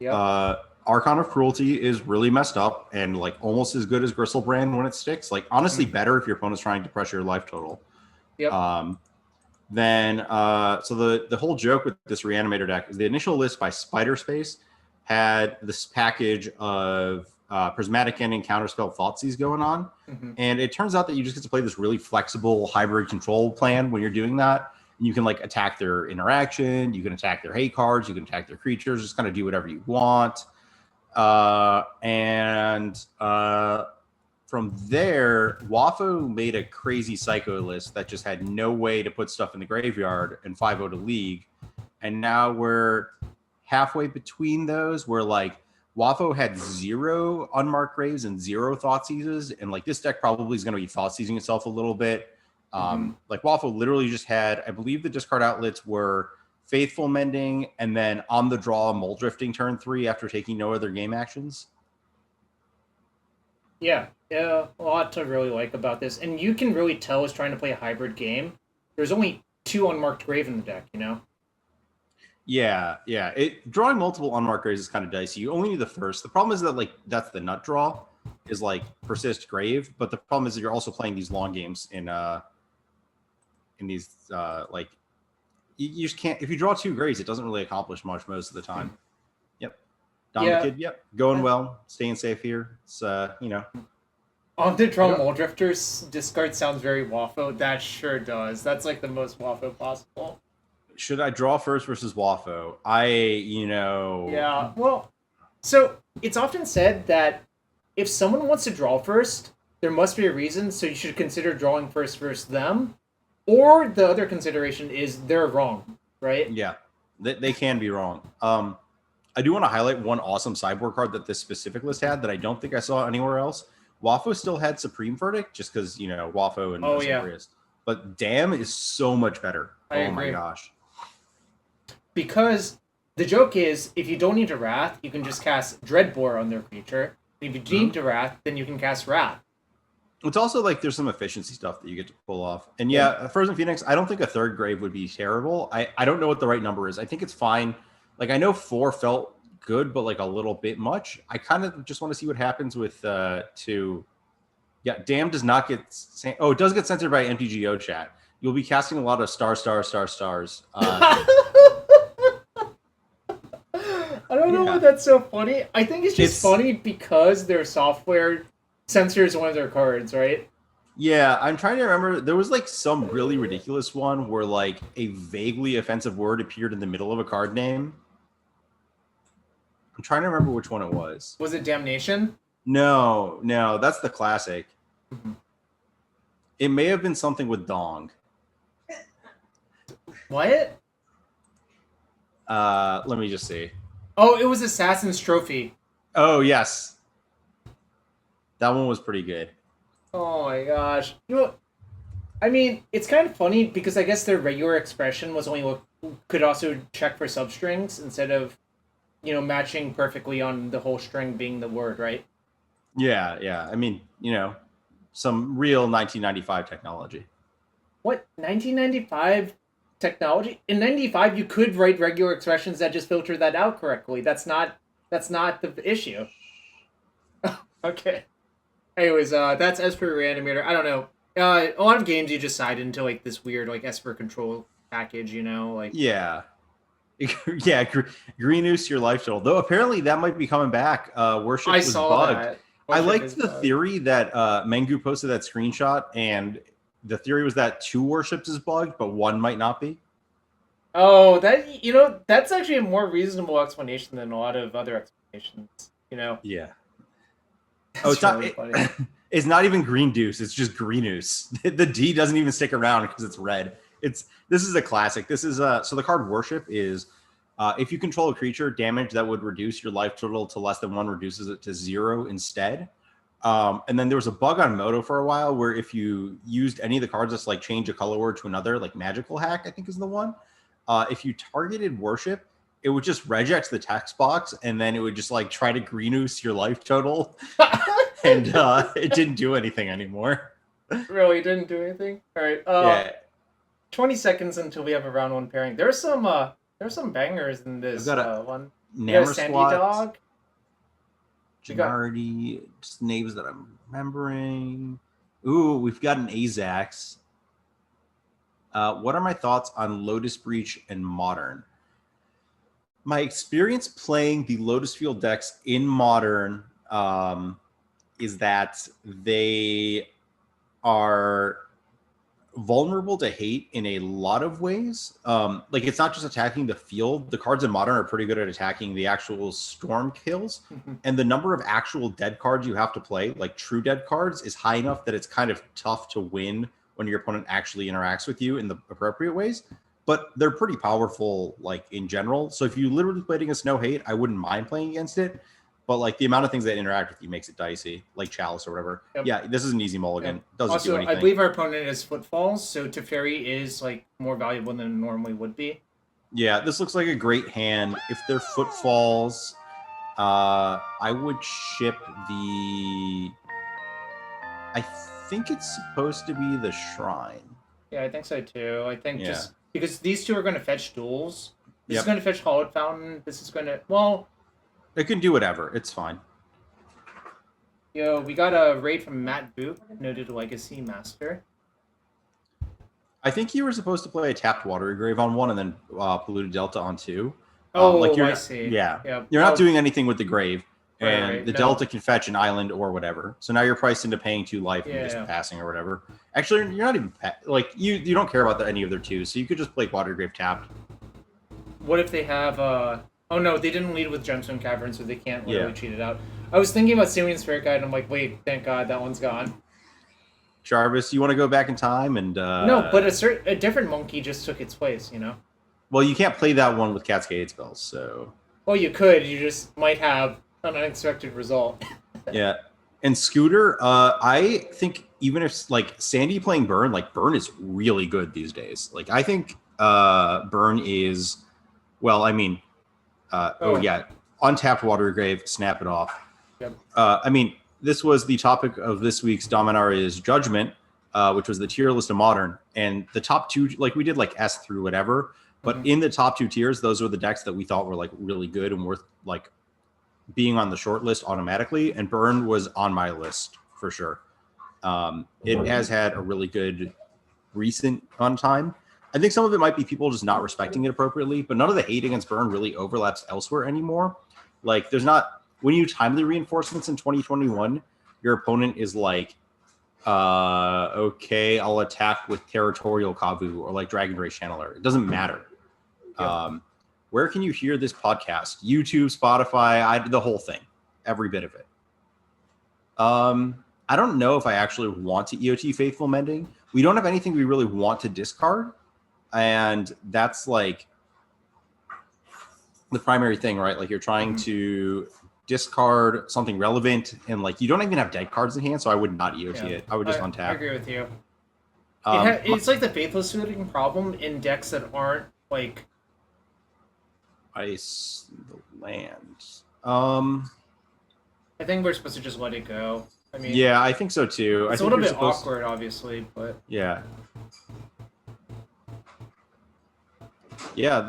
Yep. Archon of Cruelty is really messed up and like almost as good as Gristlebrand when it sticks. Like honestly, better if your opponent's trying to pressure your life total. Yep. So the whole joke with this Reanimator deck is the initial list by Spider Space had this package of Prismatic Ending, Counterspell, Thoughtseize going on. And it turns out that you just get to play this really flexible hybrid control plan when you're doing that. And you can like attack their interaction, you can attack their hate cards, you can attack their creatures, just kind of do whatever you want. From there, Wafo made a crazy psycho list that just had no way to put stuff in the graveyard and 5-0 to League. And now we're halfway between those where like Wafo had 0 unmarked graves and 0 Thoughtseizes. And like this deck probably is going to be Thoughtseizing itself a little bit. Like Wafo literally just had, I believe the discard outlets were Faithful Mending and then on the draw Mulldrifting turn 3 after taking no other game actions. Yeah, a lot to really like about this. And you can really tell it's trying to play a hybrid game. There's only 2 unmarked grave in the deck, you know? Yeah. Drawing multiple unmarked graves is kind of dicey. You only need the first. The problem is that like that's the nut draw is like persist grave, but the problem is that you're also playing these long games in these like you just can't. If you draw 2 graves, it doesn't really accomplish much most of the time. Yep. Kid, yep. Going well. Staying safe here. It's On the draw Mulldrifter's discard sounds very Wafo. That sure does. That's like the most Wafo possible. Should I draw first versus Wafo? Yeah, well, so it's often said that if someone wants to draw first, there must be a reason, so you should consider drawing first versus them. Or the other consideration is they're wrong, right? Yeah, they can be wrong. I do want to highlight one awesome sideboard card that this specific list had that I don't think I saw anywhere else. Wafo still had Supreme Verdict just because, Wafo and Asymbrius. But Damn is so much better. I agree. My gosh. Because the joke is, if you don't need a Wrath, you can just cast Dreadbore on their creature. If you need a Wrath, then you can cast Wrath. It's also like there's some efficiency stuff that you get to pull off. And Frozen Phoenix, I don't think a 3rd grave would be terrible. I don't know what the right number is. I think it's fine. Like I know 4 felt good, but like a little bit much. I kind of just want to see what happens with 2. Yeah, Damn does not get... it does get censored by MTGO chat. You'll be casting a lot of stars. I don't know why that's so funny. I think it's just funny because their software censors one of their cards, right? Yeah, I'm trying to remember. There was like some really ridiculous one where like a vaguely offensive word appeared in the middle of a card name. I'm trying to remember which one it was. Was it Damnation? No, that's the classic. It may have been something with Dong. What? Let me just see. Oh, it was Assassin's Trophy. Oh, yes. That one was pretty good. Oh my gosh. I mean, it's kind of funny because I guess their regular expression was only what could also check for substrings instead of, matching perfectly on the whole string being the word, right? Yeah. I mean, some real 1995 technology. What? 1995 technology? In 95, you could write regular expressions that just filter that out correctly. That's not the issue. Okay. Anyways, that's Esper Reanimator. I don't know. A lot of games you just side into like this weird like Esper control package, like yeah, Greenhouse your life total. Though apparently that might be coming back. Worship was bugged. I liked the theory that Mengu posted that screenshot, and the theory was that 2 worships is bugged, but 1 might not be. Oh, that's actually a more reasonable explanation than a lot of other explanations. Yeah. It's really funny. It's not even Green Deuce. It's just Greenhouse. The D doesn't even stick around because it's red. This is a classic. This is so the card Worship is if you control a creature, damage that would reduce your life total to less than 1 reduces it to 0 instead. And then there was a bug on Moto for a while where if you used any of the cards that's like change a color word to another, like Magical Hack, I think is the one. If you targeted Worship, it would just regex the text box, and then it would just like try to Greenhouse your life total, and it didn't do anything anymore. Really didn't do anything. All right. 20 seconds until we have a round 1 pairing. There's some bangers in this one. Namor Sandy Swat, Dog. Gennardi, just names that I'm remembering. Ooh, we've got an Azax. What are my thoughts on Lotus Breach and Modern? My experience playing the Lotus Field decks in Modern is that they are vulnerable to hate in a lot of ways. Like, it's not just attacking the field. The cards in Modern are pretty good at attacking the actual storm kills. And the number of actual dead cards you have to play, like true dead cards, is high enough that it's kind of tough to win when your opponent actually interacts with you in the appropriate ways. But they're pretty powerful, like, in general. So if you literally played against no hate, I wouldn't mind playing against it. But, like, the amount of things that interact with you makes it dicey, like Chalice or whatever. Yep. Yeah, this is an easy mulligan. Yep. Doesn't also, do anything. I believe our opponent is Footfalls, so Teferi is, like, more valuable than it normally would be. Yeah, this looks like a great hand. If they're Footfalls, I would ship the... I think it's supposed to be the Shrine. Yeah, I think so too. I think just because these two are going to fetch duels. This is going to fetch Hollowed Fountain. This is going to... Well... It can do whatever. It's fine. Yo, we got a raid from Matt Boop, noted Legacy Master. I think you were supposed to play a tapped Watery Grave on one and then Polluted Delta on two. Oh, I see. Yeah. Yep. You're not doing anything with the Grave. And right. The Delta can fetch an island or whatever. So now you're priced into paying 2 life and just passing or whatever. Actually, you're not even... Like, you don't care about any of their 2, so you could just play Watery Grave tapped. What if they have... Oh, no, they didn't lead with Gemstone Cavern, so they can't literally cheat it out. I was thinking about Simian Spirit Guide, and I'm like, wait, thank God, that one's gone. Jarvis, you want to go back in time and... No, but a different monkey just took its place, you know? Well, you can't play that one with Cascade spells, so... Well, you could. You just might have an unexpected result. Yeah. And Scooter, I think even if, like, Sandy playing Burn, like, Burn is really good these days. Like, I think Burn is... Well, I mean... Untapped Watery Grave, snap it off. Yep. I mean, this was the topic of this week's Dominaria's Judgment, which was the tier list of Modern. And the top 2, like, we did, like, S through whatever. But in the top 2 tiers, those were the decks that we thought were, like, really good and worth, like, being on the short list automatically. And Burn was on my list, for sure. It has had a really good recent run time. I think some of it might be people just not respecting it appropriately, but none of the hate against Burn really overlaps elsewhere anymore. Like, there's not... When you timely reinforcements in 2021, your opponent is like, okay, I'll attack with Territorial Kavu or, like, Dragon Ray Channeler. It doesn't matter. Yep. Where can you hear this podcast? YouTube, Spotify, the whole thing. Every bit of it. I don't know if I actually want to EOT Faithful Mending. We don't have anything we really want to discard. And that's, like, the primary thing, right? Like, you're trying to discard something relevant, and, like, you don't even have dead cards in hand, so I would not EOT it. I would just untap. I agree with you. It's like the Faithful Suiting problem in decks that aren't, like... Ice the land. I think we're supposed to just let it go. I mean... Yeah, I think so, too. It's a little bit awkward, obviously, but... Yeah. Yeah,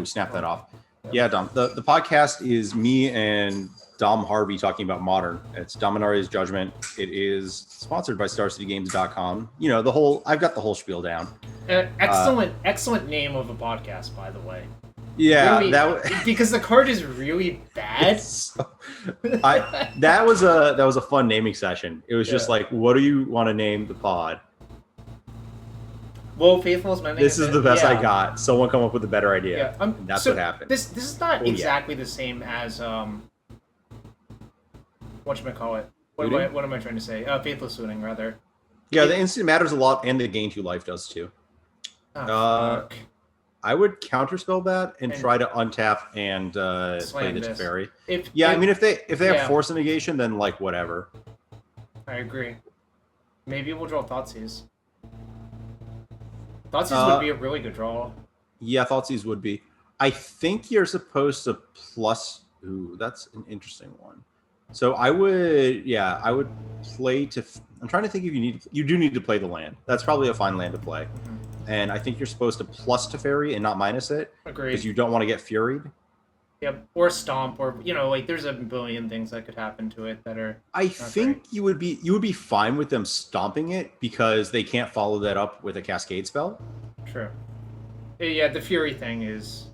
snap that off. Yeah, Dom. The podcast is me and Dom Harvey talking about Modern. It's Dominaria's Judgment. It is sponsored by StarCityGames.com. You know, I've got the whole spiel down. Excellent name of a podcast, by the way. Yeah, really, because the card is really bad. That was a fun naming session. It was just like, what do you want to name the pod? Well, Faithful's Mending. This is the best I got. Someone come up with a better idea. Yeah, that's what happened. This is not exactly the same as whatchamacallit. What am I trying to say? Faithful Suiting, rather. Yeah, the instant matters a lot, and the gain 2 life does too. Fuck. I would counterspell that and try to untap and play the Teferi. I mean, if they have Force Negation, then, like, whatever. I agree. Maybe we'll draw Thoughtseize. Thoughtseize would be a really good draw. Yeah, Thoughtseize would be. I think you're supposed to plus... Ooh, that's an interesting one. So I would play to... I'm trying to think if you do need to play the land. That's probably a fine land to play. And I think you're supposed to plus Teferi and not minus it. Agreed. Because you don't want to get Furied. Yep. Or stomp, or like there's a billion things that could happen to it that are I not great. think you would be fine with them stomping it because they can't follow that up with a cascade spell. True. Yeah, the Fury thing is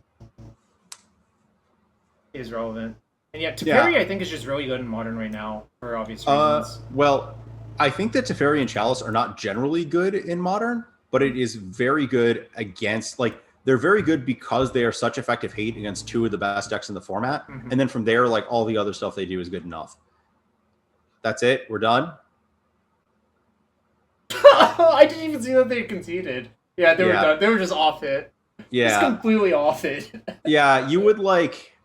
relevant. And yeah, Teferi Yeah. I think is just really good in Modern right now for obvious reasons. Well, I think that Teferi and Chalice are not generally good in Modern, but it is very good against, like, they're very good because they are such effective hate against two of the best decks in the format. Mhm. And then from there, like, all the other stuff they do is good enough. That's it. We're done. I didn't even see that they conceded. Yeah, they were Yeah. done. They were just off it. Just Yeah. completely off it. Yeah. You would like.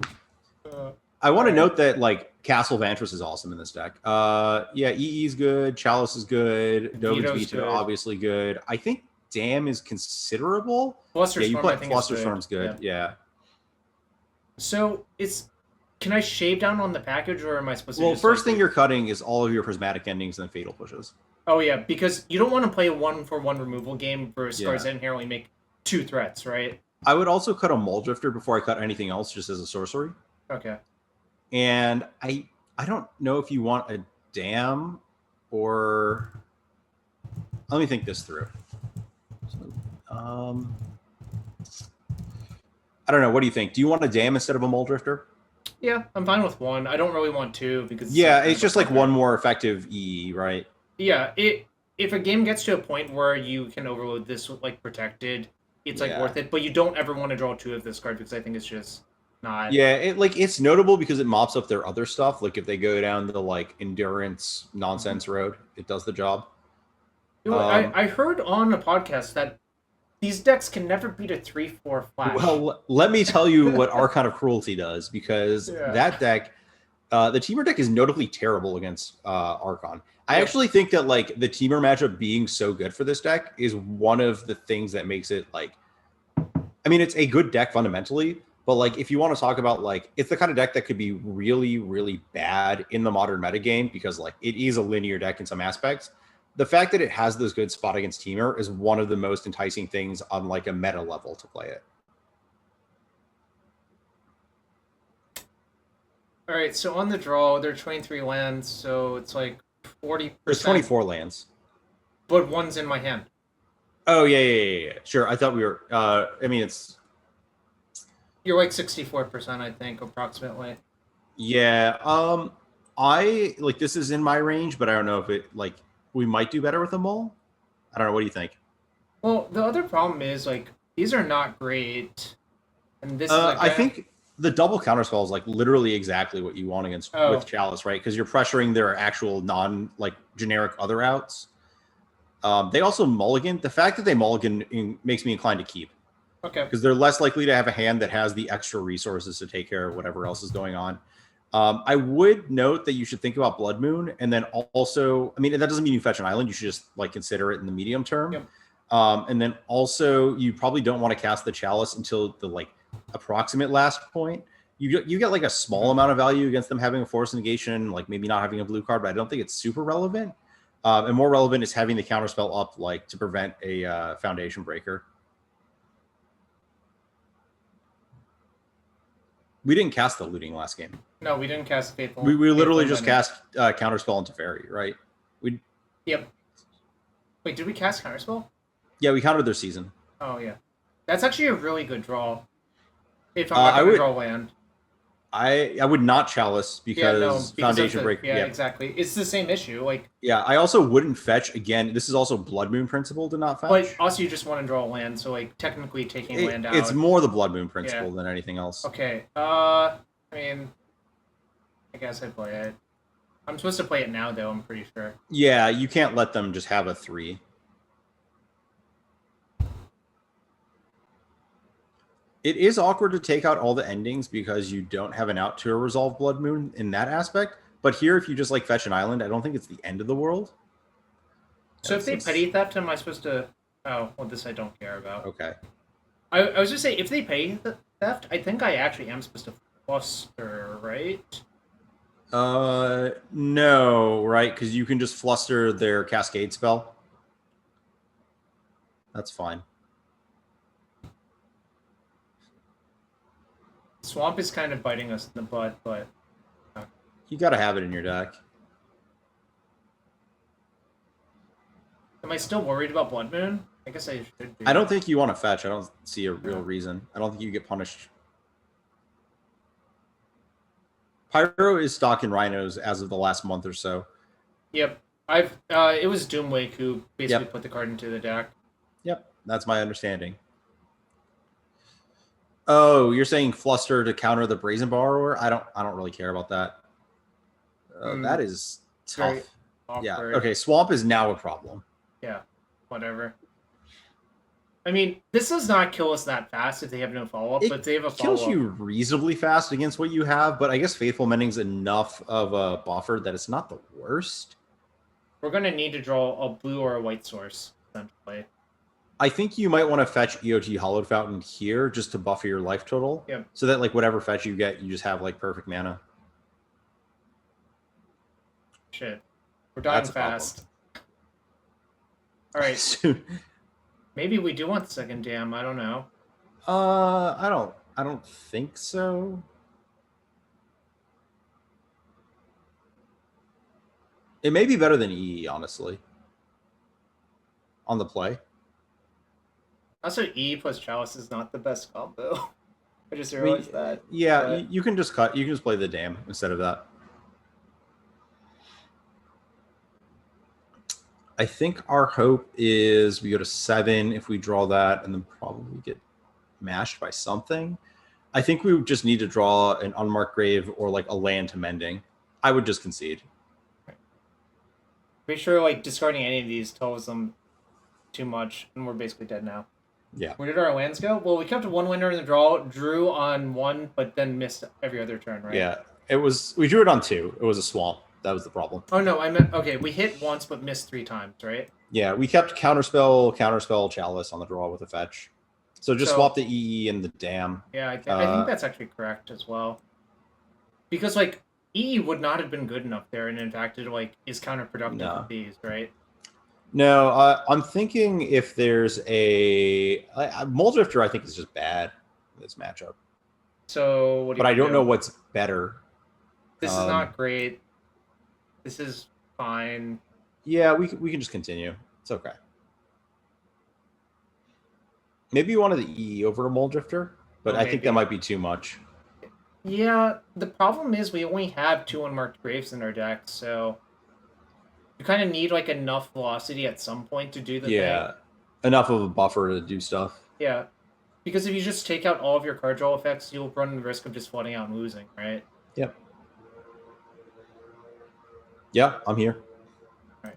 I want to Alright. note that like Castle Vantress is awesome in this deck. Yeah, EE is good. Chalice is good. Dovin's Veto's Veto good. obviously good. I think Dam is considerable. Fluster Yeah, you Storm, play I think, Fluster is good. Storm's good. Yeah. So can I shave down on the package, or am I supposed to? Well, just first thing you're cutting is all of your prismatic endings and fatal pushes. Oh yeah, because you don't want to play a 1-for-1 removal game for cards that inherently make 2 threats, right? I would also cut a Mulldrifter before I cut anything else, just as a sorcery. Okay. And I don't know if you want a Dam or. Let me think this through. So, I don't know. What do you think? Do you want a Dam instead of a Mulldrifter? Yeah, I'm fine with 1. I don't really want 2 because It's just like one more effective EE, right? Yeah, if a game gets to a point where you can overload this with like protected, it's like worth it. But you don't ever want to draw 2 of this card because I think it's just not. Yeah, it's notable because it mops up their other stuff. Like if they go down the like endurance nonsense road, it does the job. I heard on a podcast that these decks can never beat a 3/4 flash. Well, let me tell you what Archon of Cruelty does, because that deck, the Teamer deck is notably terrible against Archon. I actually think that like the Teamer matchup being so good for this deck is one of the things that makes it like, I mean, it's a good deck fundamentally, but like if you want to talk about like, it's the kind of deck that could be really, really bad in the modern metagame because like it is a linear deck in some aspects. The fact that it has this good spot against Teamer is one of the most enticing things on like a meta level to play it. All right, so on the draw, there are 23 lands, so it's like 40%. There's 24 lands. But one's in my hand. Oh, yeah. Sure. I thought we were, I mean, it's. You're like 64%, I think, approximately. Yeah. I, like, this is in my range, but I don't know if it, like, we might do better with them all. I don't know. What do you think? Well, the other problem is, like, these are not great. And this is like I think the double counterspell is like literally exactly what you want against with Chalice, right? Because you're pressuring their actual like generic other outs. They also mulligan. The fact that they mulligan makes me inclined to keep. Okay. Because they're less likely to have a hand that has the extra resources to take care of whatever else is going on. I would note that you should think about Blood Moon, and then also, I mean, that doesn't mean you fetch an island. You should just like consider it in the medium term. Yep. And then also, you probably don't want to cast the Chalice until the like approximate last point. You get like a small amount of value against them having a force negation, like maybe not having a blue card, but I don't think it's super relevant. And more relevant is having the counterspell up, like to prevent a foundation breaker. We didn't cast the looting last game. No, we didn't cast Faithful. We literally just cast counterspell into Teferi, right? Yep. Wait, did we cast counterspell? Yeah, we countered their season. Oh yeah, that's actually a really good draw. If I'm not going to draw land. I would not Chalice because foundation break. Yeah, exactly. It's the same issue. Like. Yeah, I also wouldn't fetch again. This is also Blood Moon principle to not fetch. But also, you just want to draw land, so like technically taking land out. It's more the Blood Moon principle than anything else. Okay. I mean, I guess I play it. I'm supposed to play it now, though. I'm pretty sure. Yeah, you can't let them just have a 3. It is awkward to take out all the endings because you don't have an out to a resolve Blood Moon in that aspect. But here, if you just like fetch an island, I don't think it's the end of the world. So if they petty theft, am I supposed to? Oh, well, this I don't care about. Okay. I was just say if they petty theft, I think I actually am supposed to fluster, right? No, right? Because you can just fluster their cascade spell. That's fine. Swamp is kind of biting us in the butt, but You got to have it in your deck. am I still worried about Blood Moon? I guess I should be. I don't think you want to fetch. I don't see a real reason. I don't think you get punished. Pyro is stocking rhinos as of the last month or so. Yep. It was Doomwake who basically put the card into the deck. Yep, that's my understanding. Oh, you're saying Fluster to counter the Brazen Borrower? I don't really care about that. That is tough. Yeah. Okay, Swamp is now a problem. Yeah. Whatever. I mean, this does not kill us that fast if they have no follow-up, but they have a follow-up. It kills you reasonably fast against what you have, but I guess Faithful Mending's enough of a buffer that it's not the worst. We're going to need to draw a blue or a white source, essentially. I think you might want to fetch EOT Hollowed Fountain here just to buffer your life total. Yep. So that, like, whatever fetch you get, you just have, like, perfect mana. Shit. We're dying fast. All right. Maybe we do want second dam. I don't know. I don't think so. It may be better than EE, honestly. On the play. Also, E plus Chalice is not the best combo. I just realized that. Yeah, but you can just cut. You can just play the dam instead of that. I think our hope is we go to 7 if we draw that and then probably get mashed by something. I think we would just need to draw an unmarked grave or like a land to mending. I would just concede. Pretty sure like discarding any of these tells them too much and we're basically dead now. Yeah. Where did our lands go? Well, we kept one winner in the draw, drew on 1, but then missed every other turn, right? Yeah. We drew it on 2. It was a swamp. That was the problem. Oh, no, I meant, okay, we hit once but missed 3 times, right? Yeah, we kept counterspell, Chalice on the draw with a fetch. So just swap the EE and the dam. Yeah, I think that's actually correct as well. Because, like, EE would not have been good enough there, and in fact, it, like, is counterproductive with these, right? No, I'm thinking if there's a Mulldrifter, I think is just bad in this matchup. So what do you But I don't know what's better. This is not great. This is fine. Yeah, we can just continue. It's okay. Maybe you wanted the EE over a Mulldrifter, but I think that might be too much. Yeah, the problem is we only have 2 unmarked graves in our deck, so you kind of need like enough velocity at some point to do the thing. Yeah, enough of a buffer to do stuff. Yeah, because if you just take out all of your card draw effects, you'll run the risk of just flooding out and losing, right? Yep. Yeah, I'm here. All right.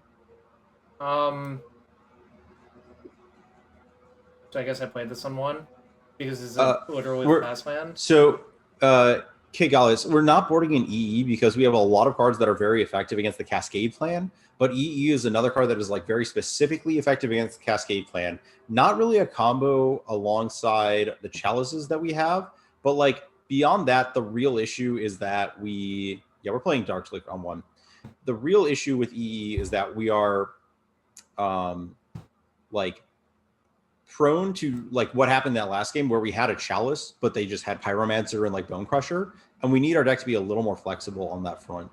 So I guess I played this on 1 because this is literally the last land. So, Kigalis, we're not boarding an EE because we have a lot of cards that are very effective against the Cascade plan, but EE is another card that is like very specifically effective against the Cascade plan. Not really a combo alongside the Chalices that we have, but like beyond that, the real issue is that we're playing Darkslick on 1. The real issue with EE is that we are like prone to like what happened that last game where we had a Chalice, but they just had Pyromancer and like Bone Crusher, and we need our deck to be a little more flexible on that front.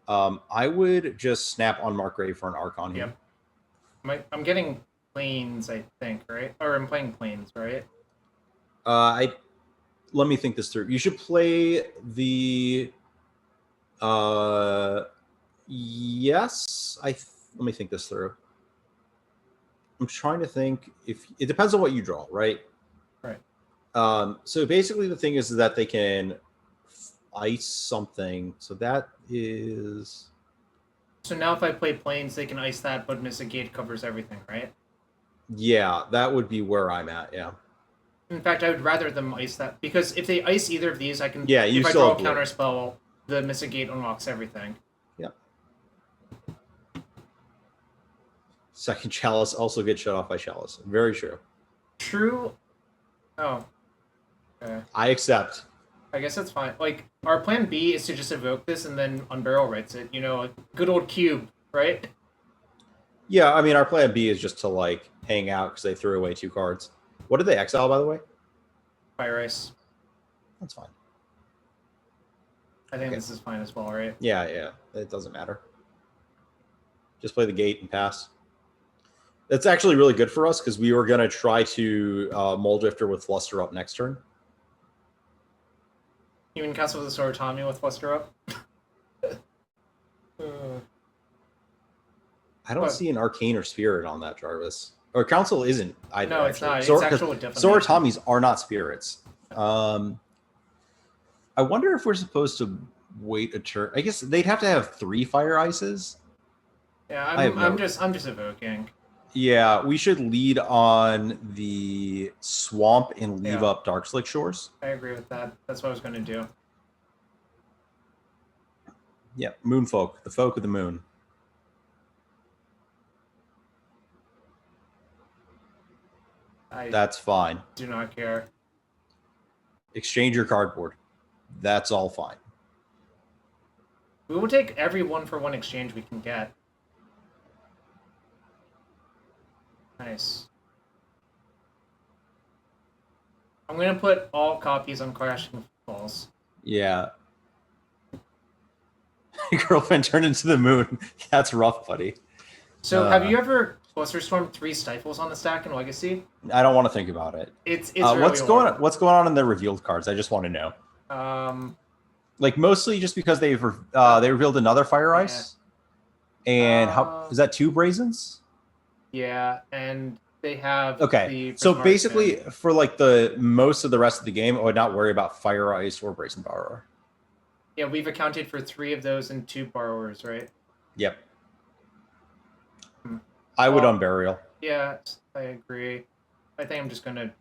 I would just snap on Mark Grave for an Archon here. Yep. I'm getting Plains, I think, right? Or I'm playing Plains, right? Let me think this through. You should play the yes. Let me think this through. I'm trying to think if it depends on what you draw, right? Right. So basically the thing is that they can ice something. So that is. So now if I play Plains, they can ice that, but miss a gate covers everything, right? Yeah, that would be where I'm at. Yeah. In fact, I would rather them ice that because if they ice either of these, I can. Yeah, you if still I draw a counter spell, the miss a gate unlocks everything. Yep. Second Chalice also gets shut off by Chalice. Very true. True. Oh. Okay. I accept. I guess that's fine. Like, our plan B is to just evoke this and then Unburial Rites it. You know, a good old cube, right? Yeah, I mean, our plan B is just to, like, hang out because they threw away 2 cards. What did they exile, by the way? Fire Ice. That's fine. I think this is fine as well, right? Yeah, yeah. It doesn't matter. Just play the gate and pass. That's actually really good for us because we were going to try to Mulldrifter with Fluster up next turn. You can cast with the Sorotami with Fluster up? I don't see an Arcane or Spirit on that, Jarvis. Or Council isn't either. No, it's actually. not. It's actual Divination. Soratamis are not spirits. I wonder if we're supposed to wait a turn. I guess they'd have to have 3 Fire Ices. Yeah, I'm just evoking. Yeah, we should lead on the Swamp and leave up Darkslick Shores. I agree with that. That's what I was going to do. Yeah, Moonfolk, the folk of the moon. That's fine. Do not care. Exchange your cardboard. That's all fine. We will take every 1-for-1 exchange we can get. Nice. I'm going to put all copies on Crashing Falls. Yeah. Your girlfriend turned into the moon. That's rough, buddy. So have you ever Cluster Stormed 3 Stifles on the stack in Legacy? I don't want to think about it. It's really what's going on in the revealed cards? I just want to know. Like mostly just because they revealed another Fire Ice. And how is that 2 Brazens? Yeah, and they have so basically for like the most of the rest of the game, I would not worry about Fire Ice or Brazen Borrower. Yeah, we've accounted for 3 of those and 2 borrowers, right? Yep. I would Unburial. Yeah, I agree. I think I'm just gonna,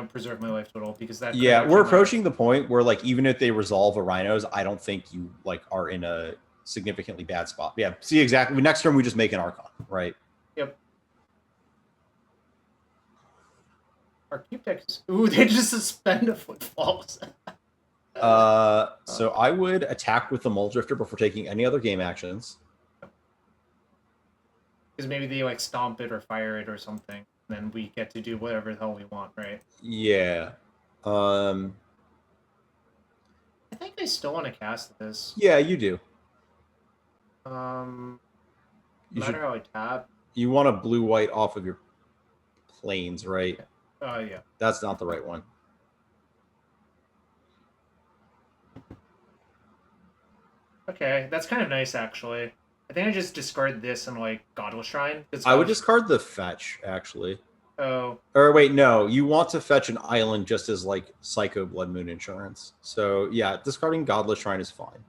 preserve my life total because that. Yeah, we're approaching the point where like even if they resolve a Rhinos, I don't think you like are in a significantly bad spot. Yeah, see exactly. Next turn we just make an Archon, right? Yep. Our cube decks. Ooh, they just suspend a Footfalls. So I would attack with the Mulldrifter before taking any other game actions. Because maybe they like stomp it or fire it or something. Then we get to do whatever the hell we want, right? Yeah. I think I still want to cast this. Yeah, you do. No matter how I tap. You want a blue-white off of your planes, right? Yeah. That's not the right one. Okay, that's kind of nice, actually. I think I just discard this and, like, Godless Shrine. I would discard the fetch, actually. Oh. Or wait, no. You want to fetch an island just as, like, Psycho Blood Moon insurance. So, yeah, discarding Godless Shrine is fine.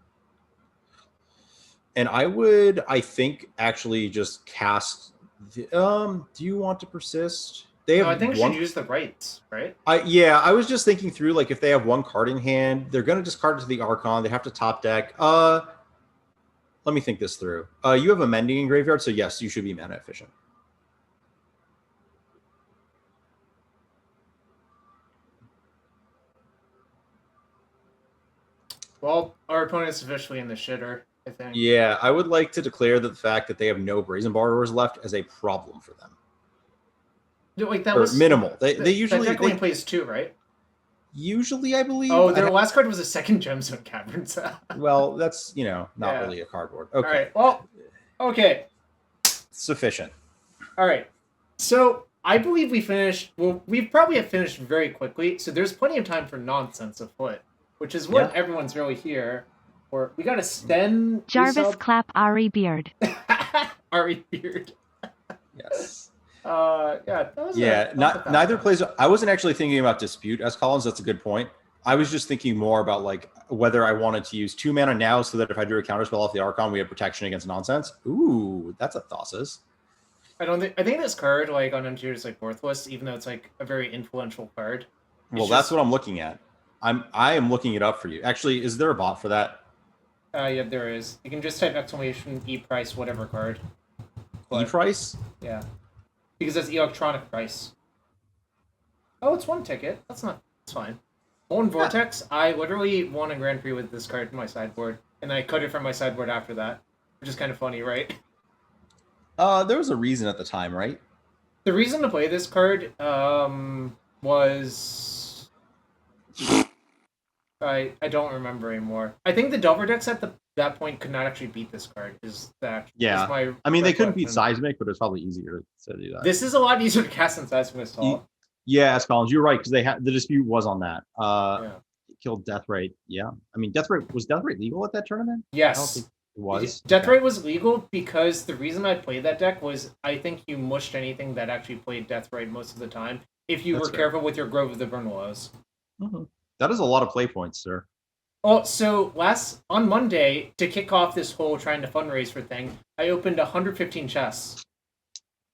And I would, I think, actually just cast... do you want to persist? I think I should use the rights, right? I was just thinking through, like, if they have 1 card in hand, they're going to discard it to the Archon. They have to top deck. Let me think this through. You have a Mending in graveyard, so yes, you should be mana efficient. Well, our opponent's officially in the shitter, I think. Yeah, I would like to declare that the fact that they have no Brazen Borrowers left as a problem for them. Like that was minimal. They usually that deck only plays 2, right? Usually, I believe. Oh, their last card was a second Gemstone Caverns. Well, that's not really a cardboard. Okay. All right. Well, okay. Sufficient. All right. So I believe we finished. Well, we probably have finished very quickly. So there's plenty of time for nonsense afoot, which is what everyone's really here. Or we got to Sten. Jarvis clap Ari Beard. Ari Beard. Yes. Neither plays. I wasn't actually thinking about Dispute as Collins. That's a good point. I was just thinking more about like whether I wanted to use 2 mana now so that if I drew a counterspell off the Archon, we have protection against nonsense. Ooh, that's a Thassa's. I think this card like on MTG is like worthless, even though it's like a very influential card. That's what I'm looking at. I am looking it up for you. Actually, is there a bot for that? Yeah, there is. You can just type exclamation E price whatever card. E price? Yeah. Because that's electronic price. Oh, it's 1 ticket. That's fine. One Vortex, I literally won a Grand Prix with this card in my sideboard, and I cut it from my sideboard after that. Which is kind of funny, right? There was a reason at the time, right? The reason to play this card was... I don't remember anymore. I think the Delver decks at that point could not actually beat this card. Is my I mean, they couldn't beat recollection. Seismic, but it's probably easier to do that. This is a lot easier to cast than Seismic Assault. Yeah, Collins, you're right, because they had the dispute was on that. Yeah. Killed Death Rate. Yeah, I mean, Death Rate legal at that tournament? I don't Yes. think it was. Death Rate was legal because the reason I played that deck was I think you mushed anything that actually played Death Rate most of the time if you That's were fair. careful with your Grove of the Vernalows. Mhm. That is a lot of play points, sir. Oh, so on Monday, to kick off this whole trying to fundraise for thing, I opened 115 chests.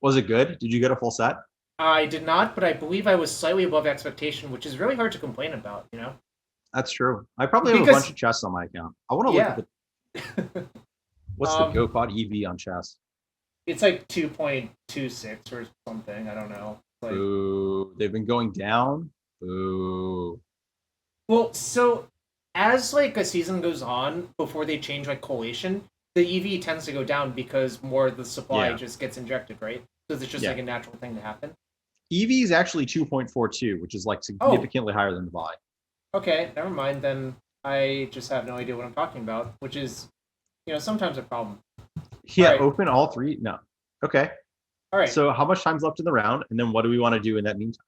Was it good? Did you get a full set? I did not, but I believe I was slightly above expectation, which is really hard to complain about, you know? That's true. I probably have a bunch of chests on my account. I want to look at the... What's the GoPod EV on chess? It's like 2.26 or something. I don't know. Like... Boo. They've been going down. Boo. Well, so as like a season goes on, before they change like collation, the EV tends to go down because more of the supply just gets injected, right? So it's just like a natural thing to happen. EV is actually 2.42, which is like significantly higher than the buy. Okay, never mind. Then I just have no idea what I'm talking about, which is, sometimes a problem. Yeah, open all three. No. Okay. All right. So how much time's left in the round, and then what do we want to do in that meantime?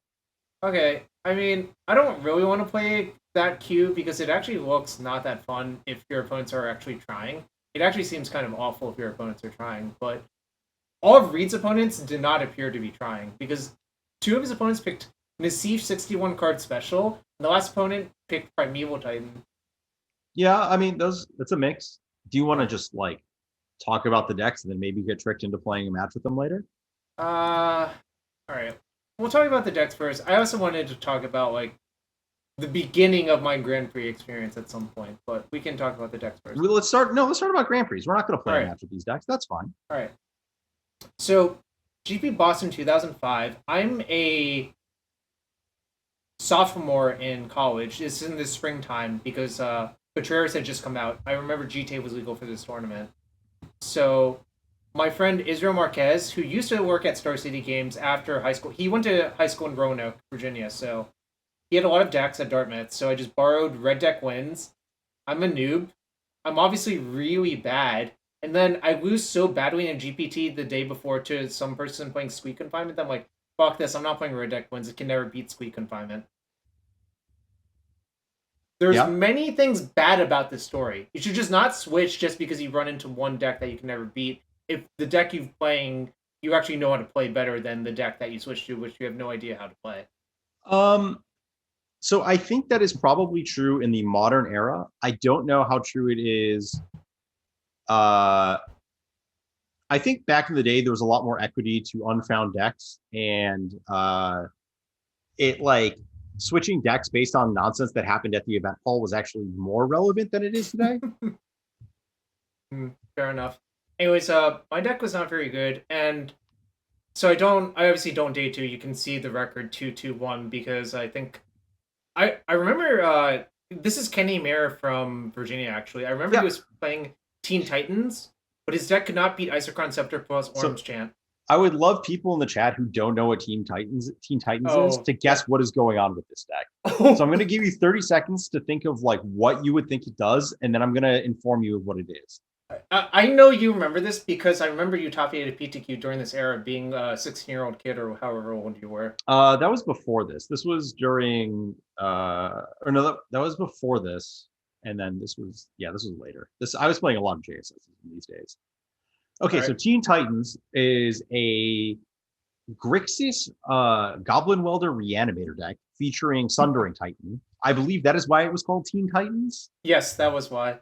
Okay. I mean, I don't really want to play that queue because it actually looks not that fun if your opponents are actually trying. It actually seems kind of awful if your opponents are trying, but all of Reed's opponents did not appear to be trying because two of his opponents picked Nassif 61 card special, and the last opponent picked Primeval Titan. Yeah, I mean, it's a mix. Do you want to just like talk about the decks and then maybe get tricked into playing a match with them later? All right. We'll talk about the decks first. I also wanted to talk about like the beginning of my Grand Prix experience at some point, but we can talk about the decks first. Let's start about Grand Prix. We're not going to play a match with these decks. That's fine. All right. So, GP Boston 2005. I'm a sophomore in college. It's in the springtime because Contreras had just come out. I remember GTA was legal for this tournament. So, my friend Israel Marquez, who used to work at Star City Games after high school, he went to high school in Roanoke, Virginia, so he had a lot of decks at Dartmouth, so I just borrowed Red Deck Wins. I'm a noob. I'm obviously really bad, and then I lose so badly in GPT the day before to some person playing Squeak Confinement that I'm like, fuck this, I'm not playing Red Deck Wins, it can never beat Squeak Confinement. There's many things bad about this story. You should just not switch just because you run into one deck that you can never beat. If the deck you're playing, you actually know how to play better than the deck that you switch to, which you have no idea how to play. So I think that is probably true in the modern era. I don't know how true it is. I think back in the day, there was a lot more equity to unfound decks, and it like switching decks based on nonsense that happened at the event hall was actually more relevant than it is today. Fair enough. Anyways, my deck was not very good, and so I obviously don't day two. You can see the record 2-2-1 because I think I remember this is Kenny Mayer from Virginia actually. I remember he was playing Teen Titans, but his deck could not beat Isochron Scepter plus Orange Chant. I would love people in the chat who don't know what Teen Titans is to guess what is going on with this deck. So I'm going to give you 30 seconds to think of like what you would think it does, and then I'm going to inform you of what it is. I know you remember this because I remember you top 8 at PTQ during this era, being a 16-year-old kid or however old you were. That was before this. This was during, that was before this, and then this was later. I was playing a lot of JSS in these days. Okay, so Teen Titans is a Grixis Goblin Welder Reanimator deck featuring Sundering Titan. I believe that is why it was called Teen Titans. Yes, that was why.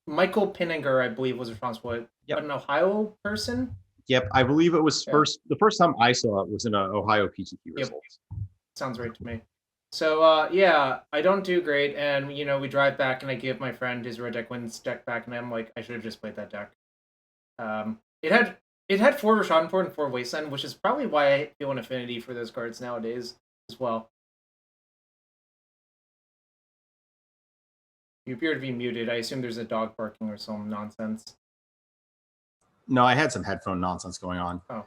Michael Pinninger, I believe, was responsible. An Ohio person? Yep, I believe it was the first time I saw it was in an Ohio PTQ results. Sounds right to me. So, I don't do great, and, we drive back, and I give my friend his Red Deck Wins deck back, and I'm like, I should have just played that deck. It had 4 Rashadenport and 4 Wasteland, which is probably why I feel an affinity for those cards nowadays as well. You appear to be muted. I assume there's a dog barking or some nonsense. No, I had some headphone nonsense going on. Oh.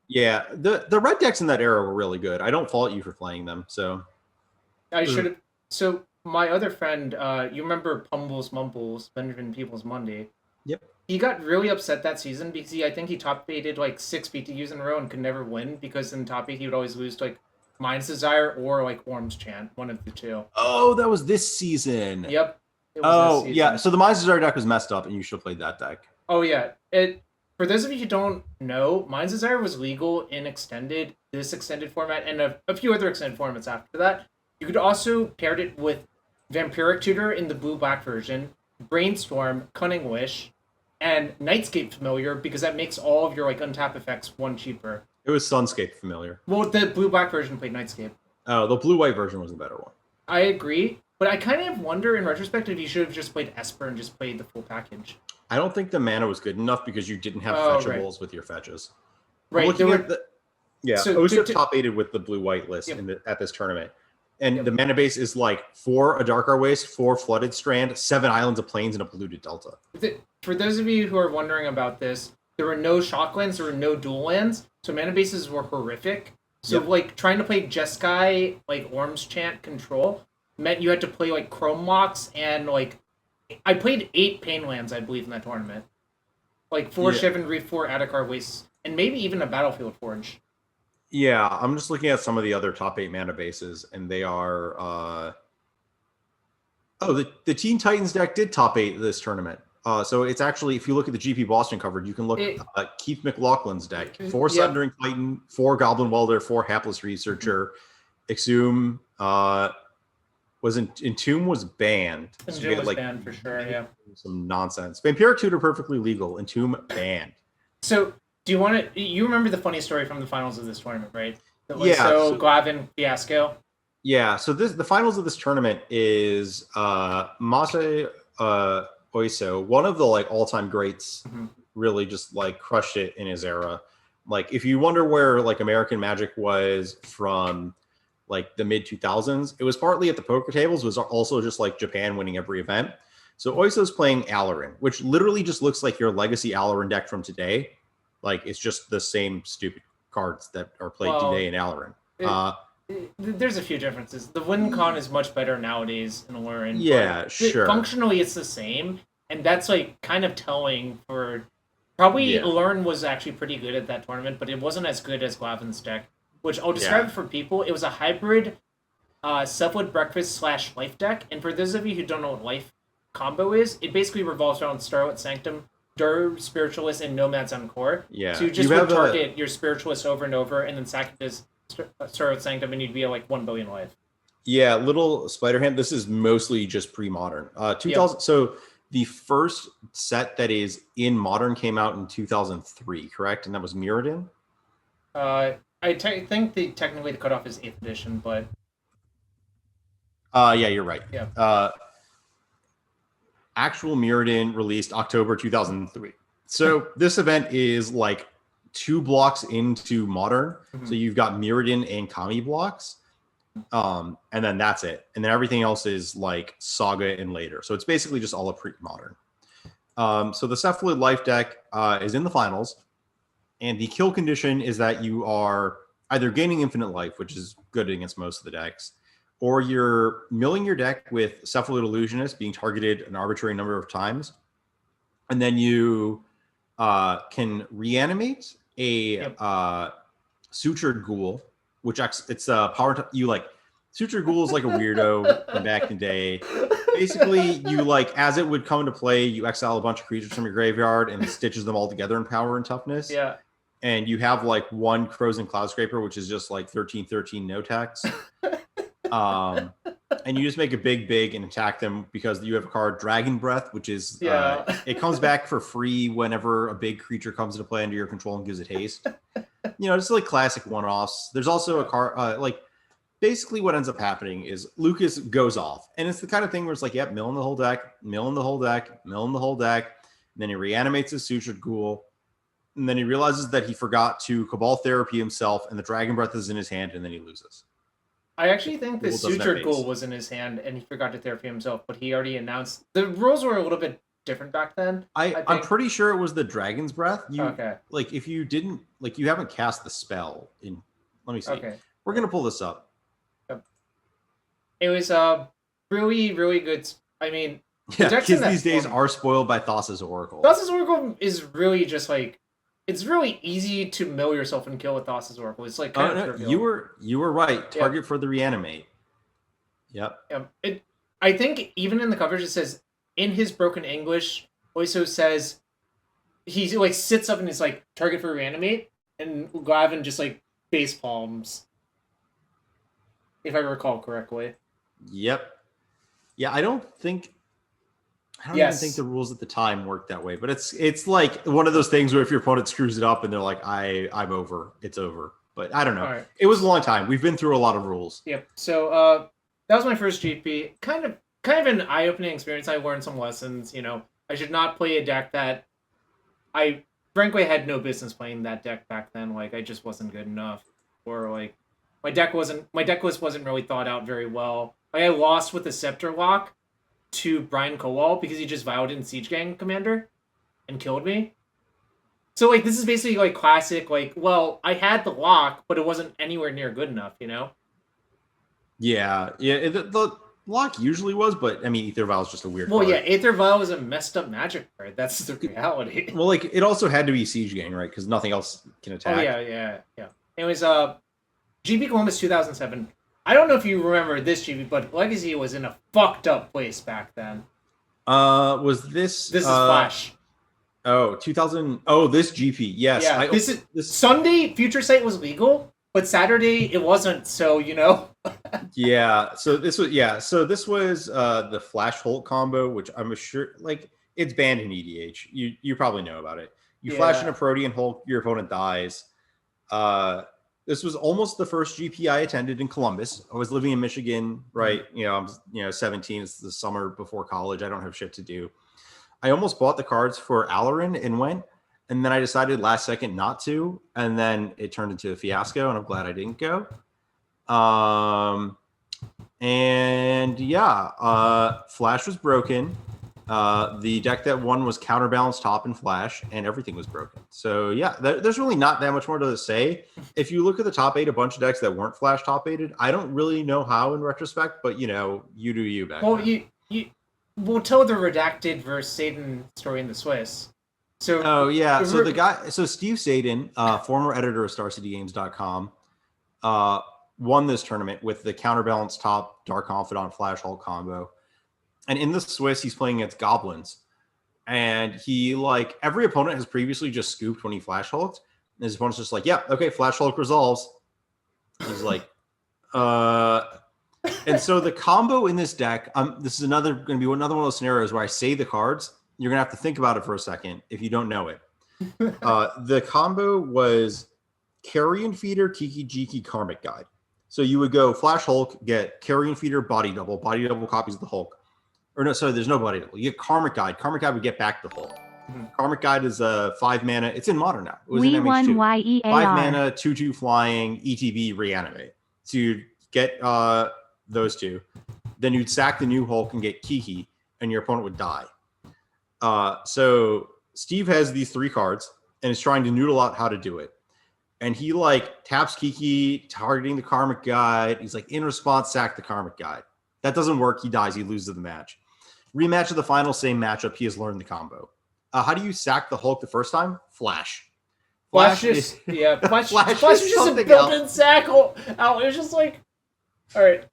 Yeah, the red decks in that era were really good. I don't fault you for playing them. So I should have. So my other friend, you remember Pumbles Mumbles, Benjamin Peoples Monday? Yep. He got really upset that season because I think he top baited like 6 BTUs in a row and could never win because in top bait he would always lose to like Mind's Desire or like Orm's Chant, one of the two. Oh, that was this season. Yep. It was this Oh, season. yeah. So the Mind's Desire deck was messed up, and you should have played that deck. Oh yeah. For those of you who don't know, Mind's Desire was legal in this extended format, and a few other extended formats after that. You could also pair it with Vampiric Tutor in the blue-black version, Brainstorm, Cunning Wish, and Nightscape Familiar, because that makes all of your like untap effects one cheaper. It was Sunscape Familiar. Well, the blue-black version played Nightscape. Oh, the blue-white version was the better one. I agree, but I kind of wonder in retrospect if you should have just played Esper and just played the full package. I don't think the mana was good enough because you didn't have fetchables with your fetches. Right. So Oso top aided with the blue-white list at this tournament. And the mana base is like 4 a Dark Hour Waste, 4 Flooded Strand, 7 Islands of Plains, and a polluted Delta. For those of you who are wondering about this, there were no shocklands, there were no dual lands, so mana bases were horrific. So like trying to play Jeskai, like Orm's Chant control, meant you had to play like Chrome Locks and like I played 8 Pain lands, I believe, in that tournament. Like 4 Shivan Reef, 4 Adakar Wastes, and maybe even a Battlefield Forge. Yeah, I'm just looking at some of the other top 8 mana bases, and they are... the Teen Titans deck did top 8 this tournament. So it's actually, if you look at the GP Boston cover, you can look at Keith McLaughlin's deck. 4 Sundering Titan, 4 Goblin Welder, 4 Hapless Researcher. Exhume... Entomb was banned. Entomb was banned for sure, yeah. Some nonsense. Vampiric Tutor perfectly legal. Entomb banned. So, do you want to... You remember the funny story from the finals of this tournament, right? So Glavin fiasco? Yeah, so the finals of this tournament is Mase Oiso, one of the like all-time greats, really just like crushed it in his era. Like, if you wonder where like American Magic was from like the mid 2000s, it was partly at the poker tables, was also just like Japan winning every event. So Oiso's playing Alarin, which literally just looks like your legacy Alarin deck from today. Like, it's just the same stupid cards that are played today in Alarin. There's a few differences. The win con is much better nowadays in Alarin. Yeah, sure. Functionally, it's the same, and that's like kind of telling for... Probably Alarin was actually pretty good at that tournament, but it wasn't as good as Glavin's deck. Which I'll describe for people. It was a hybrid Cephalid Breakfast / Life deck. And for those of you who don't know what Life combo is, it basically revolves around Starlit Sanctum, Dur Spiritualist, and Nomads on Core. Yeah. So you just would target your Spiritualist over and over, and then sack this Starlit Sanctum, and you'd be at like 1 billion life. Yeah, little Spider-Ham. This is mostly just pre-modern. 2000. So the first set that is in modern came out in 2003, correct? And that was Mirrodin? I think technically the cutoff is 8th edition, but... yeah, you're right. Yeah. Actual Mirrodin released October 2003. So this event is like 2 blocks into Modern. So you've got Mirrodin and Kami blocks. And then that's it. And then everything else is like Saga and later. So it's basically just all a pre-Modern. So the Cephalid Life deck is in the finals. And the kill condition is that you are either gaining infinite life, which is good against most of the decks, or you're milling your deck with Cephalid Illusionist being targeted an arbitrary number of times. And then you can reanimate a Sutured Ghoul, which it's a power... Sutured Ghoul is like a weirdo from back in the day. Basically, you like, as it would come into play, you exile a bunch of creatures from your graveyard and it stitches them all together in power and toughness. Yeah. And you have like 1 Crows and Cloud Scraper, which is just like 13/13 no tax. And you just make a big and attack them because you have a card Dragon Breath, which is it comes back for free whenever a big creature comes into play under your control and gives it haste. Just like classic one-offs. There's also a card basically what ends up happening is Lucas goes off, and it's the kind of thing where it's like, yep, mill in the whole deck, mill in the whole deck, mill in the whole deck. And then he reanimates his Sutured Ghoul. And then he realizes that he forgot to Cabal Therapy himself, and the Dragon Breath is in his hand, and then he loses. I actually think the Sutured Ghoul was in his hand, and he forgot to Therapy himself, but he already announced... The rules were a little bit different back then. I'm pretty sure it was the Dragon's Breath. Okay. Like, if you didn't... Like, you haven't cast the spell in... Let me see. Okay. We're going to pull this up. It was really, really good. I mean, Yeah, decks kids in that these days form- are spoiled by Thassa's Oracle. Thassa's Oracle is really just like it's really easy to mill yourself and kill with Thassa's Oracle. It's like kind of No, trivial. you were right. Target for the reanimate. Yep. I think even in the coverage it says in his broken English, Oiso says he like sits up and is like target for reanimate, and Glavin just like face palms, if I recall correctly. Yep. Yeah, I don't even think the rules at the time worked that way, but it's like one of those things where if your opponent screws it up and they're like, I'm over, it's over. But I don't know. Right. It was a long time. We've been through a lot of rules. Yep. So that was my first GP. Kind of an eye-opening experience. I learned some lessons. You know, I should not play a deck that I frankly had no business playing that deck back then. Like I just wasn't good enough, or like my deck list wasn't really thought out very well. Like I lost with the Scepter Lock to Brian Kowal because he just vowed in Siege Gang Commander and killed me. So like this is basically like classic. Like, well, I had the lock, but it wasn't anywhere near good enough. You know. Yeah. The lock usually was, but I mean, Aether Vial is just a weird. Well, card. yeah, Aether Vial is a messed up magic card. That's the reality. Well, like it also had to be Siege Gang, right? Because nothing else can attack. Oh yeah. Anyways, GP Columbus 2007. I don't know if you remember this GP, but Legacy was in a fucked up place back then. Was this? This is Flash. Oh, 2000. Oh, this GP. Yes. Yeah. This Sunday Future Sight was legal, but Saturday it wasn't. So you know. Yeah. So this was the Flash Hulk combo, which I'm sure like it's banned in EDH. You probably know about it. You flash in a Protean Hulk, your opponent dies. This was almost the first GP I attended in Columbus. I was living in Michigan, right? You know, I'm 17. It's the summer before college. I don't have shit to do. I almost bought the cards for Alarin and went, and then I decided last second not to, and then it turned into a fiasco, and I'm glad I didn't go. Flash was broken. The deck that won was Counterbalance Top and Flash, and everything was broken. So yeah, there's really not that much more to say. If you look at the top 8, a bunch of decks that weren't Flash top 8'd, I don't really know how in retrospect, but you know, you do you back then. We'll tell the redacted versus Satan story in the Swiss. So Steve Sadin, former editor of StarCityGames.com, won this tournament with the Counterbalance Top Dark Confidant Flash Hulk combo. And in the Swiss, he's playing against Goblins. And he, like, every opponent has previously just scooped when he Flash Hulked. And his opponent's just like, yeah, okay, Flash Hulk resolves. He's like, And so the combo in this deck, this is going to be another one of those scenarios where I say the cards. You're going to have to think about it for a second if you don't know it. The combo was Carrion Feeder, Kiki Jiki, Karmic Guide. So you would go Flash Hulk, get Carrion Feeder, Body Double copies of the Hulk. Or no, sorry, there's no Body Double. You get Karmic Guide. Karmic Guide would get back the Hulk. Mm-hmm. Karmic Guide is a 5 mana. It's in Modern now. It was in MH2. 5 mana, 2/2 flying, ETB, reanimate. So you'd get those two. Then you'd sack the new Hulk and get Kiki, and your opponent would die. So Steve has these 3 cards and is trying to noodle out how to do it. And he like taps Kiki, targeting the Karmic Guide. He's like, in response, sack the Karmic Guide. That doesn't work. He dies. He loses the match. Rematch of the final, same matchup. He has learned the combo. How do you sack the Hulk the first time? Flash. Flash is just a built-in sack. It was just like, all right.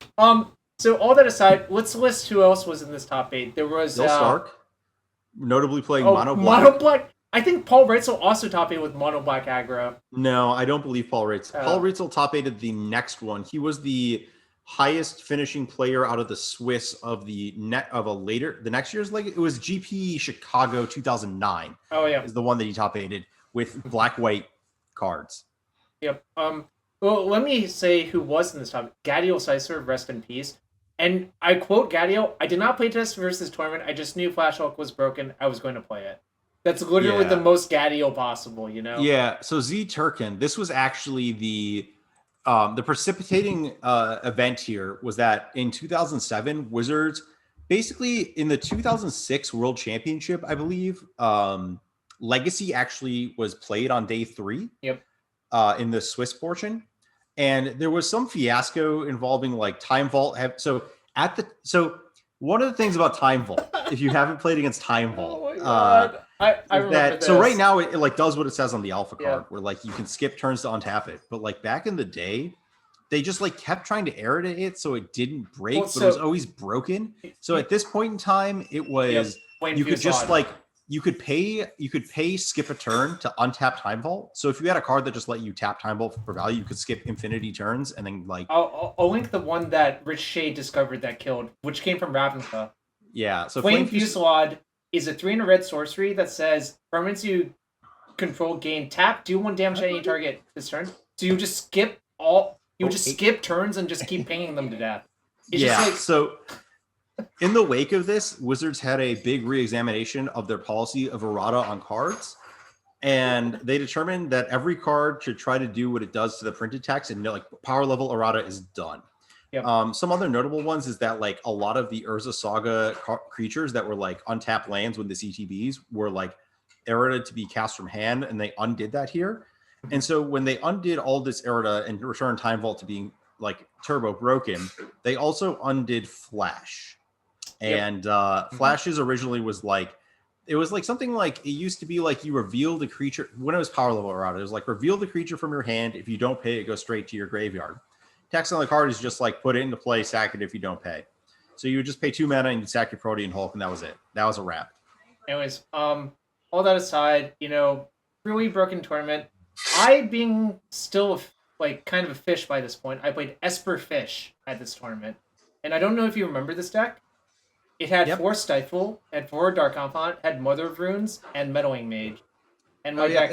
So all that aside, let's list who else was in this top 8. There was Bill Stark, notably playing Mono Black. Mono Black. I think Paul Reitzel also top 8 with Mono Black aggro. No, I don't believe Paul Reitzel. Paul Reitzel top 8'd the next one. He was the highest finishing player out of the Swiss of the next year's leg. It was GP Chicago 2009. Oh yeah, is the one that he top 8'd with black-white cards. Yep. Well, let me say who was in this top. Gadiel Sicer, rest in peace. And I quote Gadiel, I did not play test versus tournament. I just knew Flash Hulk was broken. I was going to play it. That's literally the most Gadiel possible, you know? Yeah. So Z Turkin, this was actually the precipitating event here was that in 2007, Wizards, basically in the 2006 World Championship, I believe, Legacy actually was played on day 3. Yep. In the Swiss portion, and there was some fiasco involving like Time Vault. So One of the things about Time Vault, if you haven't played against Time Vault, Oh my god. I remember this. so right now it like does what it says on the alpha card, Yeah. where like you can skip turns to untap it. But like back in the day, they just like kept trying to irritate it so it didn't break, Well, but it was always broken. So at this point in time, it was Flame you could Fuse just on. like you could pay skip a turn to untap Time Vault. So if you had a card that just let you tap Time Vault for value, you could skip infinity turns and then like I'll link the one that Rich Shade discovered that killed, which came from Ravnica. yeah. So Flame Fusillade is a 3-red sorcery that says permanents you control gain tap, do 1 damage to any target this turn. So you just skip skip turns and just keep pinging them to death. It's yeah. just like, So in the wake of this, Wizards had a big re-examination of their policy of errata on cards, and they determined that every card should try to do what it does to the printed text, and like power level errata is done. Yep. Some other notable ones is that like a lot of the Urza Saga creatures that were like untapped lands with the CTBs were like errata to be cast from hand, and they undid that here. And so when they undid all this errata and returned Time Vault to being like turbo broken, they also undid Flash. And Flashes originally was like, it was like something like, it used to be like you reveal the creature, when it was power level errata, it was like reveal the creature from your hand. If you don't pay, it goes straight to your graveyard. Text on the card is just like put it into play, sack it if you don't pay. So you would just pay 2 mana and you'd sack your Protean Hulk, and that was it. That was a wrap. Anyways, all that aside, really broken tournament. I being still like kind of a fish by this point, I played Esper Fish at this tournament. And I don't know if you remember this deck. It had 4 Stifle, had 4 Dark Confidant, had Mother of Runes, and Meddling Mage. And my deck...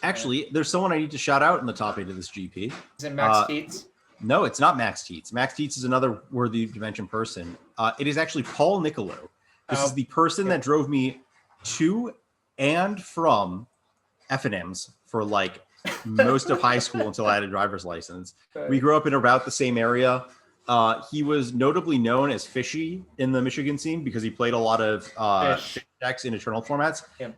Actually, there's someone I need to shout out in the top 8 of this GP. Is it Max Teats? No, it's not Max Teats. Max Teats is another worthy dimension person. It is actually Paul Nicolo. This is the person that drove me to and from FNMs for like most of high school until I had a driver's license. We grew up in about the same area. He was notably known as Fishy in the Michigan scene because he played a lot of fish decks in Eternal formats. Yep.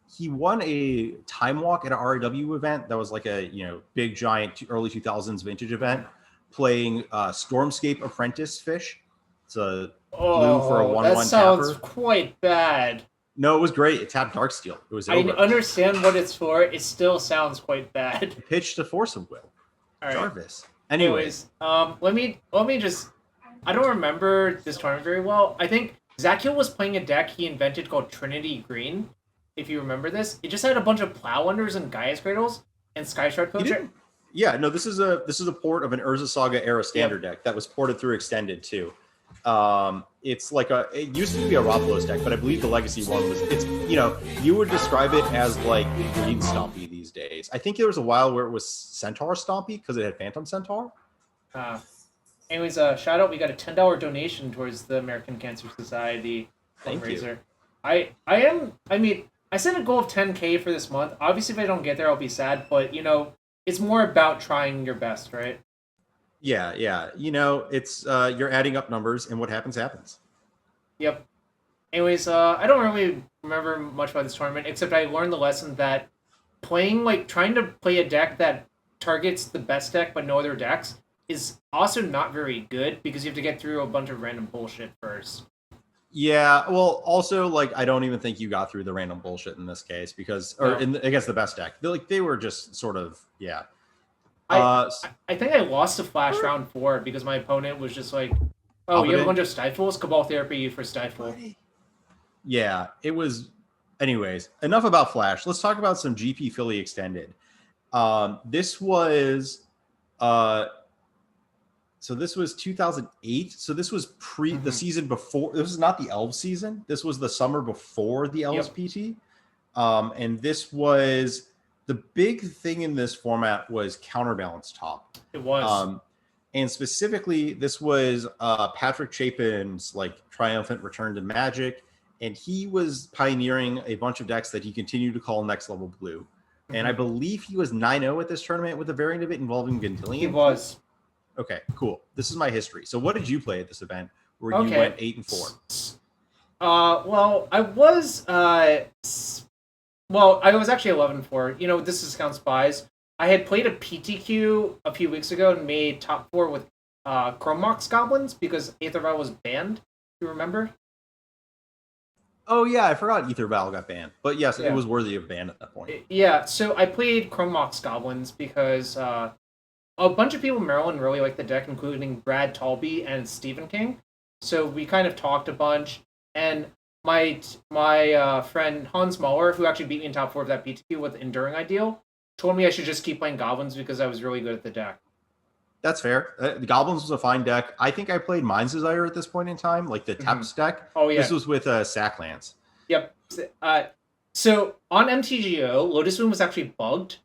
He won a time walk at an RAW event that was like a big giant early 2000s vintage event, playing Stormscape Apprentice Fish. It's a blue for a 1/1 that sounds tapper. Quite bad. No, it was great. It tapped Darksteel. It was. I understand what it's for. It still sounds quite bad. Pitch to Force of Will. All right. Jarvis. Anyways, let me just. I don't remember this tournament very well. I think Zakiel was playing a deck he invented called Trinity Green. If you remember this, it just had a bunch of Plow Unders and Gaia's Cradles and Skyshard Poacher. Yeah, no, this is a port of an Urza Saga era standard deck that was ported through Extended too. It's like it used to be a Roplos deck, but I believe the Legacy one was you would describe it as like Green Stompy these days. I think there was a while where it was Centaur Stompy because it had Phantom Centaur. Anyways, shout out, we got a $10 donation towards the American Cancer Society fundraiser. I set a goal of 10K for this month. Obviously, if I don't get there, I'll be sad. But, it's more about trying your best, right? Yeah. It's you're adding up numbers, and what happens, happens. Yep. Anyways, I don't really remember much about this tournament, except I learned the lesson that trying to play a deck that targets the best deck but no other decks is also not very good because you have to get through a bunch of random bullshit first. Yeah, well, also, I don't even think you got through the random bullshit in this case against the best deck. They were just sort of, yeah. I think I lost to Flash round 4 because my opponent was just like, oh, you have a bunch of Stifles? Cabal Therapy for Stifle. Yeah, it was... Anyways, enough about Flash. Let's talk about some GP Philly Extended. This was... So this was 2008. So this was the season before. This is not the Elves season. This was the summer before the Elves PT. And this was the big thing in this format was Counterbalance Top. It was. And specifically, this was Patrick Chapin's triumphant return to Magic. And he was pioneering a bunch of decks that he continued to call Next Level Blue. And I believe he was 9-0 at this tournament with a variant of it involving Gandillion. He was. Okay, cool. This is my history. So what did you play at this event where you went 8-4? Well, I was I was actually 11-4. This is Count Spies. I had played a PTQ a few weeks ago and made top 4 with Chrome Mox goblins because Aether Vial was banned. You remember? Oh yeah, I forgot Ether Battle got banned, but yes, it Yeah. was worthy of ban at that point. Yeah, so I played Chrome Mox goblins because a bunch of people in Maryland really like the deck, including Brad Talby and Stephen King. So we kind of talked a bunch, and my friend Hans Muller, who actually beat me in top 4 of that PTQ with Enduring Ideal, told me I should just keep playing goblins because I was really good at the deck. That's fair. The Goblins was a fine deck. I think I played Mind's Desire at this point in time, like the Teps deck. Oh yeah. This was with Sacklands. Yep. So on MTGO, Lotus Boom was actually bugged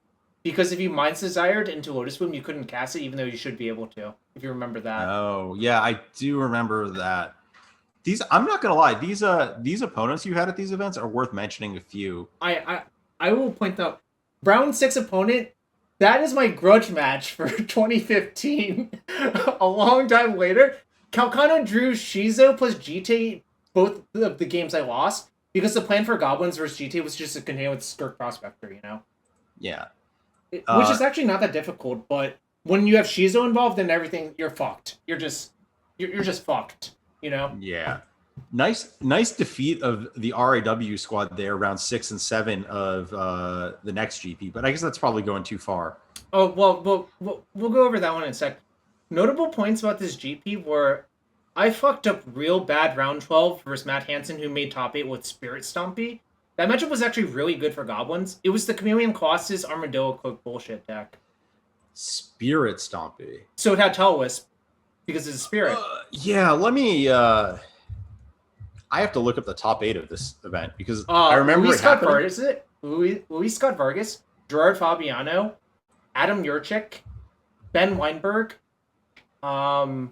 because if you Mind's Desired into Lotus Boom, you couldn't cast it, even though you should be able to, if you remember that. Oh yeah, I do remember that. I'm not gonna lie, these opponents you had at these events are worth mentioning a few. I will point out, round 6 opponent. That is my grudge match for 2015. A long time later, Calcano drew Shizo plus GT both of the games I lost because the plan for Goblins versus GT was just to continue with Skirk Prospector, you know? Yeah. Which is actually not that difficult, but when you have Shizo involved and everything, you're fucked. You're just fucked, you know? Yeah. Nice defeat of the RAW squad there, round 6 and 7 of the next GP, but I guess that's probably going too far. Oh, well, we'll go over that one in a sec. Notable points about this GP were I fucked up real bad round 12 versus Matt Hansen, who made top 8 with Spirit Stompy. That matchup was actually really good for Goblins. It was the Chameleon Colossus Armadillo Cloak bullshit deck. Spirit Stompy. So it had Telewisp because it's a spirit. Yeah, let me I have to look up the top 8 of this event because I remember Luis it Scott happening. Vargas, Luis Scott Vargas, Gerard Fabiano, Adam Yurchik, Ben Weinberg, Matt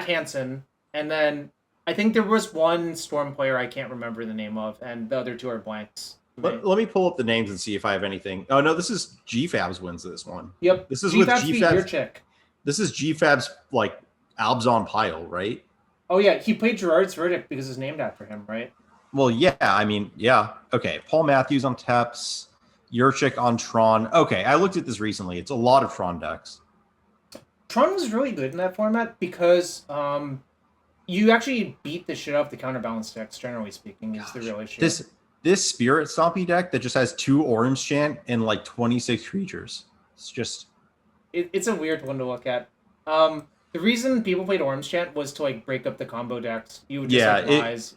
Hansen, and then I think there was one Storm player I can't remember the name of, and the other 2 are blanks. Let me pull up the names and see if I have anything. Oh no, this is GFABs wins this one. Yep. This is GFAB's with beat GFABs. Yurchik. This is GFAB's like Albs on pile, right? Oh yeah, he played Gerard's Verdict because it's named after him, right? Well, yeah, I mean, yeah. Okay, Paul Matthews on Teps, Yurchik on Tron. Okay, I looked at this recently. It's a lot of Tron decks. Tron was really good in that format because you actually beat the shit out of the counterbalance decks, generally speaking, is the real issue. This Spirit Stompy deck that just has 2 Orange Chant and like 26 creatures. It's just it's a weird one to look at. The reason people played Orange Chant was to like break up the combo decks. You would just rise.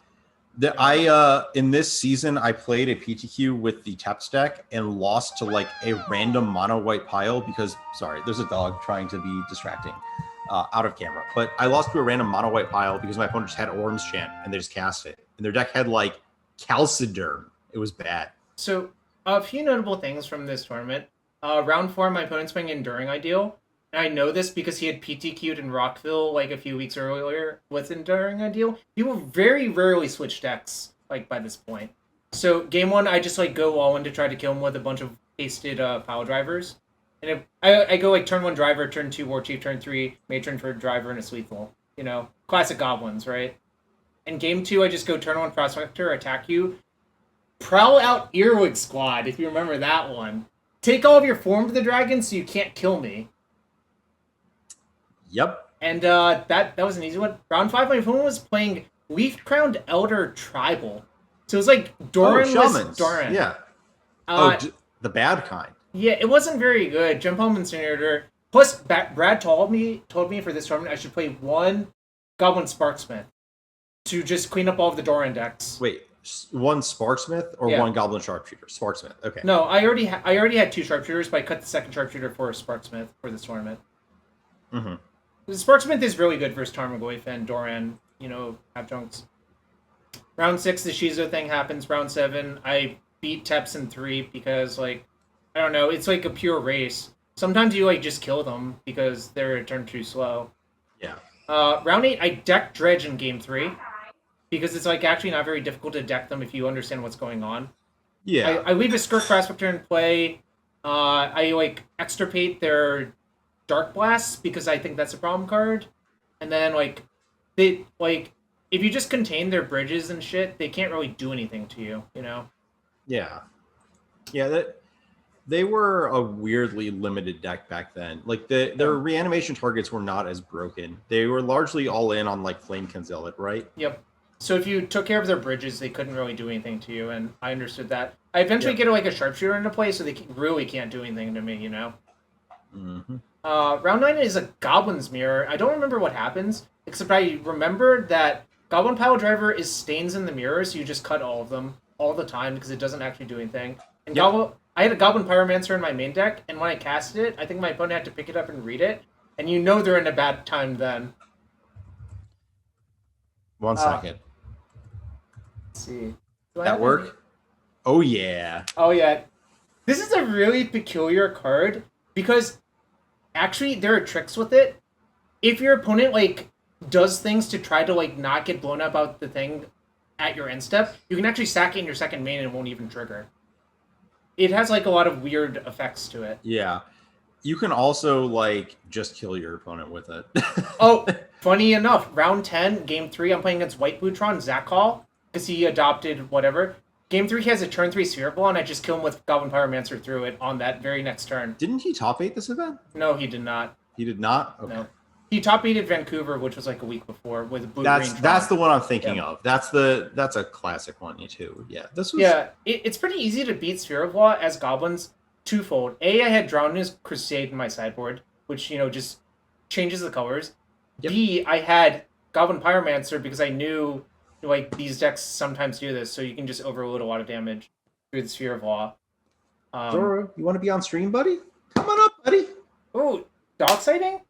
In this season I played a PTQ with the Teps deck and lost to like a random mono white pile because there's a dog trying to be distracting out of camera. But I lost to a random mono white pile because my opponent just had Orange Chant and they just cast it. And their deck had like Calciderm. It was bad. So a few notable things from this tournament. Round 4, my opponent's playing Enduring Ideal. And I know this because he had PTQ'd in Rockville like a few weeks earlier with Enduring Ideal. People very rarely switch decks like by this point. So game 1, I just like go all in to try to kill him with a bunch of pasted pile drivers. And if I go like turn 1 driver, turn 2 war chief, turn 3 matron for driver, and it's lethal. You know, classic goblins, right? And game 2, I just go turn 1 prospector, attack you, prowl out Earwig Squad, if you remember that one. Take all of your form to the dragon so you can't kill me. Yep. And that was an easy one. Round 5, my opponent was playing Leaf Crowned Elder Tribal. So it was like Doranless Doran. Yeah. The bad kind. Yeah, it wasn't very good. Jump Home Incinerator. Plus, Brad told me for this tournament I should play 1 Goblin Sparksmith to just clean up all of the Doran decks. Wait, 1 Sparksmith or 1 Goblin Sharpshooter? Sparksmith. Okay. No, I already had 2 Sharpshooters, but I cut the second Sharpshooter for a Sparksmith for this tournament. Mm-hmm. The Sparksmith is really good versus Tarmogoyf and Doran, adjuncts. Round 6, the Shizo thing happens. Round 7, I beat Teps in 3 because, I don't know, it's like a pure race. Sometimes you, just kill them because they're a turn too slow. Yeah. Round 8, I deck Dredge in game 3 because it's, actually not very difficult to deck them if you understand what's going on. Yeah. I leave a Skirk Prospector in play. I, extirpate their Dark Blasts because I think that's a problem card. And then, if you just contain their bridges and shit, they can't really do anything to you, you know? Yeah. Yeah, They were a weirdly limited deck back then. Like their reanimation targets were not as broken. They were largely all in on like Flamekin Zealot, right? Yep. So if you took care of their bridges, they couldn't really do anything to you, and I understood that. I eventually get like a sharpshooter into play, so they really can't do anything to me, you know? Mm-hmm. Round 9 is a Goblin's Mirror. I don't remember what happens, except I remember that Goblin Pile Driver is stains in the mirror, so you just cut all of them all the time because it doesn't actually do anything. And I had a Goblin Pyromancer in my main deck, and when I casted it, I think my opponent had to pick it up and read it, and you know they're in a bad time then. One second. Let's see. That work? Oh, yeah. Oh, yeah. This is a really peculiar card because actually there are tricks with it. If your opponent, like, does things to try to, like, not get blown up out the thing at your end step, you can actually sack it in your second main and it won't even trigger. It has, like, a lot of weird effects to it. Yeah. You can also, like, just kill your opponent with it. Oh, funny enough, round 10, game 3, I'm playing against White Bootron, Zach Hall, because he adopted whatever. Game 3, he has a turn 3 Sphere Ball, and I just kill him with Goblin Pyromancer through it on that very next turn. Didn't he top 8 this event? No, he did not. He did not? Okay. No. He top 8 at Vancouver, which was like a week before, with Blue That's the one I'm thinking of. That's a classic one, too. Yeah. This was... Yeah, it's pretty easy to beat Sphere of Law as goblins twofold. A, I had Drowned's Crusade in my sideboard, which, you know, just changes the colors. Yep. B, I had Goblin Pyromancer because I knew, like, these decks sometimes do this, so you can just overload a lot of damage through the Sphere of Law. Zoro, you want to be on stream, buddy? Come on up, buddy. Oh, dog sighting?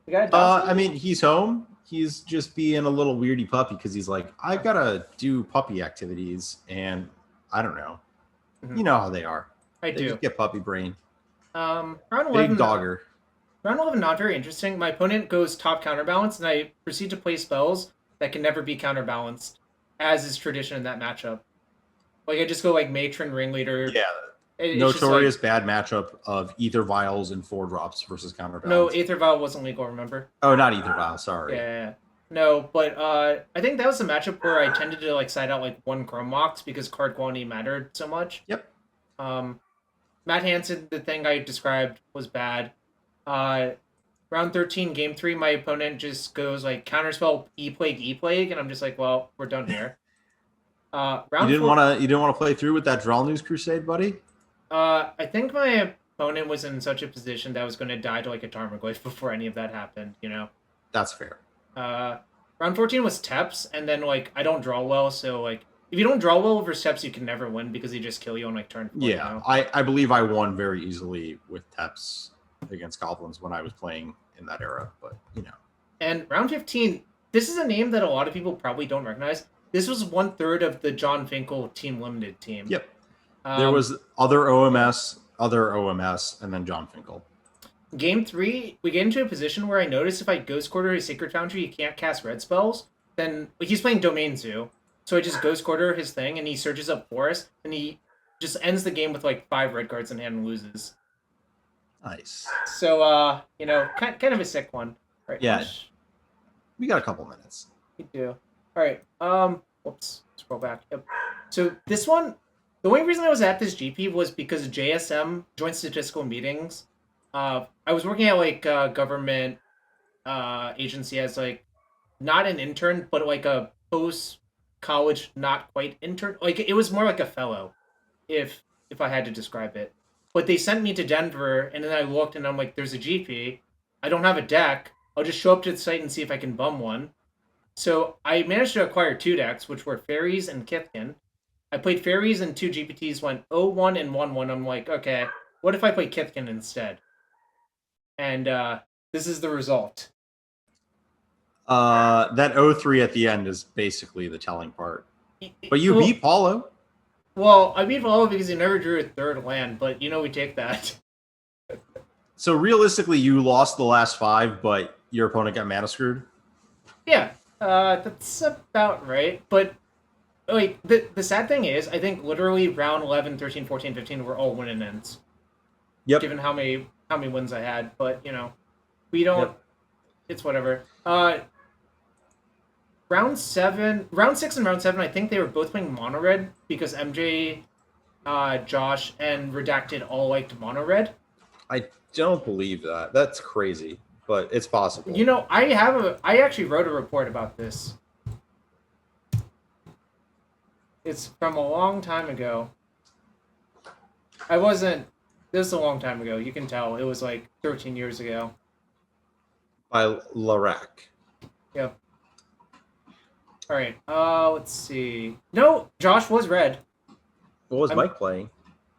We got a dog sighting? I mean, he's home. He's just being a little weirdy puppy because he's like, I've got to do puppy activities, and I don't know. Mm-hmm. You know how they are. They do. Just get puppy brain. Round 11. Big dogger. Round 11, not very interesting. My opponent goes top counterbalance, and I proceed to play spells that can never be counterbalanced, as is tradition in that matchup. Like, I just go, like, Matron, Ringleader. Yeah. Notorious bad matchup of Aether Vials and 4-drops versus counterbalance. No, Aether Vial wasn't legal, remember? Oh, not Aether Vial, sorry. Yeah. No, but I think that was the matchup where I tended to, like, side out, like, one Chrome Mox because card quantity mattered so much. Yep. Matt Hansen, the thing I described was bad. Round 13, game 3, my opponent just goes like counterspell E-Plague, and I'm just like, well, we're done here. You didn't want to play through with that Draw News Crusade, buddy? I think my opponent was in such a position that I was going to die to like a Tarmogoyf before any of that happened, you know? That's fair. Round 14 was Teps, and then like I don't draw well, so like if you don't draw well over Teps, you can never win because they just kill you on like turn 4. Yeah, you know? I believe I won very easily with Teps against Goblins when I was playing in that era, but you know. And round 15, this is a name that a lot of people probably don't recognize. This was 1/3 of the John Finkel Team Limited team. Yep. There was other OMS, and then John Finkel. Game 3, we get into a position where I notice if I Ghost Quarter his Sacred Foundry, he can't cast red spells. Then he's playing Domain Zoo, so I just Ghost Quarter his thing, and he searches up Forest, and he just ends the game with like 5 red cards in hand and loses. Nice. So, you know, kind of a sick one. Right. Yeah. We got a couple minutes. We do. All right. Whoops. Scroll back. Yep. So this one, the only reason I was at this GP was because JSM, Joint Statistical Meetings. I was working at like a government agency as like not an intern, but like a post college, not quite intern. Like it was more like a fellow, if I had to describe it. But they sent me to Denver, and then I looked, and I'm like, there's a GP. I don't have a deck. I'll just show up to the site and see if I can bum one. So I managed to acquire 2 decks, which were Fairies and Kithkin. I played Fairies, and 2 GPTs went 0-1 and 1-1. I'm like, okay, what if I play Kithkin instead? And this is the result. That 0-3 at the end is basically the telling part. But you beat Paulo. Well, I beat Paulo because he never drew a 3rd land, but, you know, we take that. So realistically, you lost the last 5, but your opponent got mana screwed? Yeah, that's about right. But, like, the sad thing is, I think literally round 11, 13, 14, 15 were all win and ends. Yep. Given how many wins I had, but, you know, we don't... Yep. It's whatever. Round 6 and round 7, I think they were both playing mono red because MJ Josh, and Redacted all liked mono red. I don't believe that. That's crazy, but it's possible. You know, I actually wrote a report about this. It's from a long time ago. This is a long time ago. You can tell. It was like 13 years ago. By Larac. Yep. All right. Let's see. No, Josh was red. What was Mike playing?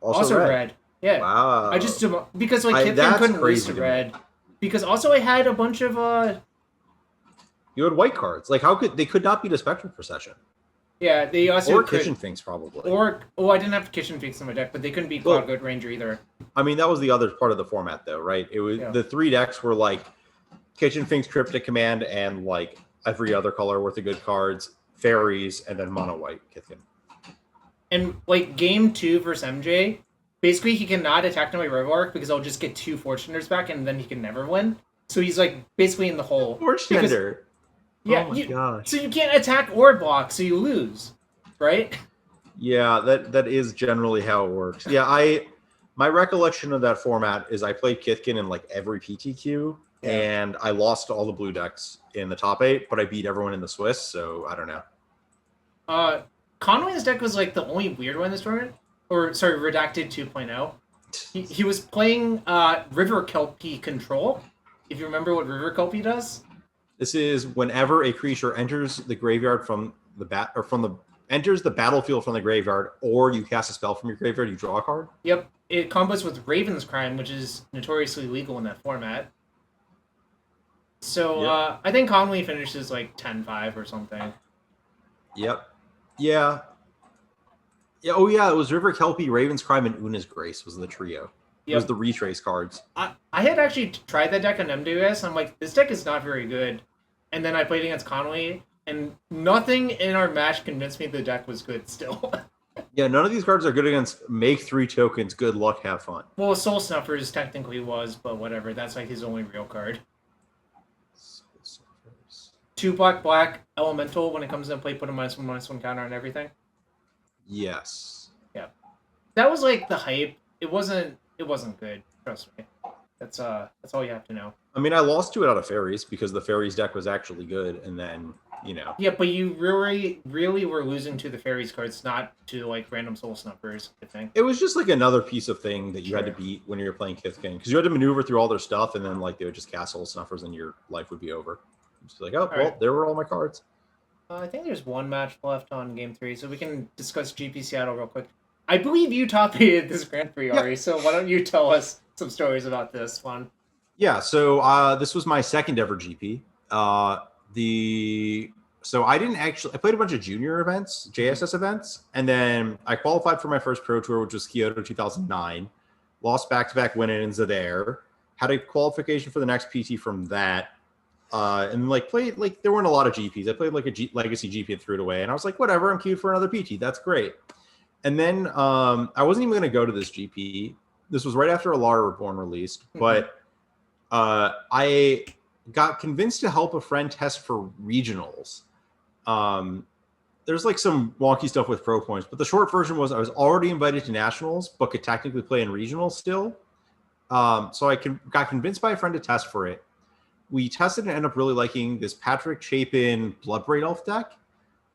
Also red. Yeah. Wow. I just because like Kithkin couldn't release a red. Because also I had a bunch of You had white cards. Like how could they could not beat a Spectral Procession? Yeah, they also or Kitchen Finks probably. I didn't have Kitchen Finks in my deck, but they couldn't beat Cloud Goat Ranger either. I mean, that was the other part of the format, though, right? It was the 3 decks were like Kitchen Finks, Cryptic Command, and like every other color worth of good cards, fairies, and then mono white Kithkin. And like game 2 versus MJ, basically he cannot attack my Reveler because I'll just get 2 Fortuners back, and then he can never win. So he's like basically in the hole. Fortuner. Yeah, oh my gosh. So you can't attack or block, so you lose, right? Yeah, that is generally how it works. Yeah, my recollection of that format is I played Kithkin in like every PTQ, and I lost all the blue decks in the top 8, but I beat everyone in the Swiss, so I don't know. Conway's deck was like the only weird one in this tournament, or sorry, Redacted 2.0. He was playing River Kelpie Control. If you remember what River Kelpie does. This is whenever a creature enters the graveyard from the enters the battlefield from the graveyard, or you cast a spell from your graveyard, you draw a card. Yep, it combos with Raven's Crime, which is notoriously legal in that format. So I think Conley finishes like 10-5 or something. Yep. Yeah. Yeah. Oh yeah, it was River Kelpie, Raven's Crime, and Una's Grace was the trio. It was the retrace cards. I had actually tried that deck on MWS. I'm like, this deck is not very good. And then I played against Conway, and nothing in our match convinced me the deck was good still. Yeah, none of these cards are good against make 3 tokens. Good luck, have fun. Well, Soul Snuffers technically was, but whatever. That's like his only real card. Soul Snuffers. 2 black elemental when it comes into play, put a -1/-1 counter on everything. Yes. Yeah, that was like the hype. It wasn't good. Trust me. That's all you have to know. I mean, I lost to it out of fairies because the fairies deck was actually good, and then Yeah, but you really were losing to the fairies cards, not to like random Soul Snuffers. I think it was just like another piece of thing that you had to beat when you were playing Kithkin, because you had to maneuver through all their stuff, and then like they would just cast Soul Snuffers, and your life would be over. Just like, oh, well, there were all my cards. I think there's one match left on game 3, so we can discuss GP Seattle real quick. I believe you top-aided this Grand Prix, Ari, so why don't you tell us some stories about this one? Yeah, so this was my second ever GP. So I played a bunch of junior events, JSS events, and then I qualified for my first Pro Tour, which was Kyoto 2009. Lost back-to-back win-ins there. Had a qualification for the next PT from that. And played there weren't a lot of GPs. I played like a legacy GP and threw it away, and I was like, whatever, I'm queued for another PT. That's great. And then I wasn't even going to go to this GP. This was right after Alara Reborn released, but I got convinced to help a friend test for regionals. There's like some wonky stuff with pro points, but the short version was I was already invited to nationals, but could technically play in regionals still. So I got convinced by a friend to test for it. We tested and ended up really liking this Patrick Chapin Bloodbraid Elf deck.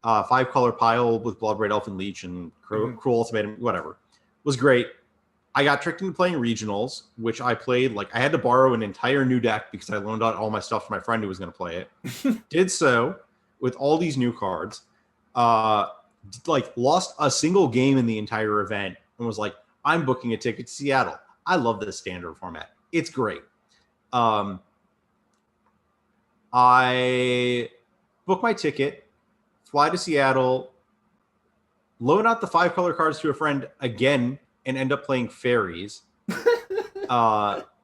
5-color pile with Bloodbraid Elf and Leech and Cruel Ultimatum, whatever. Was great. I got tricked into playing regionals, which I played. Like, I had to borrow an entire new deck because I loaned out all my stuff to my friend who was going to play it. Did so with all these new cards. Lost a single game in the entire event and was like, I'm booking a ticket to Seattle. I love this standard format. It's great. I book my ticket, fly to Seattle, loan out the 5-color cards to a friend again, and end up playing fairies.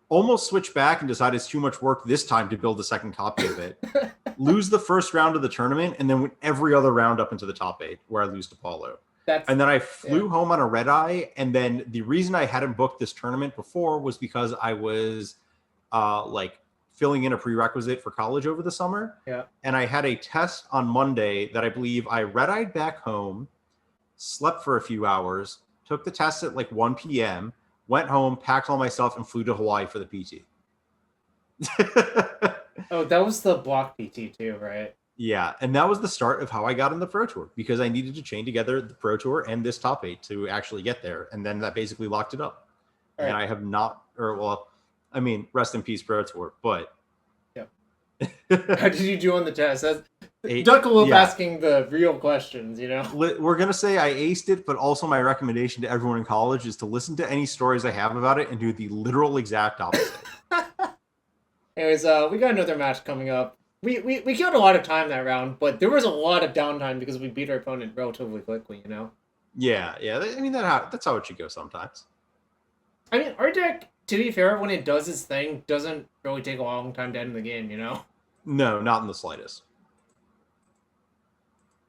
Almost switched back and decided it's too much work this time to build a second copy of it. Lose the first round of the tournament, and then win every other round up into the top 8, where I lose to Paulo. And then I flew home on a red eye, and then the reason I hadn't booked this tournament before was because I was filling in a prerequisite for college over the summer. Yeah. And I had a test on Monday that I believe I red-eyed back home, slept for a few hours, took the test at like 1 p.m., went home, packed all my stuff, and flew to Hawaii for the PT. Oh, that was the block PT too, right? Yeah, and that was the start of how I got in the Pro Tour, because I needed to chain together the Pro Tour and this top 8 to actually get there, and then that basically locked it up. All and right. I have not, or well, I mean, rest in peace, Pro Tour, but How did you do on the test? That's Eight- Duckalope yeah. asking the real questions, you know? We're gonna say I aced it, but also my recommendation to everyone in college is to listen to any stories I have about it and do the literal exact opposite. Anyways, we got another match coming up. We killed a lot of time that round, but there was a lot of downtime because we beat our opponent relatively quickly, you know? Yeah. I mean that's how it should go sometimes. I mean, our deck, to be fair, when it does its thing, doesn't really take a long time to end the game, you know? No, not in the slightest.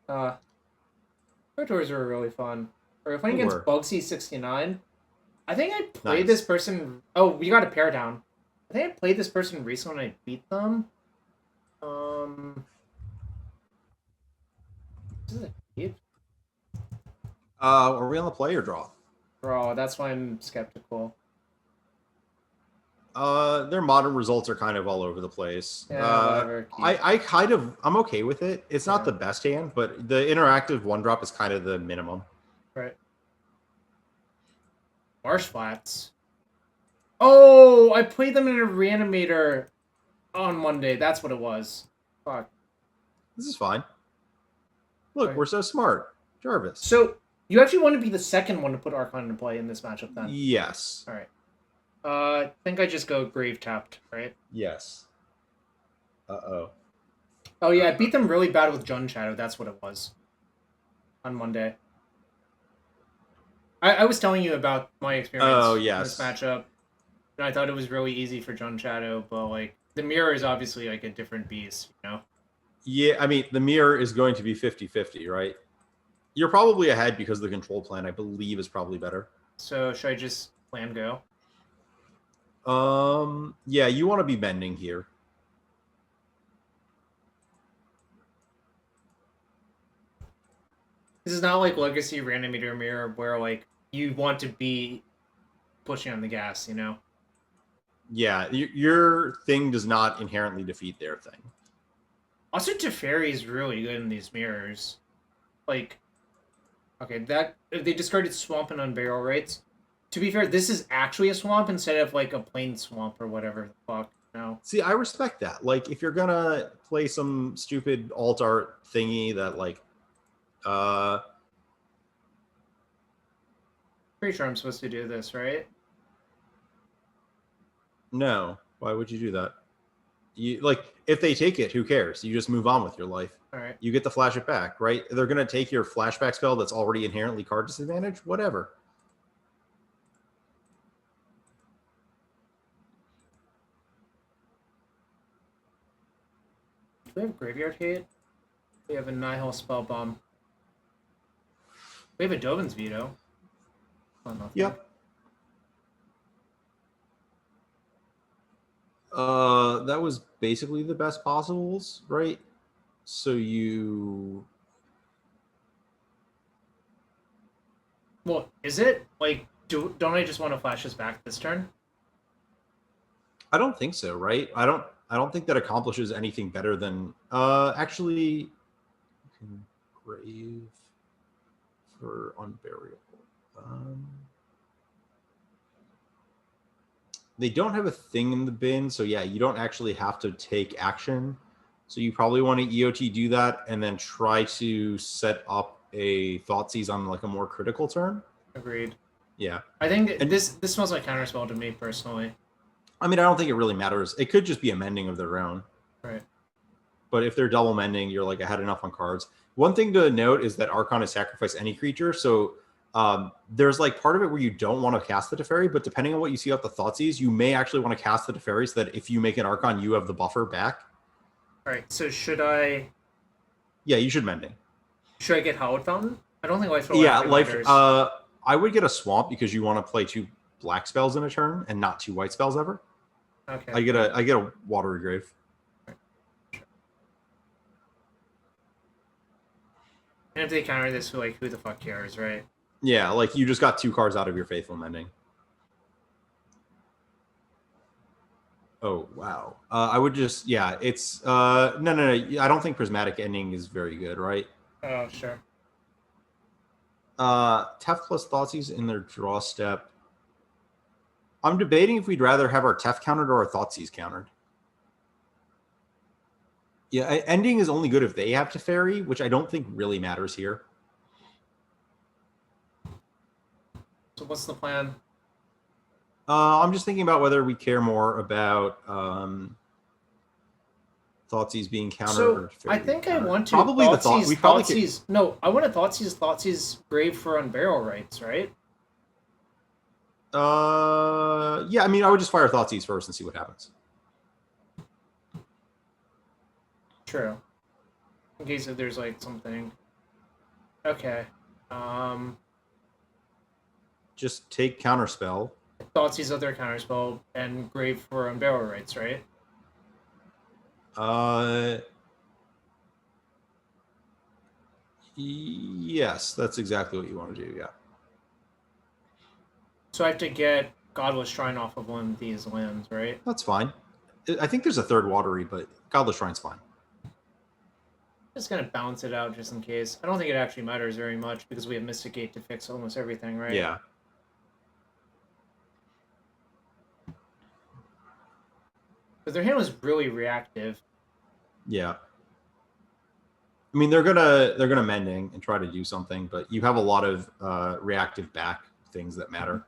Our tours were really fun. We're playing They against were. Bugsy69. I think I played Nice. this person... Oh, we got a pair down. I think I played this person recently when I beat them. This is a deep Are we on the play or draw? draw. That's why I'm skeptical. Their modern results are kind of all over the place. Yeah, whatever. I'm okay with it. It's not Yeah. the best hand, but the interactive 1-drop is kind of the minimum. Right. Marsh Flats. Oh, I played them in a reanimator on Monday. That's what it was. Fuck. This is fine. Look, Right. we're so smart. Jarvis. So, you actually want to be the second one to put Archon into play in this matchup then? Yes. Alright. I think I just go Grave Tapped, right? Yes. Uh-oh. Oh yeah, I beat them really bad with Jun Shadow. That's what it was. On Monday. I was telling you about my experience in this matchup. And I thought it was really easy for Jun Shadow, but like the mirror is obviously like a different beast, you know? Yeah, I mean, the mirror is going to be 50-50, right? You're probably ahead because the control plan, I believe, is probably better. So should I just plan go? Yeah, you want to be bending here. This is not like Legacy Reanimator Mirror where like you want to be pushing on the gas, you know? Yeah, your thing does not inherently defeat their thing. Also, Teferi is really good in these mirrors. Like, okay, that they discarded Swamp and Unburial Rites. To be fair, this is actually a swamp instead of like a plain swamp or whatever the fuck. No. See, I respect that. Like, if you're gonna play some stupid alt art thingy that like, Pretty sure I'm supposed to do this, right? no, why would you do that? You like, if they take it, who cares? You just move on with your life. All right. You get to flash it back, right? They're gonna take your flashback spell that's already inherently card disadvantage. Whatever. Do we have Graveyard Hate? We have a Nihil Spell Bomb. We have a Dovin's Veto. Oh, nothing. Yep. That was basically the best possibles, right? So you... Well, is it? Like, don't I just want to flash this back this turn? I don't think so, right? I don't think that accomplishes anything better than actually grave for Unburial. They don't have a thing in the bin, so yeah, you don't actually have to take action. So you probably want to EOT do that and then try to set up a Thoughtseize on like a more critical turn. Agreed. Yeah. I think this smells like counterspell to me personally. I mean, I don't think it really matters. It could just be a mending of their own. Right. But if they're double mending, you're like ahead enough on cards. One thing to note is that Archon is sacrifice any creature. So there's like part of it where you don't want to cast the Teferi, but depending on what you see out the Thoughtseize, you may actually want to cast the Teferi so that if you make an Archon, you have the buffer back. All right. So should I? Yeah, you should mending. Should I get Hallowed Fountain? I don't think life. Yeah, life. I would get a swamp because you want to play 2 black spells in a turn and not 2 white spells ever. Okay. I get a watery grave. And if they counter this, like, who the fuck cares, right? Yeah, like you just got 2 cards out of your Faithful Mending. Oh, wow. I would just, yeah, it's, no. I don't think Prismatic Ending is very good, right? Oh, sure. Tef plus Thoughtseize in their draw step. I'm debating if we'd rather have our Tef countered or our Thoughtseize countered. Yeah, Ending is only good if they have Teferi, which I don't think really matters here. So what's the plan? I'm just thinking about whether we care more about Thoughtseize being countered. So or I think I want to probably the thought. We probably Thoughtseize. No, I want to Thoughtseize Grave for Unburial Rites, right? Yeah. I mean, I would just fire Thoughtseize first and see what happens. True. In case if there's like something. Okay. Just take Counterspell. Thoughtseize other counterspell and Grave for Unburial Rites, right? Yes, that's exactly what you want to do. Yeah. So I have to get Godless Shrine off of one of these lands, right? That's fine. I think there's a third watery, but Godless Shrine's fine. Just gonna balance it out just in case. I don't think it actually matters very much because we have Mysticate to fix almost everything, right? Yeah. But their hand was really reactive. Yeah. I mean, they're gonna Mending and try to do something, but you have a lot of reactive back things that matter.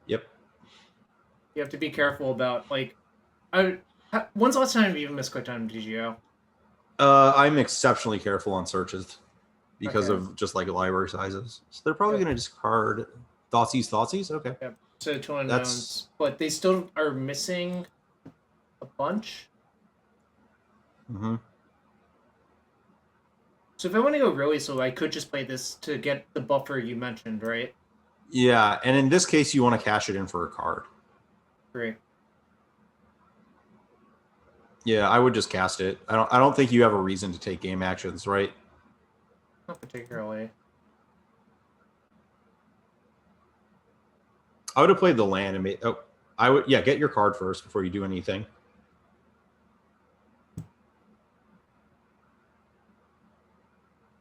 Yep. You have to be careful about like. When's the last time you even missed quick time DGO? I'm exceptionally careful on searches because Okay. of just like library sizes. So they're probably gonna discard Thoughtseize. Okay. Yep. So 2 unknowns, but they still are missing a bunch. Mm-hmm. So if I want to go really slow, I could just play this to get the buffer you mentioned, right? Yeah, and in this case, you want to cash it in for a card. Great. Yeah, I would just cast it. I don't think you have a reason to take game actions, right? Not particularly. I would have played the land and made. Oh, I would. Yeah, get your card first before you do anything.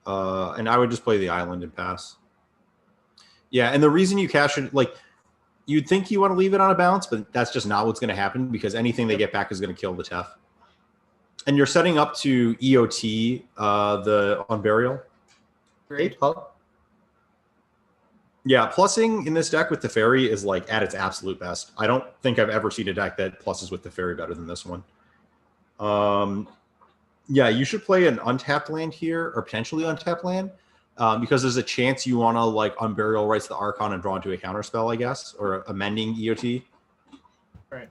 And I would just play the island and pass. Yeah, and the reason you cash it, like, you'd think you want to leave it on a bounce, but that's just not what's going to happen because anything they get back is going to kill the Tef. And you're setting up to EOT the Unburial. Great. Yeah, plussing in this deck with Teferi is like at its absolute best. I don't think I've ever seen a deck that plusses with Teferi better than this one. Yeah, you should play an untapped land here or potentially untapped land because there's a chance you want to like Unburial Rites the Archon and draw into a counterspell, I guess, or a Mending EOT. Right.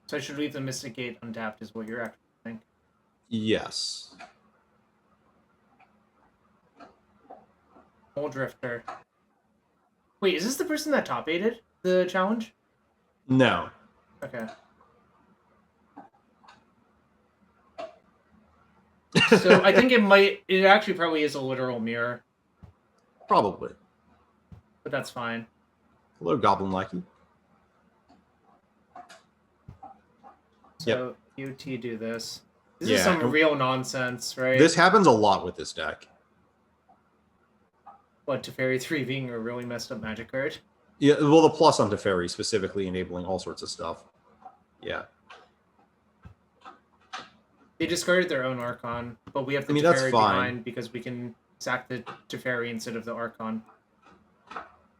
So I should leave the Mysticate untapped is what you're actually saying. Yes. Mulldrifter. Wait, is this the person that top 8'd the challenge? No. Okay. So I think it actually probably is a literal mirror, Probably. but that's fine. Hello, Goblin Lackey. So UT do this. This Yeah, is some and- real nonsense, right? This happens a lot with this deck. What, Teferi 3 being a really messed up magic card? Yeah, well, the plus on Teferi specifically enabling all sorts of stuff. Yeah. They discarded their own Archon, but we have the that's Teferi fine. behind because we can sack the Teferi instead of the Archon.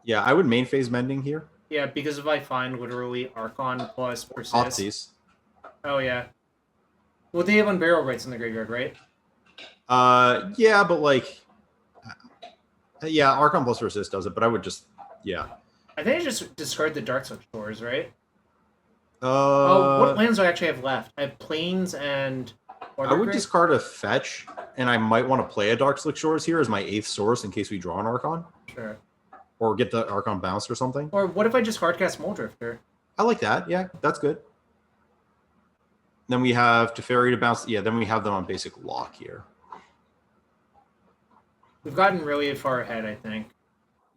Yeah, I would main phase Mending here. Yeah, because if I find literally Archon plus Persist... Thoughtseize. Oh, yeah. Well, they have Unburial Rites in the graveyard, right? Yeah, but like... Yeah, Archon plus Persist does it, but I would just... Yeah. I think I just discard the Darkslick Shores, right? Oh, what lands do I actually have left? I have Plains and... I would discard a fetch, and I might want to play a Darkslick Shores here as my 8th source in case we draw an Archon. Sure. Or get the Archon bounced or something. Or what if I just hardcast Mulldrifter? I like that. Yeah, that's good. Then we have Teferi to bounce. Yeah, then we have them on basic lock here. We've gotten really far ahead, I think.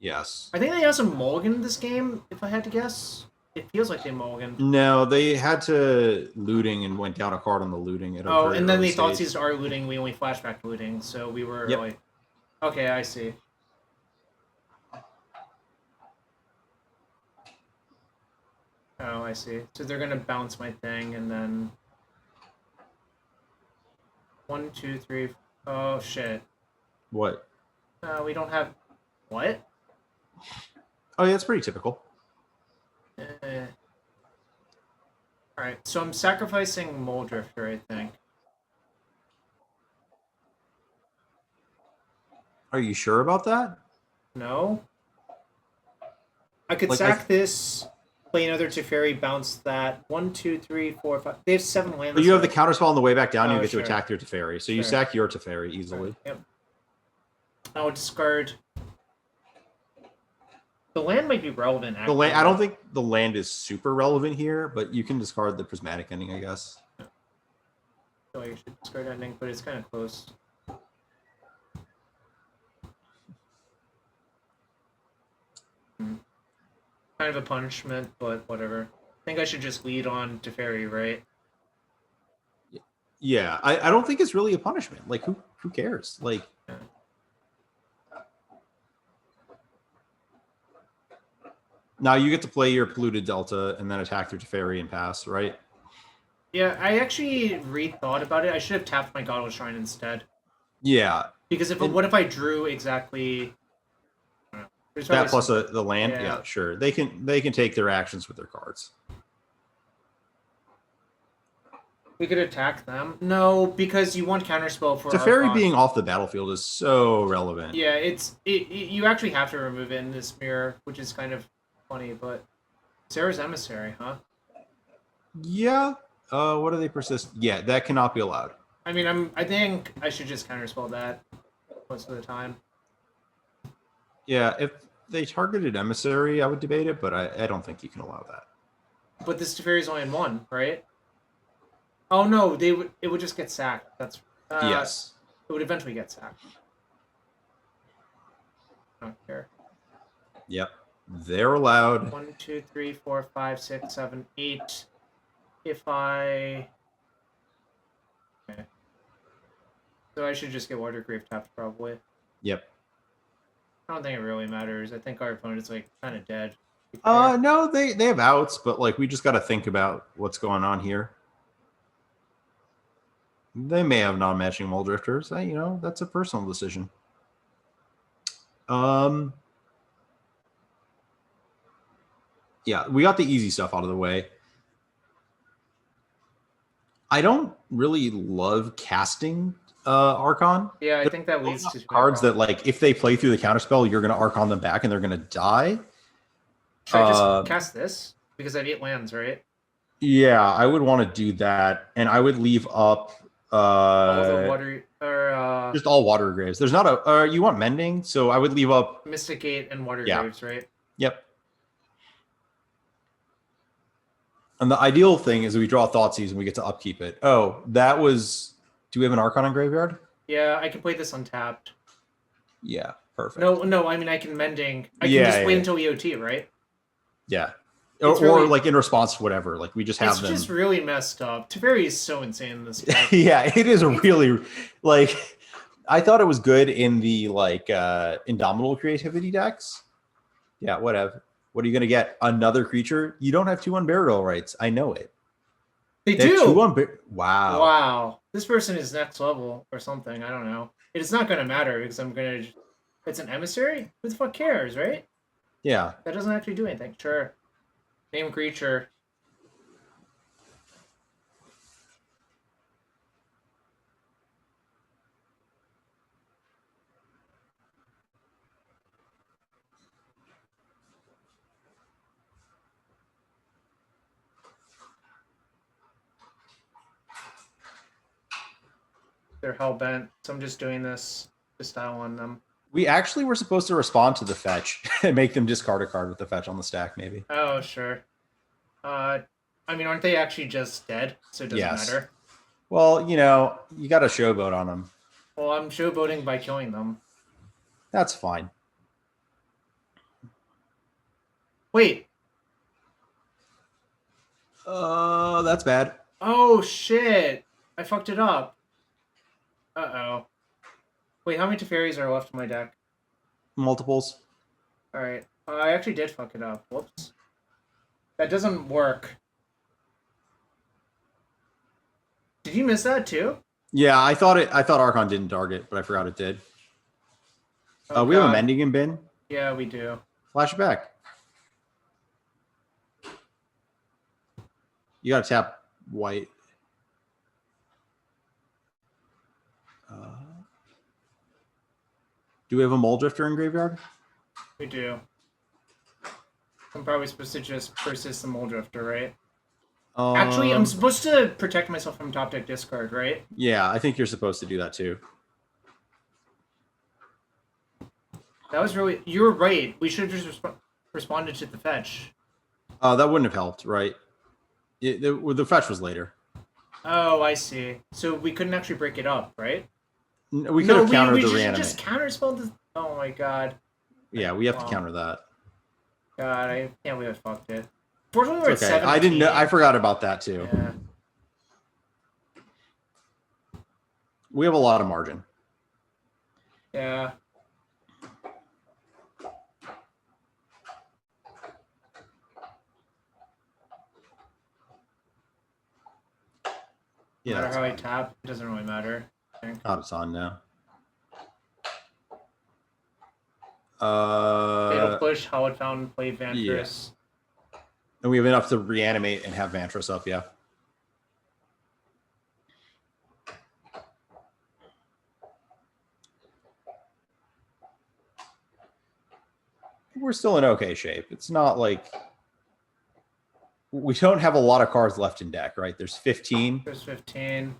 Yes. I think they have some mulligan in this game, if I had to guess. It feels like they mulliganed. No, they had to looting and went down a card on the looting at a Oh, very and then early they thought stage. these are looting, we only flashback to looting, so we were Yep. like... Okay, I see. Oh, I see. So they're gonna bounce my thing, and then... 1, 2, 3... Oh, shit. What? We don't have... What? Oh, yeah, it's pretty typical. Alright, so I'm sacrificing Mulldrifter, I think. Are you sure about that? No? I could Like, sack this, play another Teferi, bounce that. 1, 2, 3, 4, 5... They have 7 lands. But you have the counterspell on the way back down, Oh, you get sure. to attack your Teferi. So you Sure. sack your Teferi easily. Yep. I'll discard... The land might be relevant, The actually. land, I don't think the land is super relevant here, but you can discard the prismatic ending, I guess. I feel like I should discard ending, but it's kind of close. Kind of a punishment, but whatever. I think I should just lead on Teferi, right? Yeah, I don't think it's really a punishment. Like, who cares? Like, Yeah. now you get to play your polluted delta and then attack through Teferi and pass, right? Yeah, I actually rethought about it. I should have tapped my Godless Shrine instead. Yeah, Because what if I drew exactly... There's that probably plus some- the land. Yeah. Yeah, sure. They can take their actions with their cards. We could attack them. No, because you want counterspell for Teferi Archon. being off the battlefield is so relevant. Yeah, you actually have to remove it in this mirror, which is kind of funny, but... Sarah's Emissary, huh? Yeah. What do they persist? Yeah, that cannot be allowed. I mean, I think I should just counterspell that most of the time. Yeah, if they targeted Emissary, I would debate it, but I don't think you can allow that. But this Teferi's only in 1, right? Oh no, it would just get sacked. That's Yes. It would eventually get sacked. I don't care. Yep. They're allowed. 1, 2, 3, 4, 5, 6, 7, 8. If I... Okay. So I should just get Watergrave tapped, probably. Yep. I don't think it really matters. I think our opponent's, like, kind of dead. No, they have outs, but like we just got to think about what's going on here. They may have non-matching Mulldrifters. You know, that's a personal decision. Yeah, we got the easy stuff out of the way. I don't really love casting Archon. Yeah, I think that leads to Cards that, like, if they play through the counterspell, you're going to Archon them back and they're going to die. Should I just cast this? Because I have 8 lands, right? Yeah, I would want to do that, and I would leave up All the water or just all water graves. There's not a you want mending, so I would leave up. Mystic Gate and Water Yeah. Graves, right? Yep. And the ideal thing is we draw Thoughtseize and we get to upkeep it. Oh, that was. Do we have an Archon in graveyard? Yeah, I can play this untapped. Yeah, perfect. No, I mean I can mending. I can Yeah, just wait yeah. until EOT, right? Yeah. It's Or really- like in response to whatever. Like we just have It's them. just really messed up. Teferi is so insane in this deck. Yeah, it is a really like. I thought it was good in the like Indomitable Creativity decks. Yeah, whatever. What are you gonna get? Another creature? You don't have 2 Unburial Rites. I know it. They They have do. 2 Wow. Wow, this person is next level or something. I don't know. It's not gonna matter because I'm gonna. It's an emissary. Who the fuck cares, right? Yeah. That doesn't actually do anything. Sure. Name creature. They're hell-bent, so I'm just doing this to style on them. We actually were supposed to respond to the fetch and make them discard a card with the fetch on the stack, maybe. Oh, sure. I mean, aren't they actually just dead? So it doesn't Yes. matter. Well, you know, you got a showboat on them. Well, I'm showboating by killing them. That's fine. Wait. That's bad. Oh, shit. I fucked it up. Uh-oh. Wait, how many Teferis are left in my deck? Multiples. Alright. I actually did fuck it up. Whoops. That doesn't work. Did you miss that too? Yeah, I thought Archon didn't target, but I forgot it did. Oh, we have a God. mending in bin. Yeah, we do. Flash it back. You gotta tap white. Do we have a Mulldrifter in graveyard? We do. I'm probably supposed to just persist the Mulldrifter, right? Actually, I'm supposed to protect myself from top deck discard, right? Yeah, I think you're supposed to do that too. That was really... You were right. We should have just responded to the fetch. That wouldn't have helped, right? The fetch was later. Oh, I see. So we couldn't actually break it up, right? We could have countered the reanimate. We just counterspelled the... Oh my god. Yeah, we have to counter that. God, I can't believe I fucked it. Fortunately, we're at Okay, 17. I didn't know. I forgot about that too. Yeah. We have a lot of margin. Yeah. Yeah, No matter how I tap, it doesn't really matter. I think. Oh, it's on now. It'll push Hallowed Fountain, play Vantress. Yeah. And we have enough to reanimate and have Vantress up, yeah. We're still in okay shape. It's not like we don't have a lot of cards left in deck, right? There's 15. There's 15.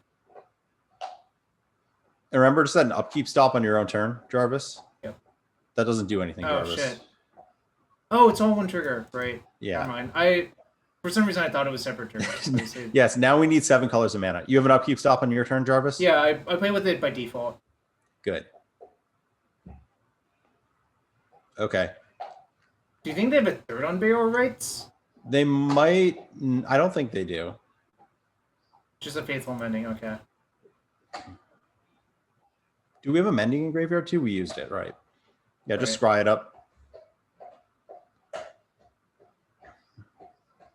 And remember to set an upkeep stop on your own turn, Jarvis. Yep. That doesn't do anything, Oh, Jarvis. shit. Oh, it's all one trigger, right? Yeah. Never mind. For some reason, I thought it was separate triggers. Yes, now we need 7 colors of mana. You have an upkeep stop on your turn, Jarvis? Yeah, I play with it by default. Good. Okay. Do you think they have a third Unburial Rites? They might. I don't think they do. Just a Faithful Mending, okay. Do we have a mending in graveyard too? We used it, right? Yeah, just Right. scry it up.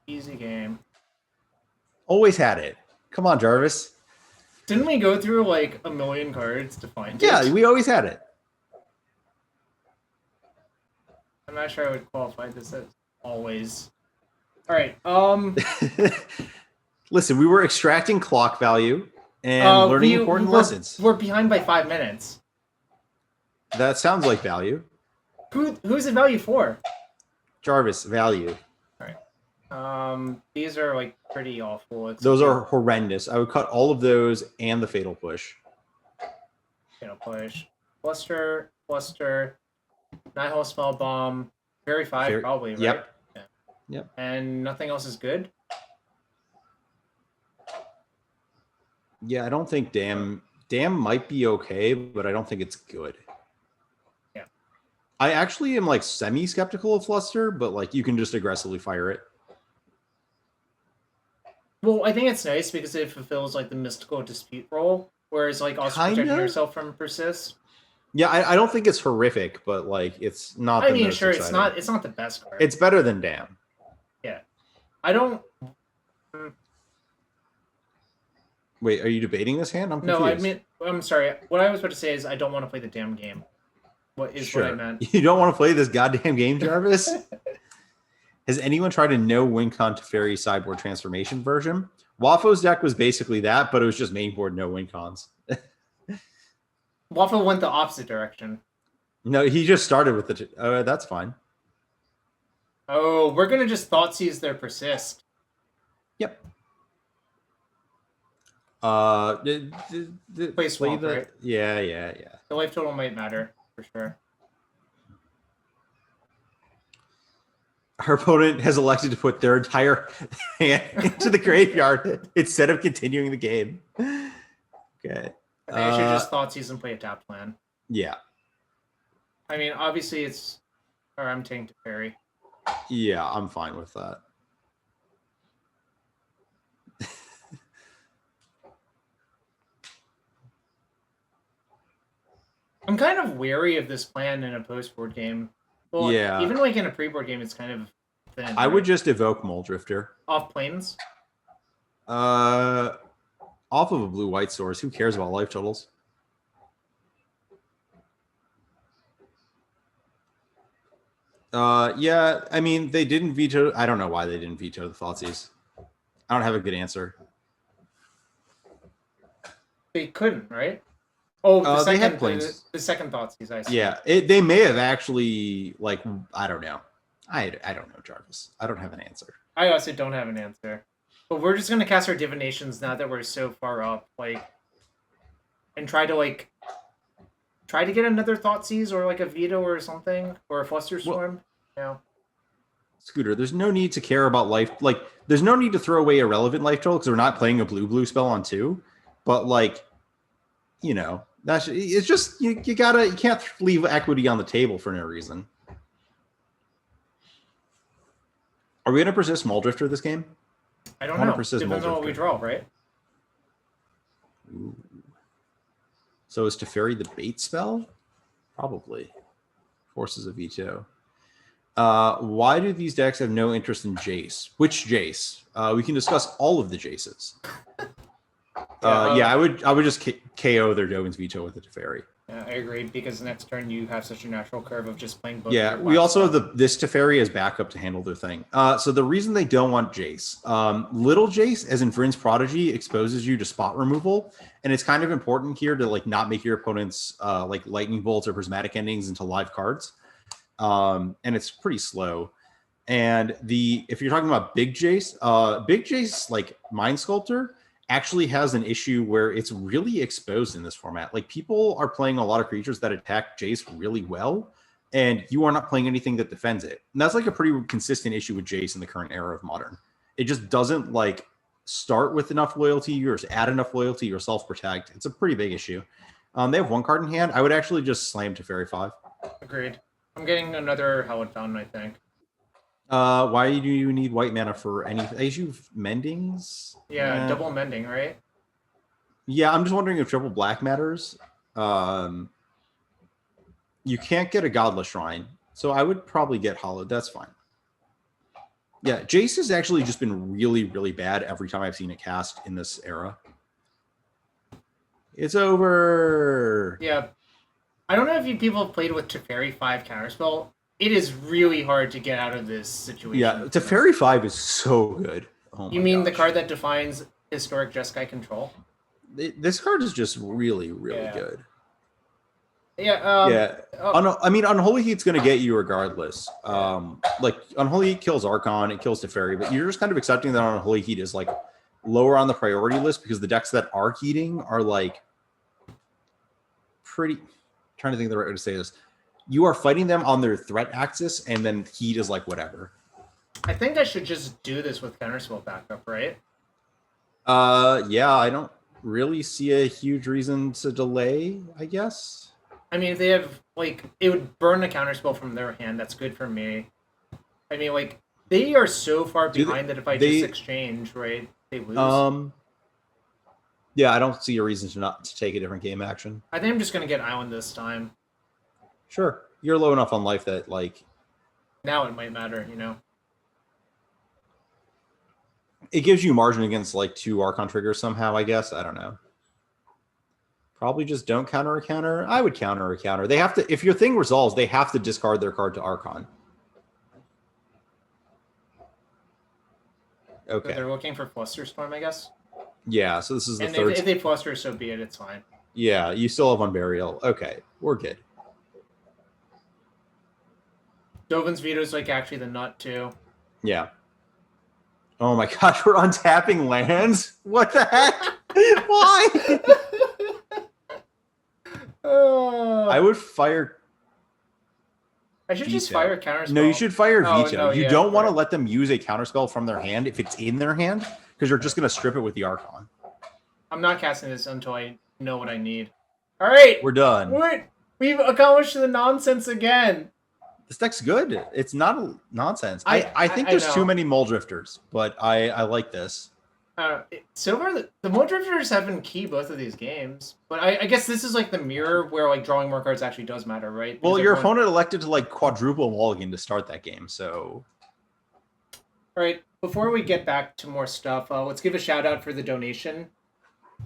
Easy game. Always had it. Come on, Jarvis. Didn't we go through like a million cards to find it? Yeah, we always had it. I'm not sure I would qualify this as always. All right. Listen, we were extracting clock value and learning important lessons. We're behind by 5 minutes. That sounds like value. Who's it value for? Jarvis, value. All right. These are like pretty awful. Those are horrendous. I would cut all of those and the fatal push. Fatal push. Fluster. Nihil spell bomb. Fairy 5 probably, right? Yep. Yeah. Yep. And nothing else is good? Yeah, I don't think Damn might be okay, but I don't think it's good. Yeah. I actually am like semi-skeptical of Fluster, but like you can just aggressively fire it. Well, I think it's nice because it fulfills like the mystical dispute role, whereas like also protecting yourself from persist. Yeah, I don't think it's horrific, but like it's not. I mean, sure, exciting. It's not the best card. It's better than Damn. Yeah, I don't. Wait, are you debating this hand? I'm confused. No, I mean, I'm sorry. What I was about to say is I don't want to play the damn game. What I meant? You don't want to play this goddamn game, Jarvis? Has anyone tried a no win con Teferi sideboard transformation version? Wafo's deck was basically that, but it was just main board no win cons. Waffle went the opposite direction. No, he just started with the. That's fine. Oh, we're gonna just Thoughtseize their persist. Yep. Play swamp, right? Yeah. The life total might matter for sure. Our opponent has elected to put their entire hand into the graveyard instead of continuing the game. Okay. I think I should just Thoughtseize and play a tap plan. Yeah. I mean, obviously it's... Or I'm taking Teferi. Yeah, I'm fine with that. I'm kind of wary of this plan in a post-board game. Well, Yeah. even like in a pre-board game, it's kind of thin. I would just evoke Mulldrifter. Off planes? Off of a blue-white source. Who cares about life totals? Yeah, I mean, they didn't veto... I don't know why they didn't veto the Thoughtseize. I don't have a good answer. They couldn't, right? Oh, the they had second planes. the second Thoughtseize, I see. Yeah, they may have actually, like, I don't know. I don't know, Jarvis. I don't have an answer. I also don't have an answer. But we're just going to cast our Divinations now that we're so far up, like, and try to get another Thoughtseize or, like, a Veto or something, or a Flusterstorm, Scooter, there's no need to care about life. Like, there's no need to throw away irrelevant life total because we're not playing a blue spell on 2. But, like, you know, it's just, you can't leave equity on the table for no reason. Are we going to persist Mulldrifter this game? I don't know. Depends on what we draw, right? Ooh. So is Teferi the bait spell? Probably. Forces a veto. Why do these decks have no interest in Jace? Which Jace? We can discuss all of the Jaces. I would just KO their Dovin's veto with the Teferi. Yeah, I agree, because next turn you have such a natural curve of just playing both. Yeah, we also have this Teferi as backup to handle their thing. So the reason they don't want Jace, little Jace, as in Vryn's Prodigy, exposes you to spot removal, and it's kind of important here to like not make your opponents like lightning bolts or prismatic endings into live cards, and it's pretty slow. And if you're talking about big Jace like Mind Sculptor actually has an issue where it's really exposed in this format. Like, people are playing a lot of creatures that attack Jace really well, and you are not playing anything that defends it. And that's like a pretty consistent issue with Jace in the current era of Modern. It just doesn't like start with enough loyalty or add enough loyalty or self-protect. It's a pretty big issue. They have one card in hand. I would actually just slam Teferi 5. Agreed. I'm getting another Hallowed Fountain, I think. Why do you need white mana for any issue mendings? Yeah, double mending, right? Yeah, I'm just wondering if triple black matters. You can't get a Godless Shrine, so I would probably get Hollowed. That's fine. Yeah, Jace has actually just been really, really bad every time I've seen it cast in this era. It's over. Yeah. I don't know if you people have played with Teferi 5 Counterspell. It is really hard to get out of this situation. Yeah, Teferi 5 is so good. Oh you mean the card that defines historic Jeskai control? This card is just really, really good. Yeah. I mean, Unholy Heat's going to get you regardless. Like, Unholy Heat kills Archon, it kills Teferi, but you're just kind of accepting that Unholy Heat is like lower on the priority list because the decks that are heating are like pretty. I'm trying to think of the right way to say this. You are fighting them on their threat axis, and then heat is like whatever. I think I should just do this with Counterspell backup, right? Yeah, I don't really see a huge reason to delay, I guess. I mean, if they have, like, it would burn a Counterspell from their hand. That's good for me. I mean, like, they are so far behind that if I just exchange, right, they lose. Yeah, I don't see a reason to take a different game action. I think I'm just going to get Island this time. Sure. You're low enough on life that, like... Now it might matter, you know? It gives you margin against, like, 2 Archon triggers somehow, I guess. I don't know. Probably just don't counter a counter. I would counter a counter. They have to... If your thing resolves, they have to discard their card to Archon. Okay. So they're looking for Flusterstorm, I guess? Yeah, so this is the and third... if they fluster, so be it. It's fine. Yeah, you still have Unburial. Okay, we're good. Dovin's Veto is, like, actually the nut, too. Yeah. Oh my gosh, we're untapping lands? What the heck? Why? I would fire... I should just fire Counterspell. No, you should fire Veto. No, you don't want to let them use a Counterspell from their hand if it's in their hand, because you're just going to strip it with the Archon. I'm not casting this until I know what I need. All right. We're done. Wait. We've accomplished the nonsense again. This deck's good. It's not nonsense. I think there's know. too many Mulldrifters, but I like this. So far, the Mulldrifters have been key both of these games. But I guess this is like the mirror where like drawing more cards actually does matter, right? Well, your opponent elected to like quadruple Mulligan to start that game, so... All right, before we get back to more stuff, let's give a shout out for the donation.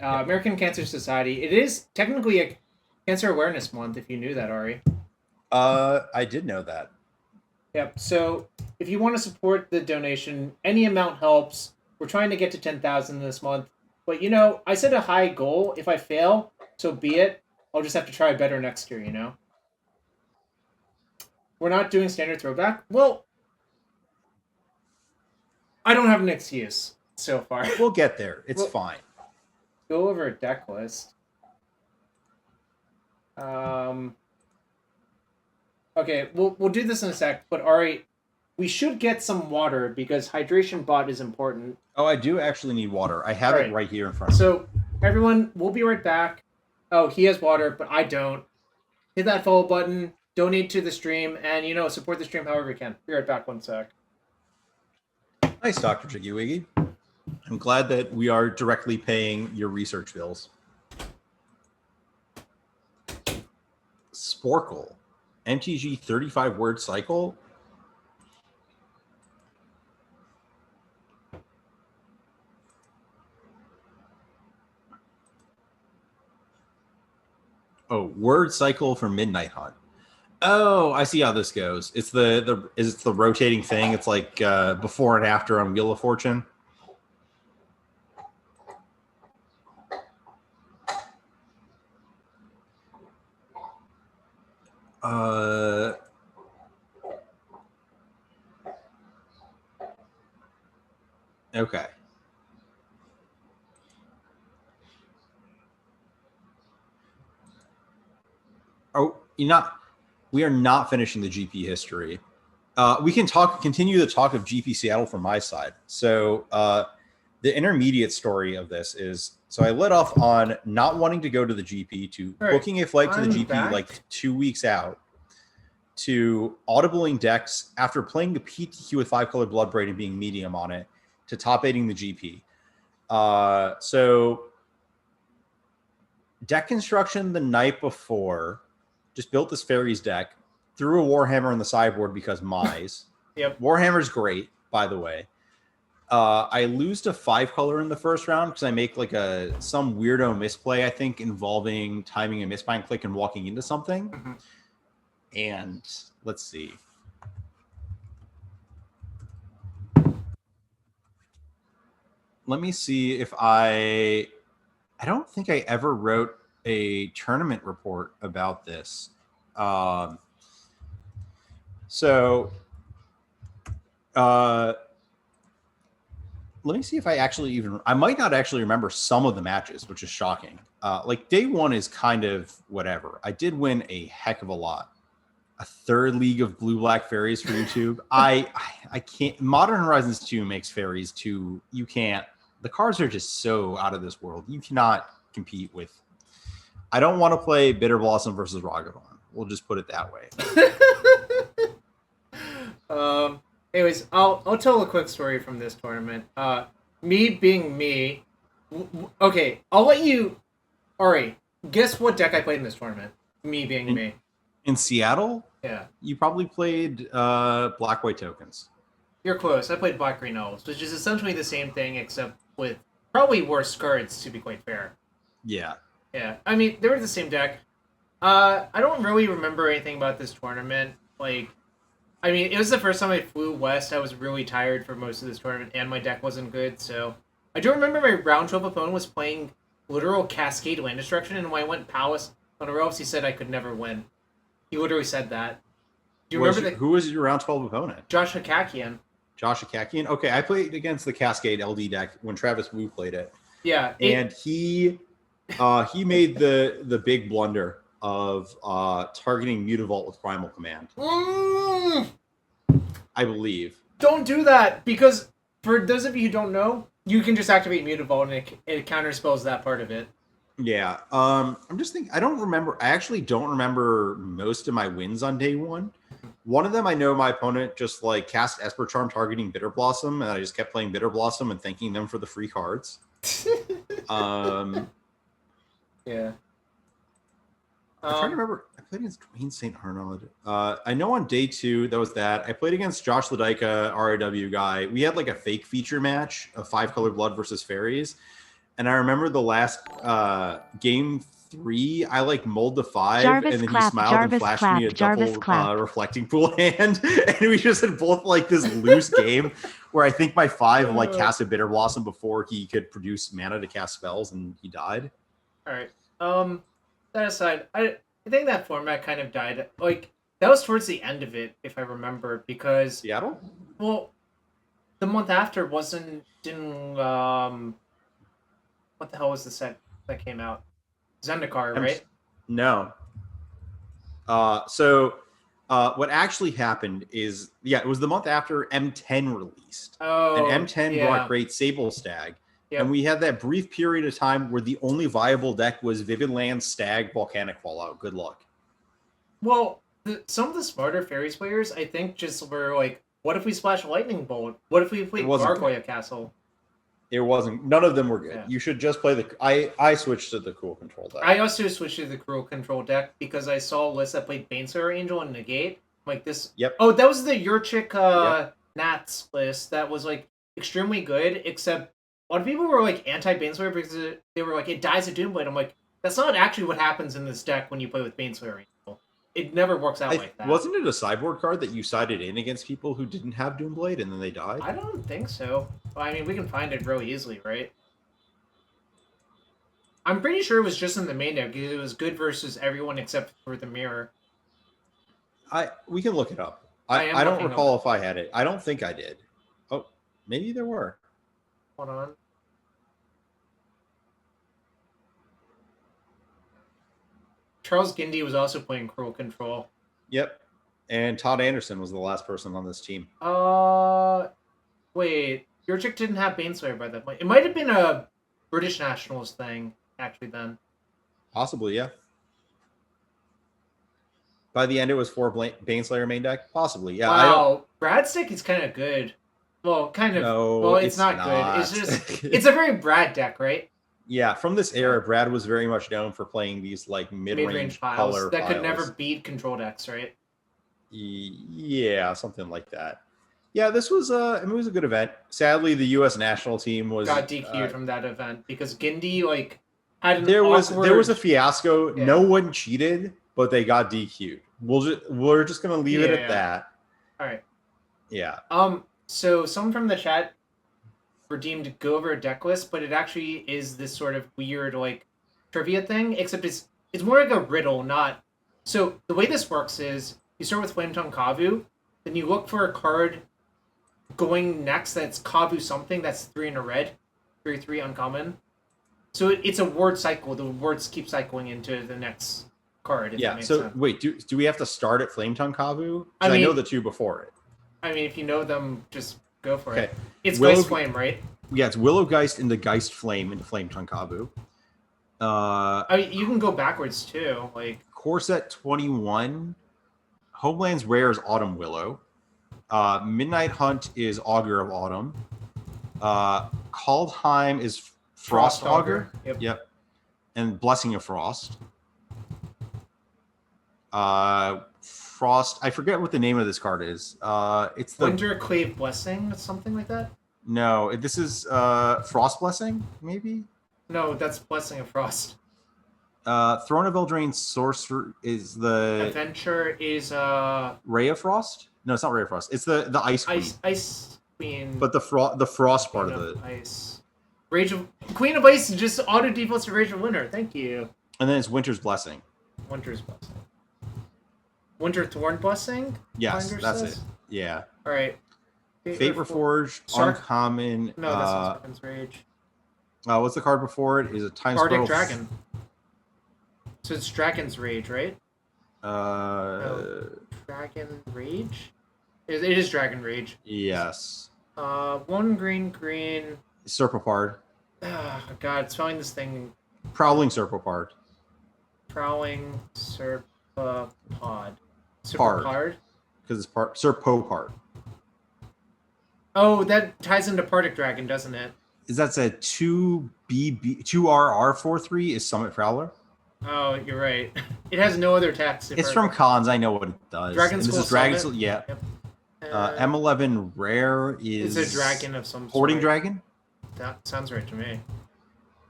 American Cancer Society. It is technically a Cancer Awareness Month, if you knew that, Ari. I did know that. Yep. So if you want to support the donation, any amount helps. We're trying to get to 10,000 this month. But, you know, I set a high goal. If I fail, so be it. I'll just have to try better next year, you know? We're not doing standard throwback. Well, I don't have an excuse so far. We'll get there. It's fine. Go over a deck list. Okay, we'll do this in a sec, but Ari, we should get some water because hydration bot is important. Oh, I do actually need water. I have it right here in front of me. So, everyone, we'll be right back. Oh, he has water, but I don't. Hit that follow button, donate to the stream, and, you know, support the stream however you can. Be right back, one sec. Nice, Dr. Jiggy Wiggy. I'm glad that we are directly paying your research bills. Sporkle. MTG 35-word cycle. Oh, word cycle for Midnight Hunt. Oh, I see how this goes. It's the rotating thing. It's like before and after on Wheel of Fortune. Okay. Oh, we are not finishing the GP history. We can continue the talk of GP Seattle from my side. So the intermediate story of this is, so I let off on not wanting to go to the GP to booking a flight to the GP like 2 weeks out, to audibling decks after playing the PTQ with 5-color Bloodbraid and being medium on it, to top 8ing the GP. So deck construction the night before, just built this Fairies deck, threw a Warhammer on the sideboard because Mize. Yep. Warhammer's great, by the way. I lose to 5-color in the first round because I make like some weirdo misplay, I think, involving timing a misbind click and walking into something. Mm-hmm. And let's see. Let me see if I don't think I ever wrote a tournament report about this. Let me see if I might not actually remember some of the matches, which is shocking. Like day one is kind of whatever. I did win a heck of a lot. A third league of blue-black fairies for YouTube. I can't. Modern Horizons 2 makes fairies too. You can't. The cards are just so out of this world. You cannot compete with. I don't want to play Bitter Blossom versus Ragavan. We'll just put it that way. Anyways, I'll tell a quick story from this tournament. Me being me. Okay, I'll let you. Ari, guess what deck I played in this tournament? Me being me. In Seattle? Yeah. You probably played Black-White Tokens. You're close. I played Black-Green Elves, which is essentially the same thing, except with probably worse cards, to be quite fair. Yeah. Yeah. I mean, they were the same deck. I don't really remember anything about this tournament. Like, I mean, it was the first time I flew west. I was really tired for most of this tournament, and my deck wasn't good, so... I do remember my round 12 opponent was playing literal Cascade Land Destruction, and when I went Palace on a Rose, he said I could never win. He literally said that. Do you remember who was your round 12 opponent? Josh Hakakian. Josh Hakakian? Okay, I played against the Cascade LD deck when Travis Wu played it. Yeah. And he made the big blunder of targeting Mutavault with Primal Command. I believe. Don't do that, because for those of you who don't know, you can just activate Mutavault and it counterspells that part of it. Yeah. I'm just thinking. I don't remember. I actually don't remember most of my wins on day one. One of them, I know my opponent just like cast Esper Charm targeting Bitter Blossom, and I just kept playing Bitter Blossom and thanking them for the free cards. Yeah. I'm trying to remember. I played against Dwayne St. Arnaud. I know on day two, that was that. I played against Josh Ladeika, RAW guy. We had like a fake feature match of 5-color blood versus fairies. And I remember the last game 3, I like mulled the 5, Jarvis and then clap, he smiled Jarvis and flashed clap, me a Jarvis double clap. reflecting pool hand. And we just had both like this loose game where I think my 5 like casted Bitter Blossom before he could produce mana to cast spells, and he died. All right. That aside, I think that format kind of died. Like that was towards the end of it, if I remember, because Seattle? well, the month after didn't what the hell was the set that came out? Zendikar, right? No. What actually happened is, it was the month after M10 released. Oh, and M10 yeah. brought Great Sable Stag. Yep. And we had that brief period of time where the only viable deck was Vivid Land, Stag, Volcanic Fallout. Good luck. Well, some of the smarter Fairies players, I think, just were like, what if we splash Lightning Bolt? What if we play Gargoyle Castle? It wasn't. None of them were good. Yeah. You should just play the. I switched to the Cruel Control deck. I also switched to the Cruel Control deck because I saw a list that played Baneslayer Angel and Negate. Like this. Yep. Oh, that was the Yurchik Nats list that was like extremely good, except a lot of people were like anti Baneslayer because they were like, it dies a Doomblade. I'm like, that's not actually what happens in this deck when you play with Baneslayer Angel. It never works out like that. Wasn't it a sideboard card that you sided in against people who didn't have Doomblade and then they died? I don't think so. Well, I mean, we can find it really easily, right? I'm pretty sure it was just in the main deck because it was good versus everyone except for the mirror. We can look it up. I don't recall if I had it. I don't think I did. Oh, maybe there were. Hold on. Charles Gindy was also playing Cruel Control. Yep. And Todd Anderson was the last person on this team. Wait. Yurchik didn't have Baneslayer by that point. It might have been a British Nationals thing, actually, then. Possibly, yeah. By the end, it was 4 Baneslayer main deck? Possibly, yeah. Wow. Brad's deck is kind of good. Well, kind of. No, well, it's not good. It's just... it's a very Brad deck, right? Yeah, from this era, Brad was very much known for playing these like mid-range color that could never beat control decks, right? Yeah, something like that. Yeah, this was it was a good event. Sadly, the U.S. national team got DQ'd from that event because Gindy like had there was a fiasco. Yeah. No one cheated, but they got DQ'd. We're just gonna leave it at that. All right. Yeah. So someone from the chat redeemed go over a deck list, but it actually is this sort of weird like trivia thing, except it's more like a riddle, not. So the way this works is you start with Flametongue Kavu, then you look for a card going next that's Kavu something that's 3 in a red, 3/3 uncommon. So it's a word cycle. The words keep cycling into the next card. If that makes sense. Wait, do we have to start at Flametongue Kavu? I know the 2 before it. I mean, if you know them, just go for it. It's Geist Flame, right? Yeah, it's Willow Geist into Geist Flame into Flametongue Kavu. I mean, you can go backwards too. Like core set 21. Homeland's rare is Autumn Willow. Midnight Hunt is Augur of Autumn. Kaldheim is Frost Augur. Yep. And Blessing of Frost. Frost. I forget what the name of this card is. It's the Winterclave Blessing, something like that. No, this is Frost Blessing, maybe. No, that's Blessing of Frost. Throne of Eldraine Sorcerer is the Adventure is Ray of Frost. No, it's not Ray of Frost. It's the Ice Queen. Ice Queen. But the frost part of the Ice. Rage of Queen of Ice just auto defaults to Rage of Winter. Thank you. And then it's Winter's Blessing. Winter's Blessing. Winter Thorn Blessing? Yes, that's it. Yeah. All right. Fate Reforged, uncommon. No, that's not Sarkhan's Rage. What's the card before it? Is a Time Bardic Dragon. So it's Dragon's Rage, right? Dragon Rage? It is Dragon Rage. Yes. 1 green. Serpapard. Oh, God, spelling this thing Prowling Serpopard. Prowling Serpapod. Pard. Serpapard? Because it's Serpopard. Oh, that ties into Partic Dragon, doesn't it? That's a 2RR43 is Summit Prowler. Oh, you're right. It has no other attacks. It's from cons. I know what it does. Dragon This Skull is Dragon Summit? Skull. Yeah. Yep. M11 rare is. It's a dragon of some Hoarding sort. Dragon. That sounds right to me.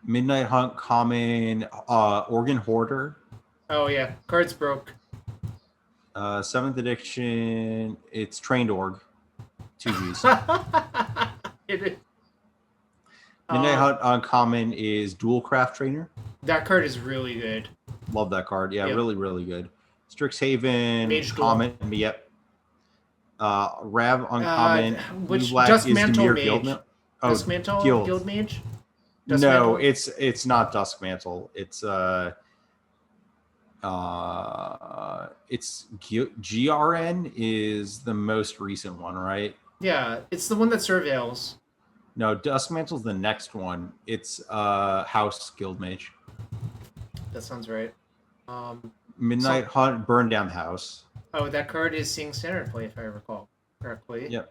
Midnight Hunt common. Organ Hoarder. Oh yeah, cards broke. 7th edition. It's Trained Org. 2Gs. It is. Midnight Hunt uncommon is Dual Craft Trainer. That card is really good. Love that card. Yeah, Yep. really, really good. Strixhaven, Mage Duel. common. Yep. Rav uncommon. Which Blue black Dusk is Mantle Demir Mage? Guildmail. Oh, Dusk Mantle Guild Mage? Dusk no, Mantle? it's not Duskmantle. It's GRN is the most recent one, right? Yeah, it's the one that surveils. No, Duskmantle's the next one. It's House Guildmage. That sounds right. Midnight Hunt, burn down the house. Oh, that card is seeing standard play, if I recall correctly. Yep.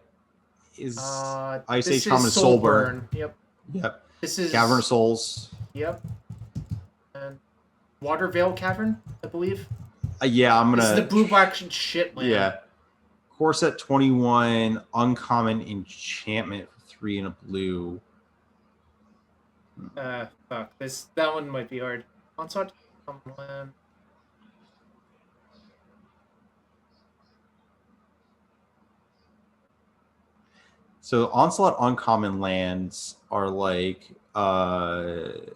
Is Ice Ice Age Age Common Soul Burn. Yep. Yep. This is Cavern of Souls. Yep. And Water Veil Cavern, I believe. Yeah, I'm gonna. This is the blue black shit land. Yeah. Corset 21, uncommon enchantment for 3 and a blue. Fuck. That one might be hard. Onslaught. Common land. So Onslaught uncommon lands are like Goblin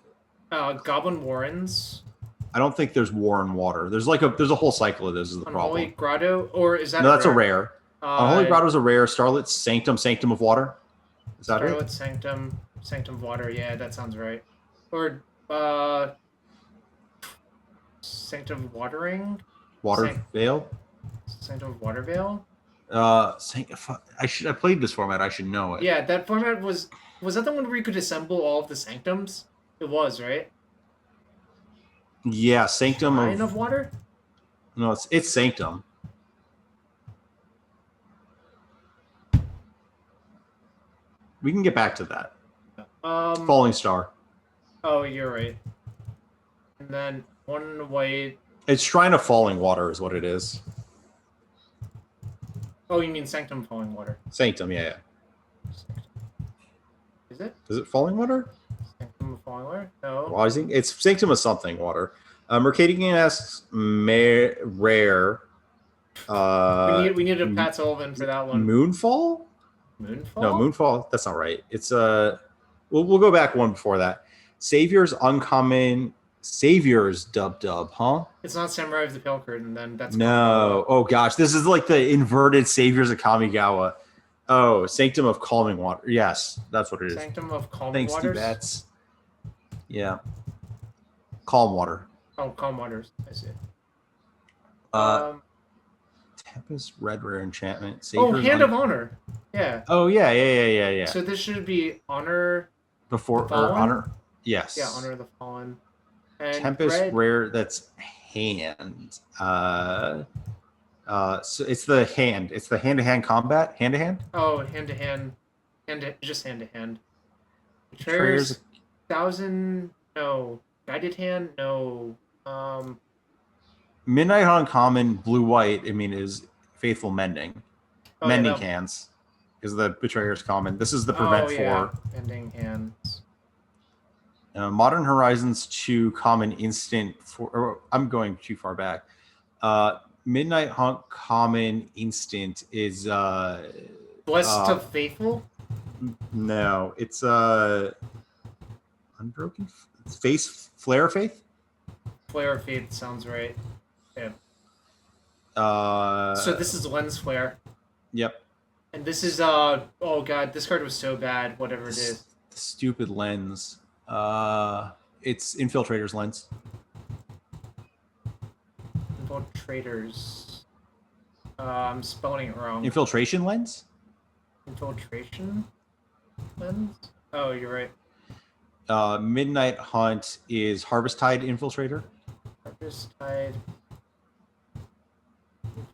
Warrens. I don't think there's War and Water. There's a whole cycle of this is the Unholy problem. Grotto, or is that? No, that's a rare. Unholy Grotto is a rare. Starlit Sanctum, Sanctum of Water. Is that Starlit it? Sanctum, Sanctum of Water. Yeah, that sounds right. Or Sanctum of Watering. Water Veil. Sanctum of Water Veil. I played this format. I should know it. Yeah, that format was that the one where you could assemble all of the sanctums? It was, right? Yeah, Sanctum Shrine of Water? No, it's Sanctum. We can get back to that. Falling Star. Oh, you're right. And then one white. It's Shrine of Falling Water is what it is. Oh, you mean Sanctum of Falling Water? Sanctum, yeah. Is it? Is it Falling Water? Sanctum of Falling Water? No. Rising? It's Sanctum of something water. Mercadian asks rare. We need a Pat Sullivan for that one. Moonfall? Moonfall? No, Moonfall. That's not right. It's we'll go back one before that. Savior's uncommon. Savior's dub, huh? It's not Samurai of the Pale Curtain, then that's no. Oh gosh, this is like the inverted Saviors of Kamigawa. Oh, Sanctum of Calming Water. Yes, that's what it is. Sanctum of Calm Thanks, Waters. Steve. Yeah. Calm Water. Oh, Calm Waters. I see. Tempest, Red Rare Enchantment. Savior's Hand of Honor. Yeah. Oh yeah. So this should be Honor. Before or Honor. Yes. Yeah, Honor of the Fallen. And Tempest Rare. That's hand. So it's the hand. It's the hand-to-hand combat. Hand-to-hand. Oh, hand-to-hand. Just hand-to-hand. Betrayer's 1,000. No. Guided Hand. No. Midnight Uncommon blue-white. I mean, is Faithful Mending. Mending Hands is the Betrayer's common. This is the prevent 4. Mending Hands. Modern Horizons 2 common instant for. I'm going too far back. Midnight Hunt common instant is Blessed of Faithful. No, it's Unbroken Flare of Faith. Flare of Faith sounds right. Yeah. So this is Lens Flare. Yep. And this is oh god, this card was so bad. Whatever it is. Stupid Lens. It's Infiltrator's Lens. Infiltrators. I'm spelling it wrong. Infiltration Lens? Infiltration Lens? Oh, you're right. Midnight Hunt is Harvest Tide Infiltrator. Harvest Tide.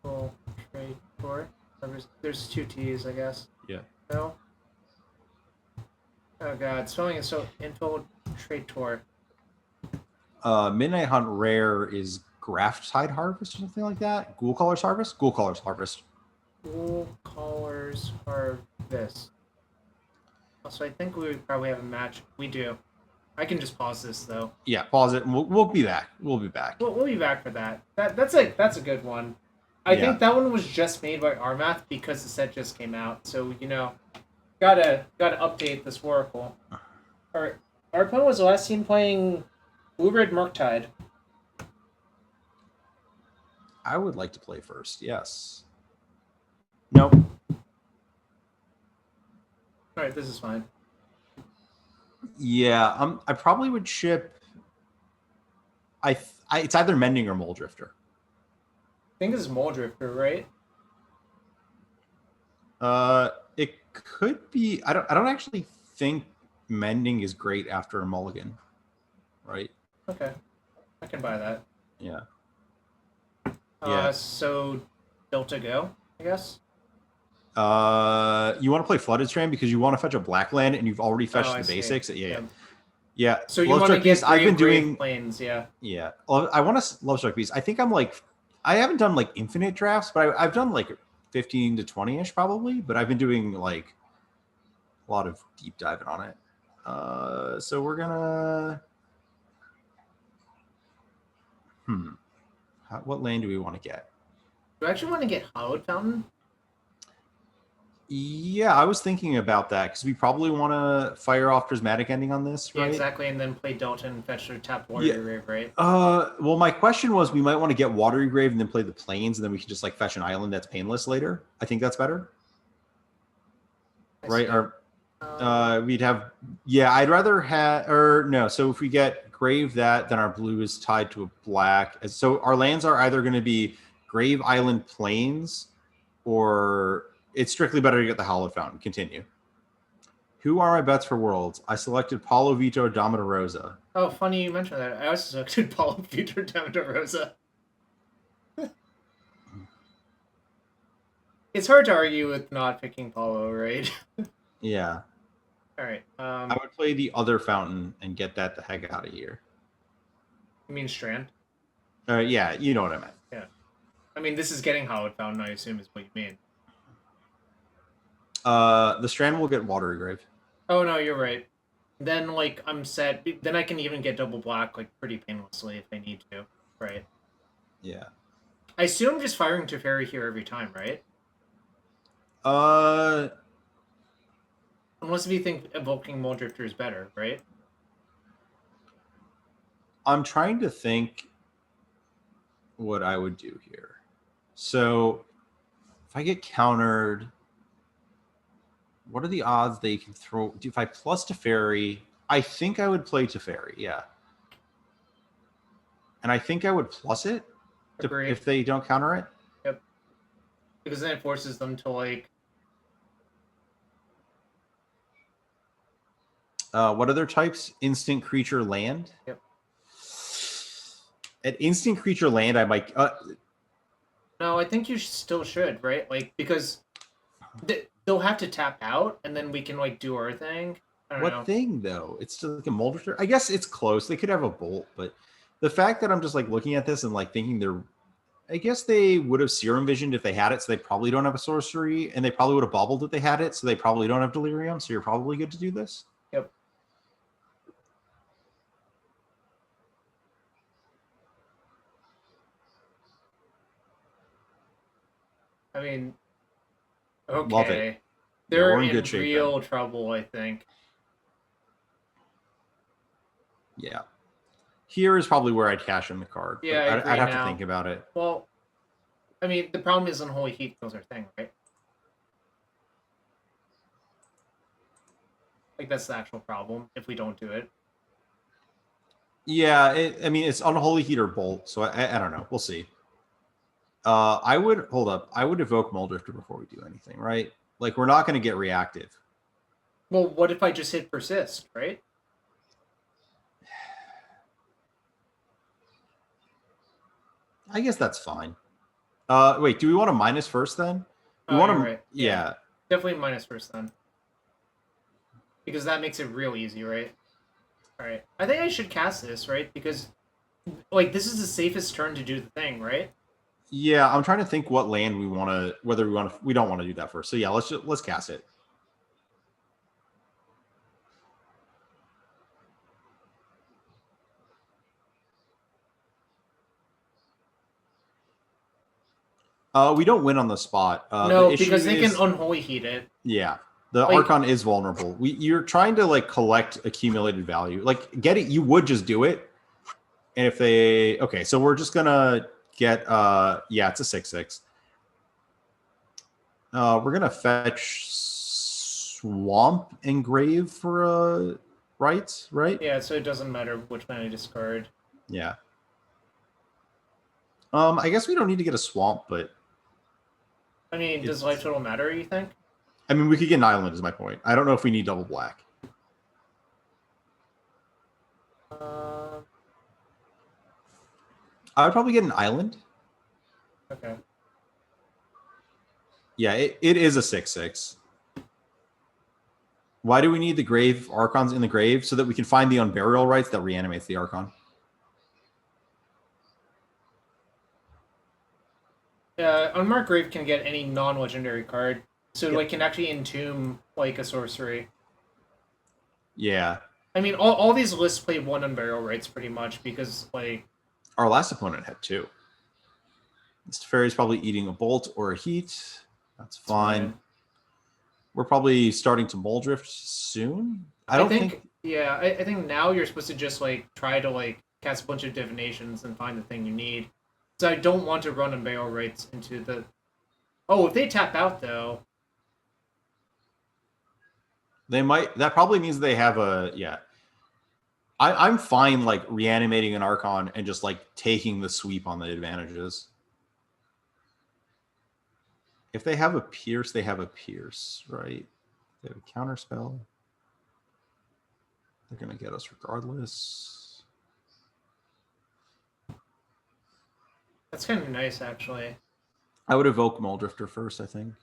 Infiltrator. There's two T's, I guess. Yeah. No? Oh god, spelling is so infiltrator. Midnight Hunt rare is Graft Tide Harvest or something like that. Ghoul Caller's Harvest? Ghoul Caller's Harvest. Ghoul Caller's Harvest. Also, I think we would probably have a match. We do. I can just pause this though. Yeah, pause it and we'll be back. We'll be back. We'll be back for that. That's a good one. I think that one was just made by Armath because the set just came out. So, gotta update this Oracle. Our opponent was the last team playing Blue Red Murktide. I would like to play first, yes. Nope. Alright, this is fine. Yeah, I probably would ship. It's either Mending or Mulldrifter. I think this is Mulldrifter, right? It could be. I don't actually think Mending is great after a mulligan, right? Okay, I can buy that. Yeah. So Delta go, I guess. You want to play Flooded Strand because you want to fetch a black land and you've already fetched the see. basics. Yeah. So you want to get I've been doing planes, yeah. Yeah. I want to Lovestruck Beast. I think I haven't done like infinite drafts, but I've done like 15 to 20-ish probably, but I've been doing like a lot of deep diving on it. So we're gonna what land do we want to get? Do I actually want to get Hallowed Fountain? Yeah, I was thinking about that because we probably want to fire off Prismatic Ending on this, right? Yeah, exactly, and then play Delta and fetch their tap Watery Grave, right? Well, my question was we might want to get Watery Grave and then play the Plains, and then we can just like fetch an island that's painless later. I think that's better. Right? We'd have I'd rather have so if we get Grave that, then our blue is tied to a black. So our lands are either going to be Grave Island Plains or it's strictly better to get the Hallowed Fountain. Continue. Who are my bets for Worlds? I selected Paulo Vitor Domina Rosa. Oh, funny you mentioned that. I also selected Paulo Vitor Domina Rosa. It's hard to argue with not picking Paulo, right? Yeah. All right. I would play the other fountain and get that the heck out of here. You mean Strand? Yeah, you know what I meant. Yeah. I mean, this is getting Hallowed Fountain, I assume, is what you mean. The Strand will get Watery Grave. Oh, no, you're right. Then, like, I'm set. Then I can even get double black, like, pretty painlessly if I need to. Right. Yeah. I assume just firing Teferi here every time, right? Unless if you think evoking Mulldrifter is better, right? I'm trying to think what I would do here. So if I get countered, what are the odds they can throw? If I plus Teferi, I think I would play Teferi, yeah. And I think I would plus it if they don't counter it. Yep. Because then it forces them to, like... What other types? Instant creature land? Yep. At instant creature land, I might... No, I think you still should, right? Like, because they'll have to tap out, and then we can, like, do our thing. I don't know. What thing, though? It's still like a Mulldrifter? I guess it's close. They could have a bolt, but the fact that I'm just, like, looking at this and, like, thinking they're... I guess they would have Serum Visioned if they had it, so they probably don't have a sorcery, and they probably would have bobbled if they had it, so they probably don't have Delirium, so you're probably good to do this. Yep. I mean, okay. Love it. They're we're in in good shape, real trouble, I think. Yeah. Here is probably where I'd cash in the card. Yeah, I'd have to think about it. Well, I mean, the problem is Unholy Heat kills our thing, right? Like, that's the actual problem if we don't do it. Yeah, I mean, it's Unholy Heat or Bolt, so I don't know. We'll see. I would evoke Mulldrifter before we do anything, right? Like, we're not going to get reactive. Well, what if I just hit Persist, right? I guess that's fine. Wait, do we want to minus first then? We Oh, want you're to, right. yeah. Definitely minus first then. Because that makes it real easy, right? Alright. I think I should cast this, right? Because, like, this is the safest turn to do the thing, right? Yeah, I'm trying to think what land we want to, whether we don't want to do that first. So yeah, let's cast it. We don't win on the spot. No, The issue because they can is, Unholy Heat it. yeah, the Like- Archon is vulnerable. You're trying to like collect accumulated value. Like get it, you would just do it. And if they, okay, so we're just gonna get, yeah, it's a 6/6. We're gonna fetch Swamp Engrave for rights, right? Yeah, so it doesn't matter which mana I discard. Yeah. I guess we don't need to get a swamp, but I mean, does life total matter, you think? I mean, we could get an island. Is my point. I don't know if we need double black. Uh, I would probably get an island. okay. Yeah, it is a 6/6. Why do we need the grave Archons in the grave? So that we can find the Unburial Rites that reanimates the Archon. Unmarked Grave can get any non-legendary card, so Yep. like can actually entomb like a sorcery. Yeah. I mean, all these lists play one Unburial Rites pretty much because like Our last opponent had 2. This Teferi's probably eating a bolt or a heat. That's fine. We're probably starting to Mulldrift soon. I don't think. Yeah, I think now you're supposed to just like try to like cast a bunch of divinations and find the thing you need. So I don't want to run Unburial Rites into the. Oh, if they tap out though. They might. That probably means they have a, yeah. I'm fine like reanimating an Archon and just like taking the sweep on the advantages. If they have a pierce, they have a pierce, right? They have a counter spell. They're gonna get us regardless. That's kind of nice, actually. I would evoke Mulldrifter first, I think.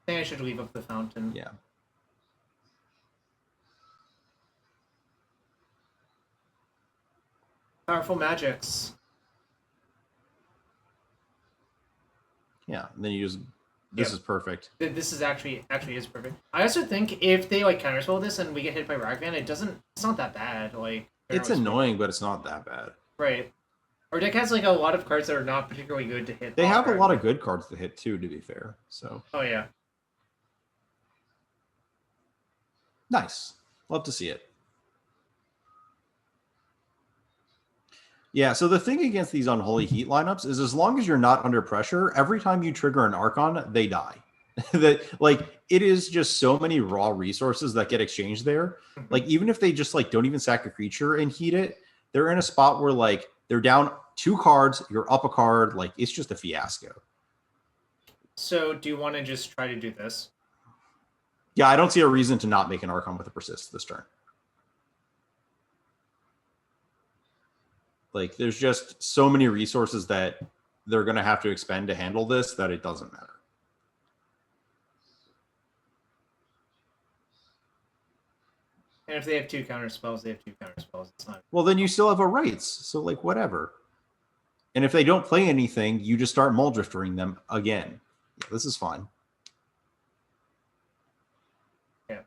I think I should leave up the fountain. Yeah. Powerful magics. Yeah. And then you just, this is perfect. This is actually is perfect. I also think if they like counterspell this and we get hit by Ragvan, it's not that bad. Like It's annoying, but it's not that bad. Right. Our deck has like a lot of cards that are not particularly good to hit. They have a lot of good cards to hit too, to be fair. So. Oh yeah. Nice. Love to see it. Yeah, so the thing against these Unholy Heat lineups is as long as you're not under pressure, every time you trigger an Archon, they die. That like it is just so many raw resources that get exchanged there. Like even if they just like don't even sack a creature and heat it, they're in a spot where like they're down 2 cards, you're up a card, like it's just a fiasco. So do you want to just try to do this? Yeah, I don't see a reason to not make an Archon with a Persist this turn. Like, there's just so many resources that they're going to have to expend to handle this that it doesn't matter. And if they have 2 counter spells, they have 2 counter spells. It's not. Well, then you still have a rights, so like whatever. And if they don't play anything, you just start Mulldriftering them again. Yeah, this is fine. Yeah.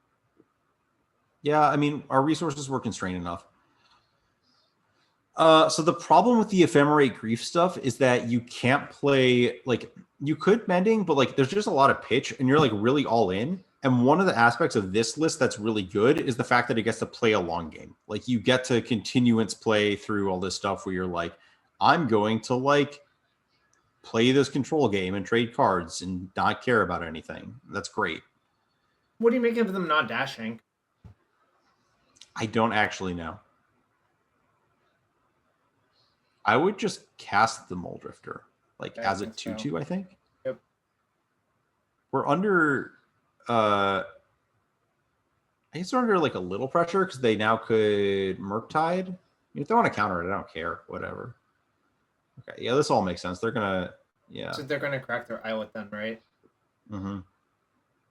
Yeah, I mean, our resources were constrained enough. So the problem with the Ephemerate Grief stuff is that you can't play, like, you could Mending, but like there's just a lot of pitch and you're like really all in. And one of the aspects of this list that's really good is the fact that it gets to play a long game. Like you get to continuance play through all this stuff where you're like, I'm going to like play this control game and trade cards and not care about anything. That's great. What do you make of them not dashing? I don't actually know. I would just cast the Mulldrifter, like as a 2/2, I think. Yep. We're under I guess we're under like a little pressure because they now could Murktide. If they want to counter it, I don't care. Whatever. Okay, yeah, this all makes sense. They're gonna, yeah. So they're gonna crack their Islet then, right? Mm-hmm.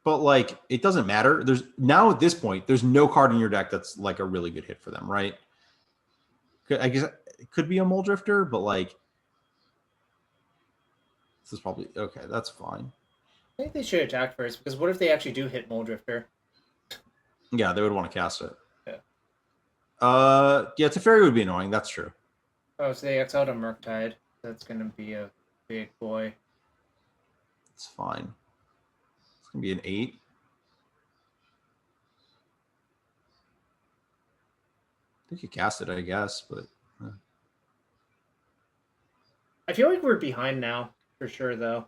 But like, it doesn't matter. There's now at this point, there's no card in your deck that's like a really good hit for them, right? I guess it could be a Mulldrifter, but like, this is probably okay. That's fine. I think they should attack first, because what if they actually do hit Mulldrifter? Yeah, they would want to cast it. Yeah. Yeah, Teferi would be annoying. That's true. Oh, so they exiled a Murktide. That's gonna be a big boy. It's fine. It's gonna be an 8. I think you cast it, I guess, but I feel like we're behind now, for sure, though.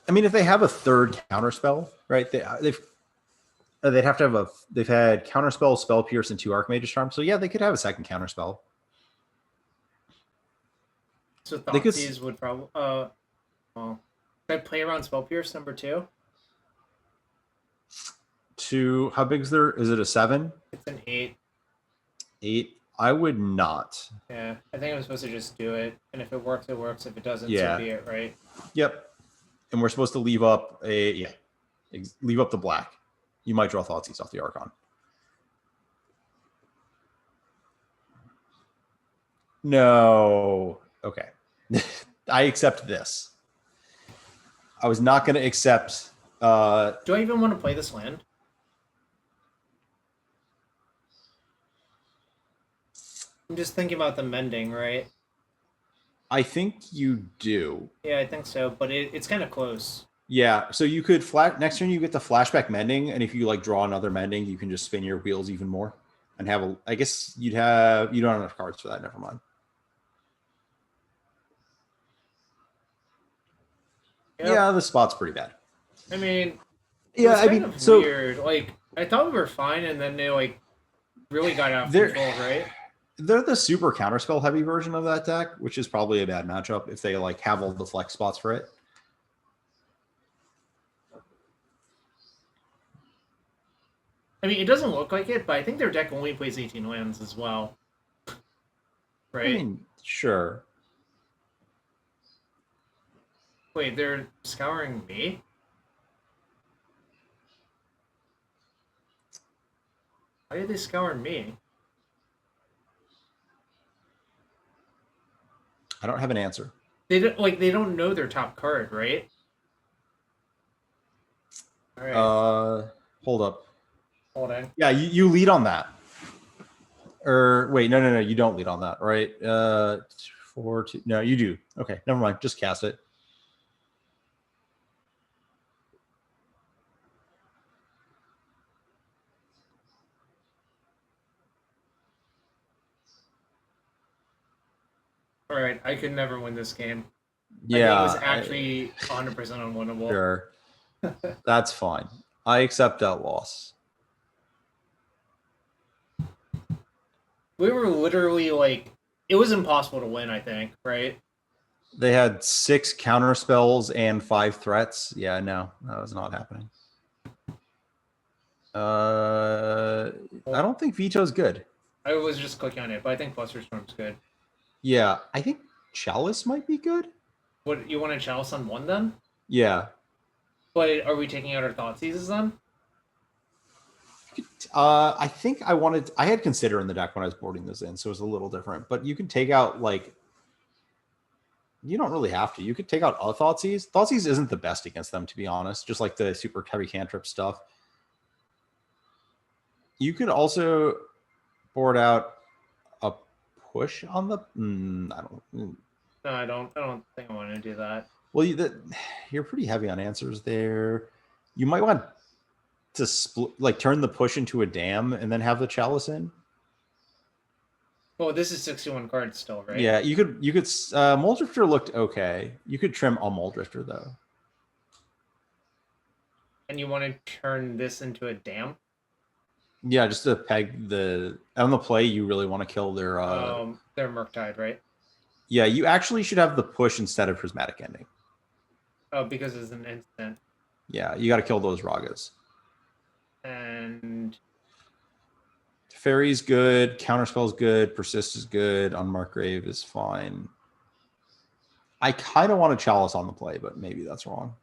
I mean, if they have a third counterspell, right? They'd have to have they've had counterspell, spell pierce, and 2 Archmage's Charm. So yeah, they could have a second counterspell. So Thoughtseize would probably well, should I play around Spell Pierce number 2? How big is there? Is it a 7? It's an 8. 8. I would not. Yeah, I think I'm supposed to just do it, and if it works, it works. If it doesn't, Yeah. so be it, right? Yep. And we're supposed to leave up leave up the black. You might draw Thoughtseize off the Archon. No. Okay. I accept this. I was not going to accept. Do I even want to play this land? I'm just thinking about the mending, right? I think you do. Yeah, I think so, but it's kind of close. Yeah, so you could next turn you get the flashback mending, and if you like draw another mending, you can just spin your wheels even more and have a. I guess you don't have enough cards for that. Never mind. Yep. Yeah, the spot's pretty bad. I mean, yeah, I mean, so weird. Like, I thought we were fine, and then they like really got out of control, right? They're the super counterspell heavy version of that deck, which is probably a bad matchup if they like have all the flex spots for it. I mean, it doesn't look like it, but I think their deck only plays 18 lands as well. Right? I mean, sure. Wait, they're scouring me? Why are they scouring me? I don't have an answer. They don't know their top card, right? All right. Hold up. Hold on. Yeah, you lead on that. Or wait, no, you don't lead on that, right? 4, 2. No, you do. Okay, never mind. Just cast it. All right, I could never win this game. Yeah, it was actually 100% unwinnable. Sure, that's fine. I accept that loss. We were literally like, it was impossible to win, I think, right? They had 6 counter spells and 5 threats. Yeah, no, that was not happening. I don't think Veto's good. I was just clicking on it, but I think Buster Storm's good. Yeah, I think Chalice might be good. What, you want to Chalice on 1 then? Yeah. But are we taking out our Thoughtseizes then? I think I had Consider in the deck when I was boarding this in, so it's a little different. But you can take out, like, you don't really have to. You could take out a Thoughtseize. Thoughtseize isn't the best against them, to be honest, just like the super heavy cantrip stuff. You could also board out a push on the. No, I don't think I want to do that. Well, you're pretty heavy on answers there. You might want to split, turn the push into a dam and then have the Chalice in. Well, this is 61 cards still, right? Yeah, you could. Mulldrifter looked okay. You could trim a Mulldrifter though. And you want to turn this into a dam? Yeah, just to peg on the play. You really want to kill their Murktide, right? Yeah, you actually should have the push instead of Prismatic Ending. Oh, because it's an instant. Yeah, you got to kill those Ragas. And Teferi's good. Counterspell's good. Persist is good. Unmarked Grave is fine. I kind of want a Chalice on the play, but maybe that's wrong.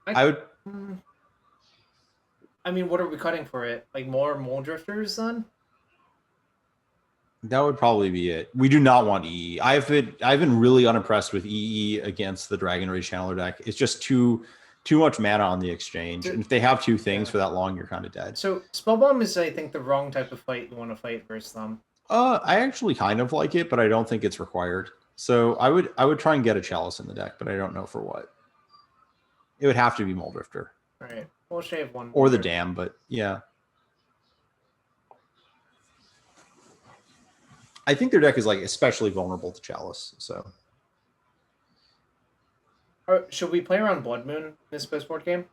I would. I mean, what are we cutting for it? Like more Mulldrifters then? That would probably be it. We do not want EE. I've been really unimpressed with EE against the Dragon Rage Channeler deck. It's just too much mana on the exchange. And if they have two things for that long, you're kind of dead. So Spellbomb is, I think, the wrong type of fight you want to fight versus them. I actually kind of like it, but I don't think it's required. So I would try and get a Chalice in the deck, but I don't know for what. It would have to be Mulldrifter. All right, we'll shave one. Or the Dam, but yeah. I think their deck is like especially vulnerable to Chalice. So should we play around Blood Moon this post-board game?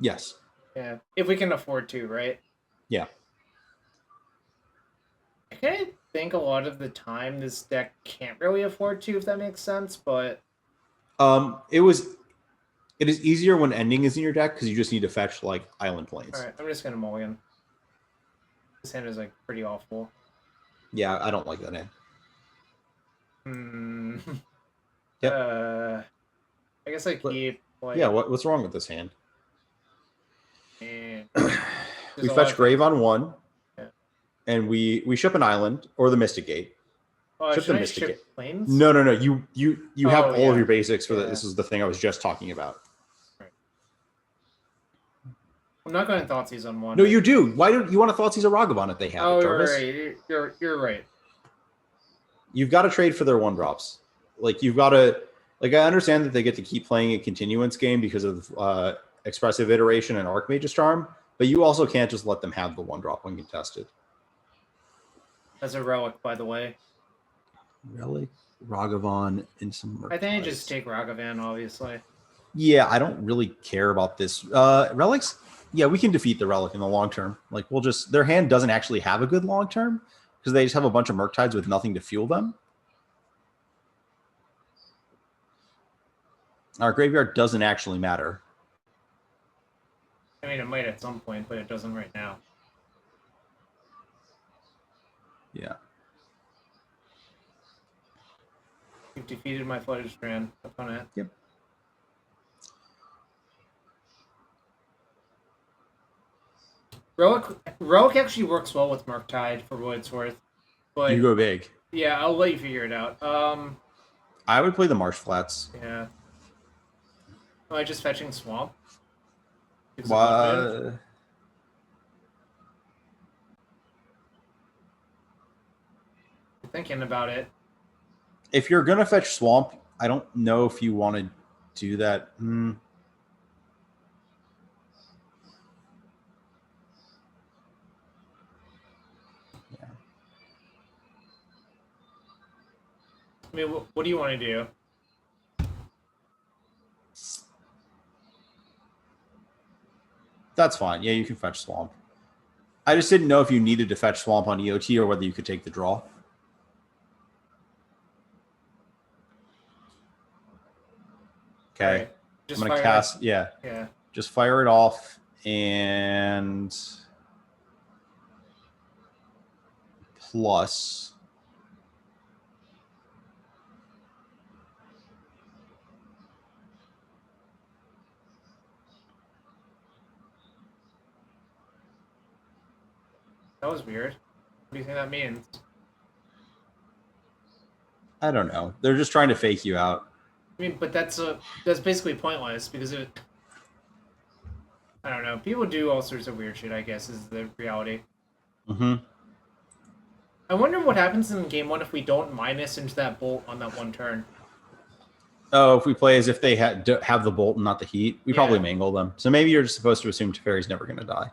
yes. Yeah, if we can afford to, right? Yeah. I kind of think a lot of the time this deck can't really afford to, if that makes sense, but it is easier when Ending is in your deck because you just need to fetch like Island Plains. All right, I'm just gonna mulligan. This hand is like pretty awful. Yeah, I don't like that hand. Yep. I guess I keep like. Yeah, what's wrong with this hand? We a fetch Grave on one, yeah. And we ship an island or the Mystic Gate. Oh, ship should the I Mystic ship Gate. Plains? No. You have all of your basics for Yeah. that. This is the thing I was just talking about. Right. I'm not going to Thoughtseize on one. No, you do. Why don't you want to Thoughtseize a Ragavan if they have it, you're Jarvis? right. You're right. You've got to trade for their 1-drops. Like you've got to. Like I understand that they get to keep playing a continuance game because of Expressive Iteration and Archmage's Charm, but you also can't just let them have the 1-drop when contested. That's a relic, by the way. Relic, Ragavan, and some. I think I just take Ragavan, obviously. Yeah, I don't really care about this. Relics, yeah, we can defeat the Relic in the long term. Like we'll just their hand doesn't actually have a good long term because they just have a bunch of Murktides with nothing to fuel them. Our graveyard doesn't actually matter. I mean, it might at some point, but it doesn't right now. Yeah. You've defeated my Flooded Strand opponent. Yep. Relic actually works well with Murktide for what it's worth. But You go big. yeah, I'll let you figure it out. I would play the Marsh Flats. Yeah. Am I just fetching Swamp? What? Thinking about it. If you're gonna fetch Swamp, I don't know if you want to do that. Yeah. I mean, what do you want to do? That's fine. Yeah, you can fetch Swamp. I just didn't know if you needed to fetch Swamp on EOT or whether you could take the draw. Okay. Right. I'm going to cast. Yeah. Yeah. Just fire it off and plus. That was weird. What do you think that means? I don't know. They're just trying to fake you out. I mean, but that's basically pointless because I don't know. People do all sorts of weird shit, I guess, is the reality. Mm-hmm. I wonder what happens in game one if we don't minus into that bolt on that one turn. Oh, if we play as if they have the bolt and not the heat, we probably mangle them. So maybe you're just supposed to assume Teferi's never going to die.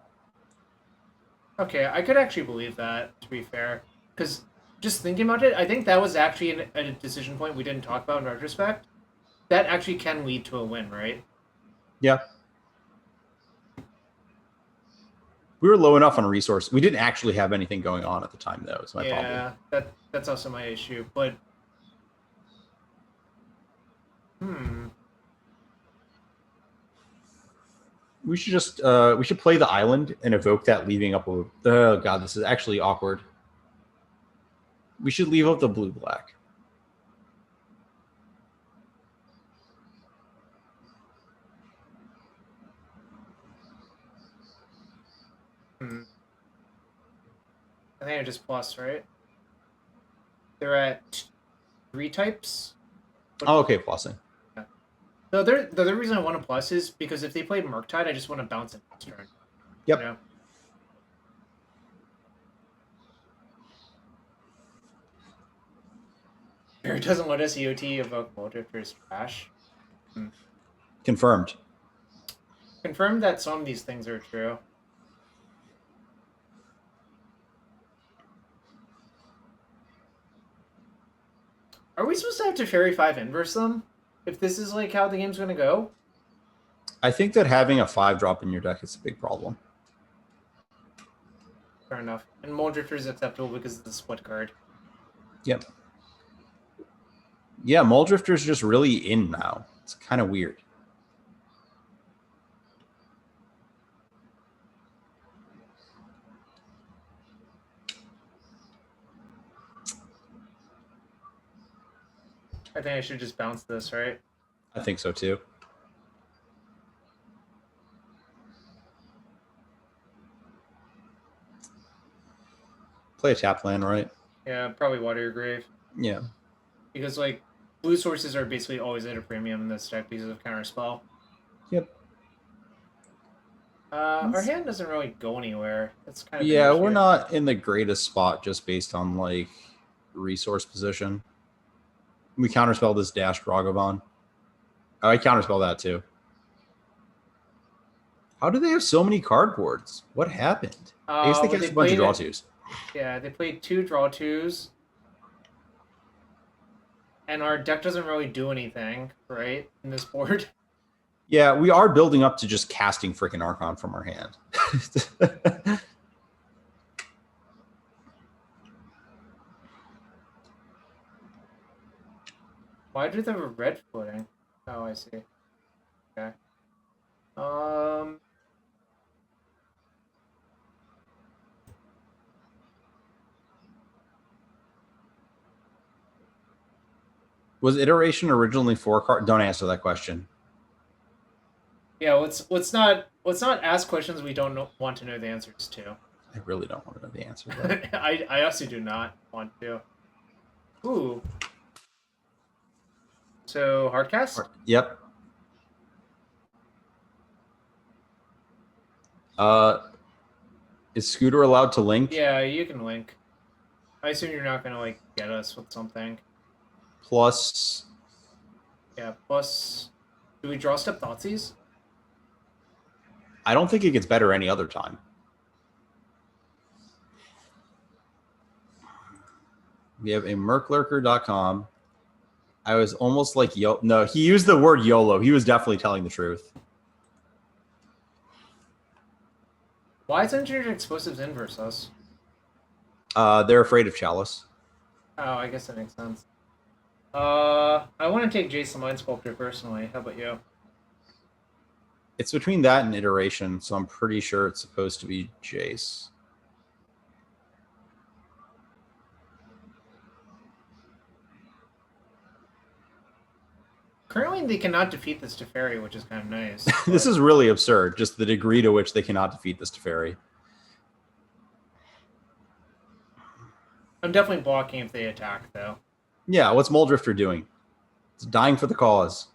Okay, I could actually believe that, to be fair. Because just thinking about it, I think that was actually a decision point we didn't talk about in retrospect. That actually can lead to a win, right? Yeah. We were low enough on resource. We didn't actually have anything going on at the time, though. Is my problem. Yeah, that's also my issue. But we should just play the island and evoke that, leaving up. Oh god, this is actually awkward. We should leave out the blue-black. I think I just plus, right? They're at 3 types. Oh, okay, plussing. Yeah. The other reason I want to plus is because if they play Murktide, I just want to bounce it next turn. Yep. You know? Barry doesn't let us EOT evoke Mulldrifter's trash. Confirmed. Confirmed that some of these things are true. Are we supposed to have Teferi 5 inverse them? If this is like how the game's going to go? I think that having a 5-drop in your deck is a big problem. Fair enough. And Mulldrifter is acceptable because of the split card. Yep. Yeah, Mulldrifter's just really in now. It's kind of weird. I think I should just bounce this, right? I think so too. Play a tap land, right? Yeah, probably Water Your Grave. Yeah. Because, like, blue sources are basically always at a premium in this deck because of Counterspell. Yep. Our hand doesn't really go anywhere. That's kind of Yeah, we're not in the greatest spot just based on, like, resource position. We counterspell this Dash Ragavan. Oh, I counterspell that too. How do they have so many cardboards? What happened? I guess they get a bunch of draw twos. Yeah, they played 2 draw twos. And our deck doesn't really do anything, right, in this board. Yeah, we are building up to just casting freaking Archon from our hand. Why do they have a red footing? Oh, I see. Okay. Was iteration originally 4 cards? Don't answer that question. Yeah, let's not ask questions we don't want to know the answers to. I really don't want to know the answer. I also do not want to. Ooh. So hardcast? Yep. Is Scooter allowed to link? Yeah, you can link. I assume you're not gonna like get us with something. Plus. Yeah, plus. Do we draw step Thoughtseize? I don't think it gets better any other time. We have a merklurker.com. I was almost like no, he used the word YOLO. He was definitely telling the truth. Why is Engineered Explosives inverse us? They're afraid of Chalice. Oh, I guess that makes sense. I want to take Jason Mind Sculptor personally. How about you? It's between that and iteration, so I'm pretty sure it's supposed to be Jace. Currently, they cannot defeat this Teferi, which is kind of nice. This is really absurd, just the degree to which they cannot defeat this Teferi. I'm definitely blocking if they attack, though. Yeah, what's Mulldrifter doing? It's dying for the cause.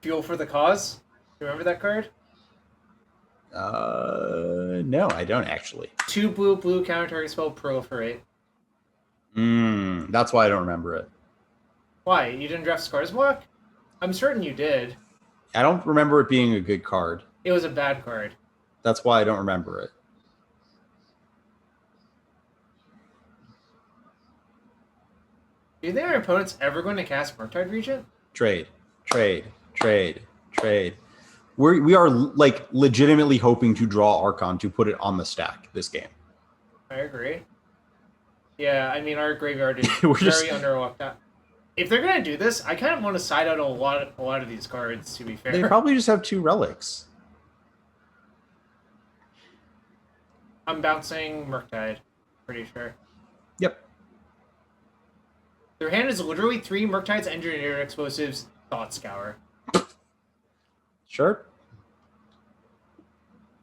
Fuel for the Cause? Remember that card? No, I don't actually. 2 blue, counter target spell, proliferate. That's why I don't remember it. Why? You didn't draft Scars Block? I'm certain you did. I don't remember it being a good card. It was a bad card. That's why I don't remember it. Do you think our opponent's ever going to cast Murktide Regent? Trade. We are like legitimately hoping to draw Archon to put it on the stack this game. I agree. Yeah, I mean our graveyard is We're very just- underlooked at. If they're gonna do this, I kind of want to side out a lot of these cards. To be fair, They probably just have 2 relics. I'm bouncing Murktide. Pretty sure. Yep. Their hand is literally 3 Murktides, Engineer Explosives, Thought Scour. Sure.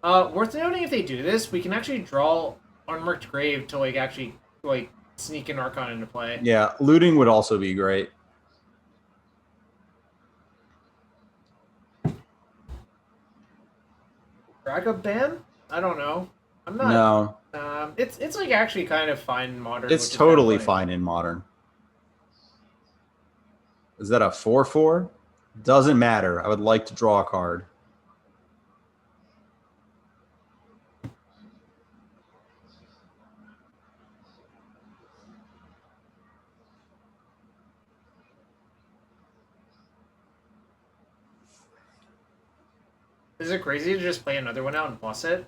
Worth noting, if they do this, we can actually draw Unmarked Grave to actually sneak an Archon into play. Yeah, looting would also be great. Backup ban? I don't know. I'm not. No. It's actually kind of fine in modern. It's totally fine in modern. Is that a 4/4? Doesn't matter. I would like to draw a card. Is it crazy to just play another one out and plus it?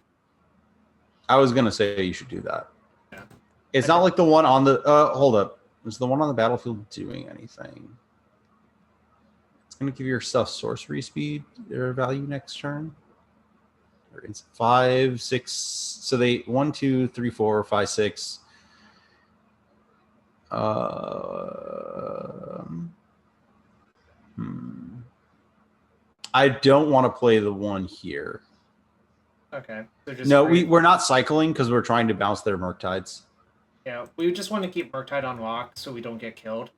I was gonna say you should do that. Yeah. It's not like the one on the hold up. Is the one on the battlefield doing anything? It's gonna give your stuff sorcery speed or value next turn. Or it's 5, 6. So they 1, 2, 3, 4, 5, 6. I don't want to play the one here. Okay. So just No, we're not cycling because we're trying to bounce their Murktides. Yeah, we just want to keep Murktide on lock so we don't get killed.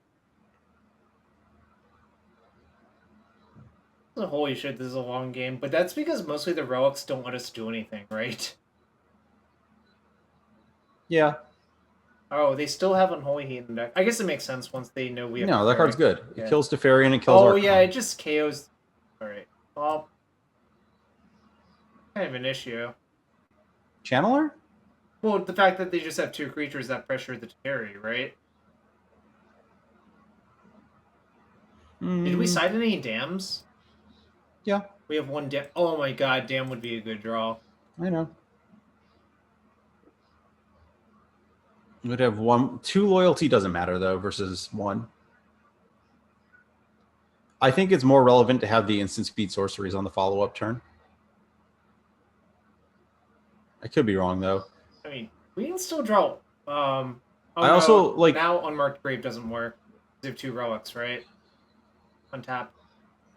Holy shit, this is a long game. But that's because mostly the relics don't let us do anything, right? Yeah. Oh, they still have Unholy Heat in deck. I guess it makes sense once they know we have No, that Teferi. card's good. It Yeah. kills Teferi and it kills Archon. Yeah, it just KOs. Alright. Well, kind of an issue. Channeler? Well, the fact that they just have 2 creatures that pressure the Teferi, right? Did we side any dams? Yeah. We have 1 dam. Oh my god, dam would be a good draw. I know. We'd have 2 loyalty doesn't matter though versus 1. I think it's more relevant to have the instant speed sorceries on the follow-up turn. I could be wrong though. I mean, we can still draw. I also like now Unmarked Grave doesn't work. They have 2 relics, right? Untap.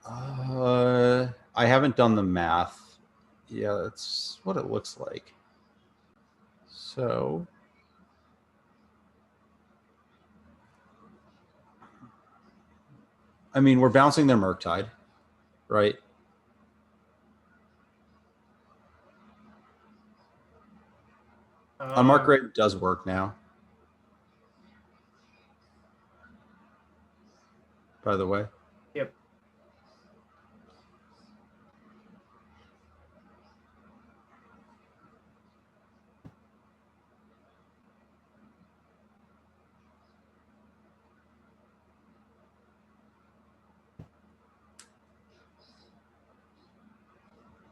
I haven't done the math. Yeah, that's what it looks like. So I mean, we're bouncing their Murktide, right? Unmarked Grave does work now. By the way. Yep.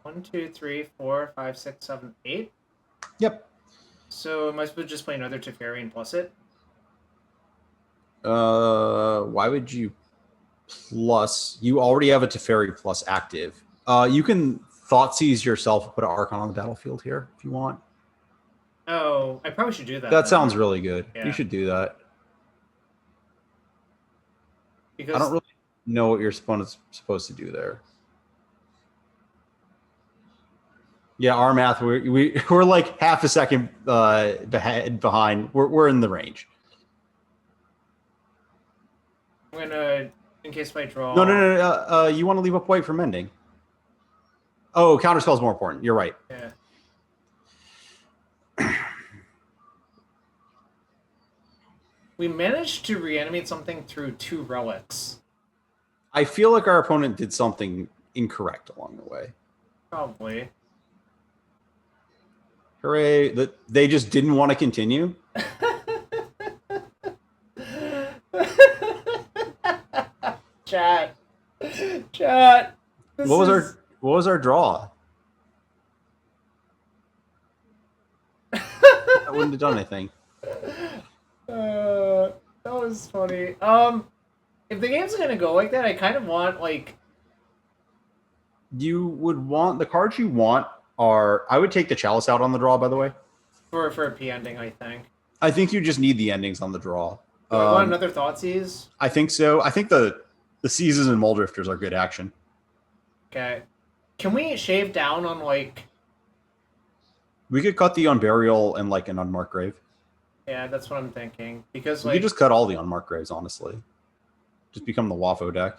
One, 2, 3, 4, 5, 6, 7, 8. Yep. So am I supposed to just play another Teferi and plus it? Why would you plus? You already have a Teferi plus active. You can Thoughtseize yourself and put an Archon on the battlefield here if you want. Oh, I probably should do that. That sounds really good. Yeah. You should do that. Because I don't really know what you're supposed to do there. Yeah, our math, we're like half a second behind. We're in the range. I'm gonna, in case I draw. No. You want to leave up white for mending. Oh, counterspell's more important. You're right. Yeah. We managed to reanimate something through 2 relics. I feel like our opponent did something incorrect along the way. Probably. Hooray! That they just didn't want to continue. Chat. What was our draw? I wouldn't have done anything. That was funny. If the game's gonna go like that, I kind of want You would want the cards you want are. I would take the Chalice out on the draw. By the way, for a P ending, I think. I think you just need the endings on the draw. Do I want another Thoughtseize? I think so. I think the Seizes and Mulldrifters are good action. Okay. Can we shave down on, like... We could cut the Unburial and, like, an Unmarked Grave. Yeah, that's what I'm thinking. Because, We like... could just cut all the Unmarked Graves, honestly. Just become the Waffo deck.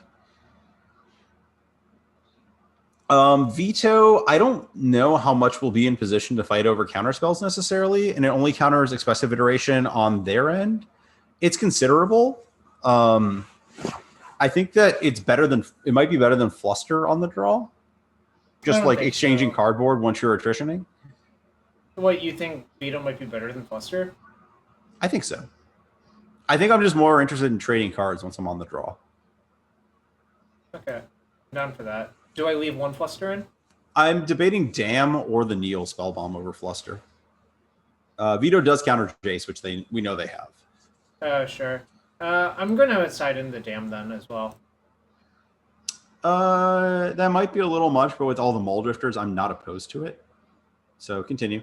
Veto, I don't know how much we'll be in position to fight over counterspells necessarily, and it only counters Expressive Iteration on their end. It's considerable. I think that it might be better than Fluster on the draw. Just like exchanging cardboard once you're attritioning. What, you think Veto might be better than Fluster? I think so. I think I'm just more interested in trading cards once I'm on the draw. Okay. Down for that. Do I leave one Fluster in? I'm debating Damn or the Neil Spellbomb over Fluster. Veto does counter Jace, which we know they have. Sure. I'm going to side in the Damn then as well. That might be a little much, but with all the Mulldrifters, I'm not opposed to it. So continue.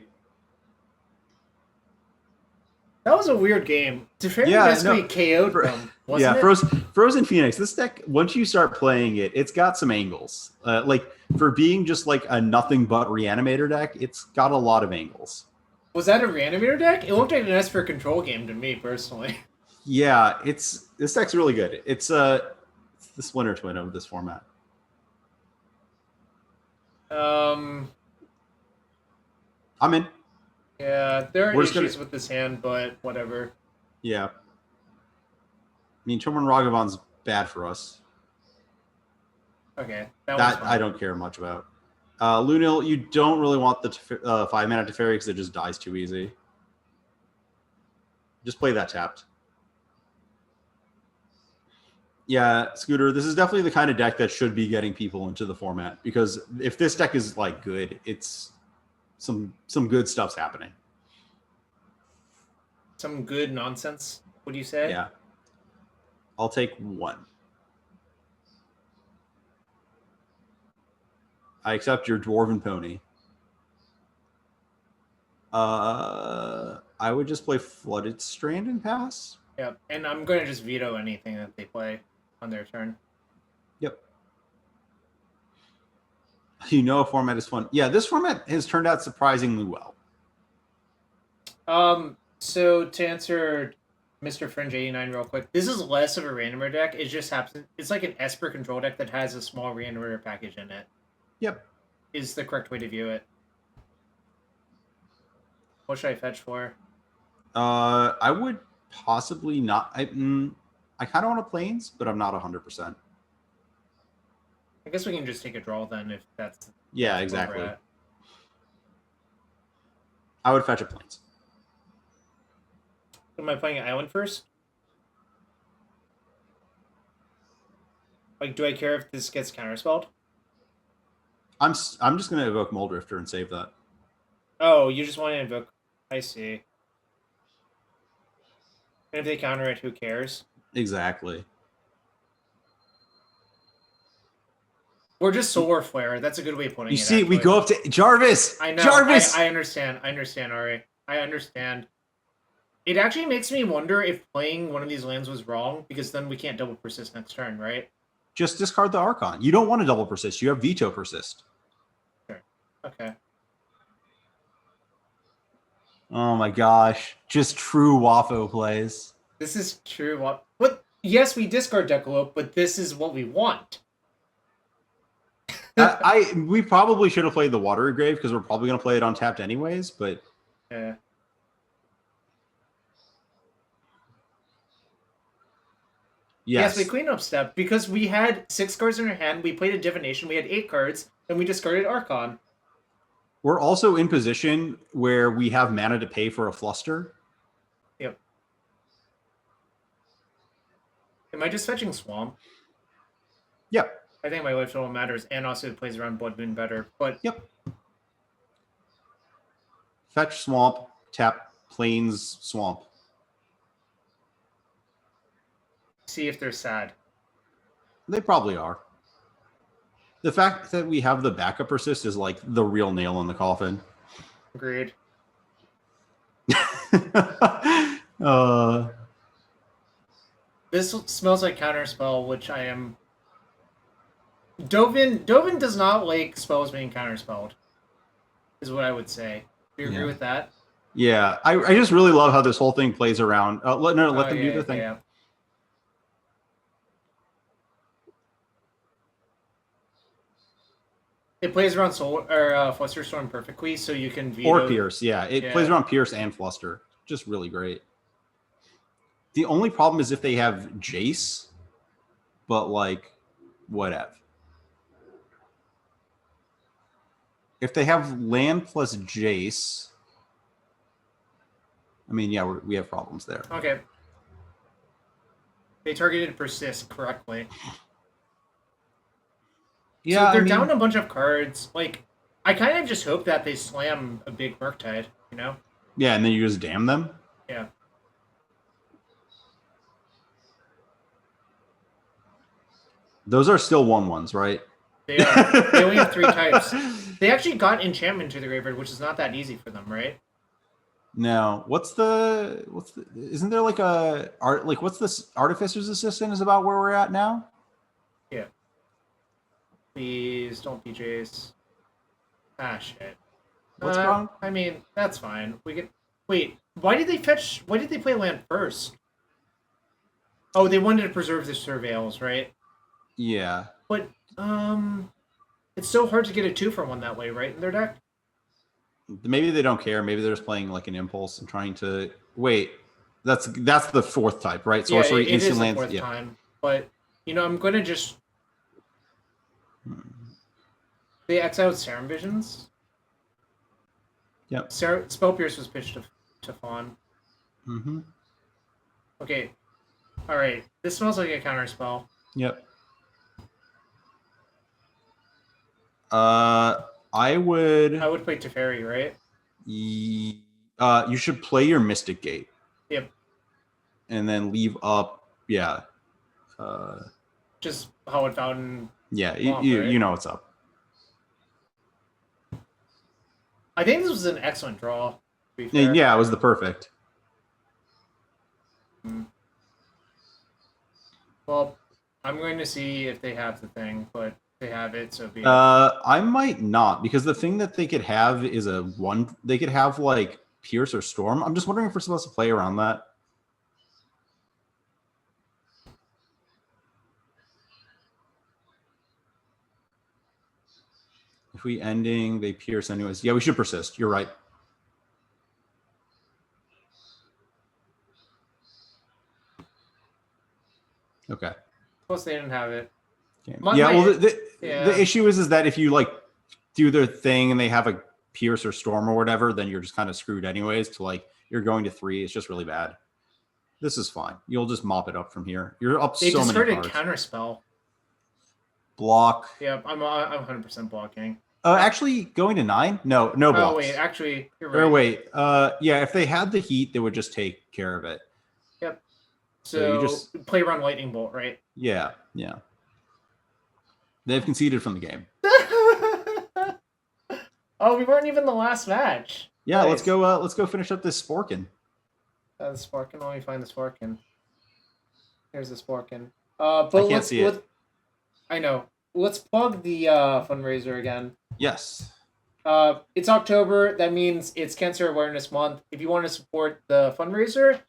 That was a weird game. Teferi basically KO'd them, wasn't it? Frozen Phoenix. This deck, once you start playing it, it's got some angles. Like, for being just like a nothing but Reanimator deck, it's got a lot of angles. Was that a Reanimator deck? It looked like an Esper control game to me, personally. Yeah, this deck's really good. It's the Splinter Twin of this format. I'm in. Yeah, there are issues with this hand, but whatever. Yeah. I mean, Tormund Ragavan's bad for us. Okay. That I don't care much about. Lunil, you don't really want the 5-mana Teferi because it just dies too easy. Just play that tapped. Yeah, Scooter, this is definitely the kind of deck that should be getting people into the format, because if this deck is like good, it's some good stuff's happening. Some good nonsense, would you say? Yeah. I'll take one. I accept your Dwarven Pony. I would just play Flooded Strand and pass. Yep, and I'm going to just veto anything that they play on their turn. Yep. You know, a format is fun. Yeah, this format has turned out surprisingly well. So to answer Mr. Fringe 89 real quick, this is less of a Reanimator deck. It just happens. It's like an Esper control deck that has a small Reanimator package in it. Yep. Is the correct way to view it. What should I fetch for? I would possibly not. I kind of want a Plains, but I'm not 100%. I guess we can just take a draw then if that's... Yeah, exactly. I would fetch a Plains. Am I playing an island first? Like, do I care if this gets counterspelled? I'm just going to evoke Mulldrifter and save that. Oh, you just want to invoke... I see. And if they counter it, who cares? Exactly. Or just Solar Flare. That's a good way of putting it. You see, we go up to Jarvis. I know. Jarvis. I understand. I understand, Ari. I understand. It actually makes me wonder if playing one of these lands was wrong, because then we can't double persist next turn, right? Just discard the Archon. You don't want to double persist. You have veto persist. Sure. Okay. Oh my gosh. Just true Waffo plays. This is true. What? Yes, we discard Decalope, but this is what we want. We probably should have played the Watery Grave because we're probably going to play it untapped anyways, but... Yeah. Yes, we clean up step because we had 6 cards in our hand. We played a Divination. We had 8 cards, and we discarded Archon. We're also in position where we have mana to pay for a Fluster. Yep. Am I just fetching Swamp? Yep. I think my life total matters, and also it plays around Blood Moon better. But yep. Fetch Swamp, tap Plains Swamp. See if they're sad. They probably are. The fact that we have the backup persist is like the real nail in the coffin. Agreed. This smells like counterspell, which I am. Dovin does not like spells being counterspelled, is what I would say. Do you agree with that? Yeah, I just really love how this whole thing plays around. Let them do the thing. Yeah. It plays around Soul or Fluster Storm perfectly, so you can veto. Or Pierce, yeah. It plays around Pierce and Fluster. Just really great. The only problem is if they have Jace, but like, whatever. If they have land plus Jace, I mean, yeah, we have problems there. Okay. They targeted Persist correctly. Yeah, so they're down a bunch of cards. Like, I kind of just hope that they slam a big Murktide, you know? Yeah, and then you just damn them? Yeah. Those are still 1/1s, right? They are. They only have 3 types. They actually got enchantment to the graveyard, which is not that easy for them, right? No. What's the isn't there like a art like what's this Artificer's Assistant is about where we're at now? Yeah. Please don't be Jace. Ah shit. What's wrong? I mean, that's fine. We can wait, why did they play land first? Oh, they wanted to preserve the surveils, right? Yeah. But it's so hard to get a 2 from 1 that way, right? In their deck? Maybe they don't care. Maybe they're just playing like an impulse and trying to wait. That's the 4th type, right? Sorcery, yeah, it instant is lands. The 4th time. But you know, I'm gonna just they exiled Serum Visions. Yep. Spell Pierce was pitched to Fawn. Mm-hmm. Okay. Alright. This smells like a counter spell. Yep. I would play Teferi, right? You should play your Mystic Gate. Yep. And then leave up, yeah. Just Hallowed Fountain. Yeah, you know what's up. I think this was an excellent draw. To be fair. Yeah, it was the perfect. Well, I'm going to see if they have the thing, but they have it, so be it. I might not, because the thing that they could have is they could have like Pierce or Storm. I'm just wondering if we're supposed to play around that. If we ending, they Pierce anyways. Yeah, we should persist. You're right. Okay. Plus, they didn't have it. Okay. The issue is that if you like do their thing and they have a Pierce or Storm or whatever, then you're just kind of screwed anyways. To like you're going to 3, it's just really bad. This is fine. You'll just mop it up from here. You're up so many cards. They discarded Counterspell. Block. Yep, I'm 100% blocking. Actually, going to 9? No blocks. Oh wait, actually, you're right. Or wait, yeah, if they had the heat, they would just take care of it. Yep. So you just play around Lightning Bolt, right? Yeah. They've conceded from the game. Oh, we weren't even the last match. Yeah, nice. Let's go finish up this Sporkin. The Sporkin. Let me find the Sporkin. Here's the Sporkin. But I can't see it. I know. Let's plug the fundraiser again. Yes. It's October. That means it's Cancer Awareness Month. If you want to support the fundraiser,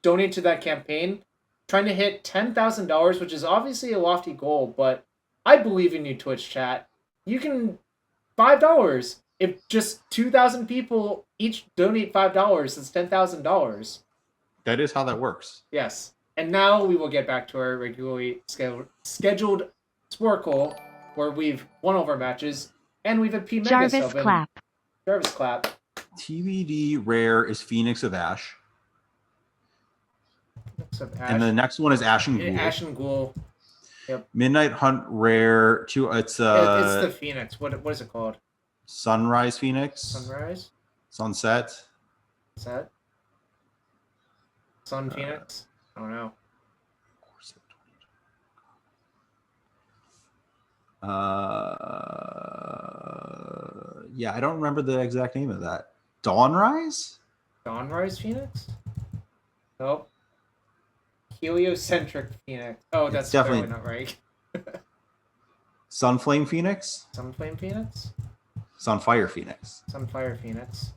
donate to that campaign. Trying to hit $10,000, which is obviously a lofty goal, but I believe in you, Twitch chat. You can $5. If just 2,000 people each donate $5, it's $10,000. That is how that works. Yes. And now we will get back to our regularly scheduled Sporkle, where we've won over matches, and we've had P Megas Jarvis open. clap. Jarvis clap. TBD rare is Phoenix of Ash. Ash. And the next one is Ash and Ghoul. Ash and Ghoul. Yep. Midnight Hunt rare. It's the Phoenix. What is it called? Sunrise Phoenix. Sunrise. Sunset. Set. Sun Phoenix. I don't know. Yeah, I don't remember the exact name of that. Dawnrise? Dawnrise Phoenix? Nope. Heliocentric Phoenix. Oh, It's that's definitely- clearly not right. Sunflame Phoenix? Sunflame Phoenix? Sunfire Phoenix. Sunfire Phoenix?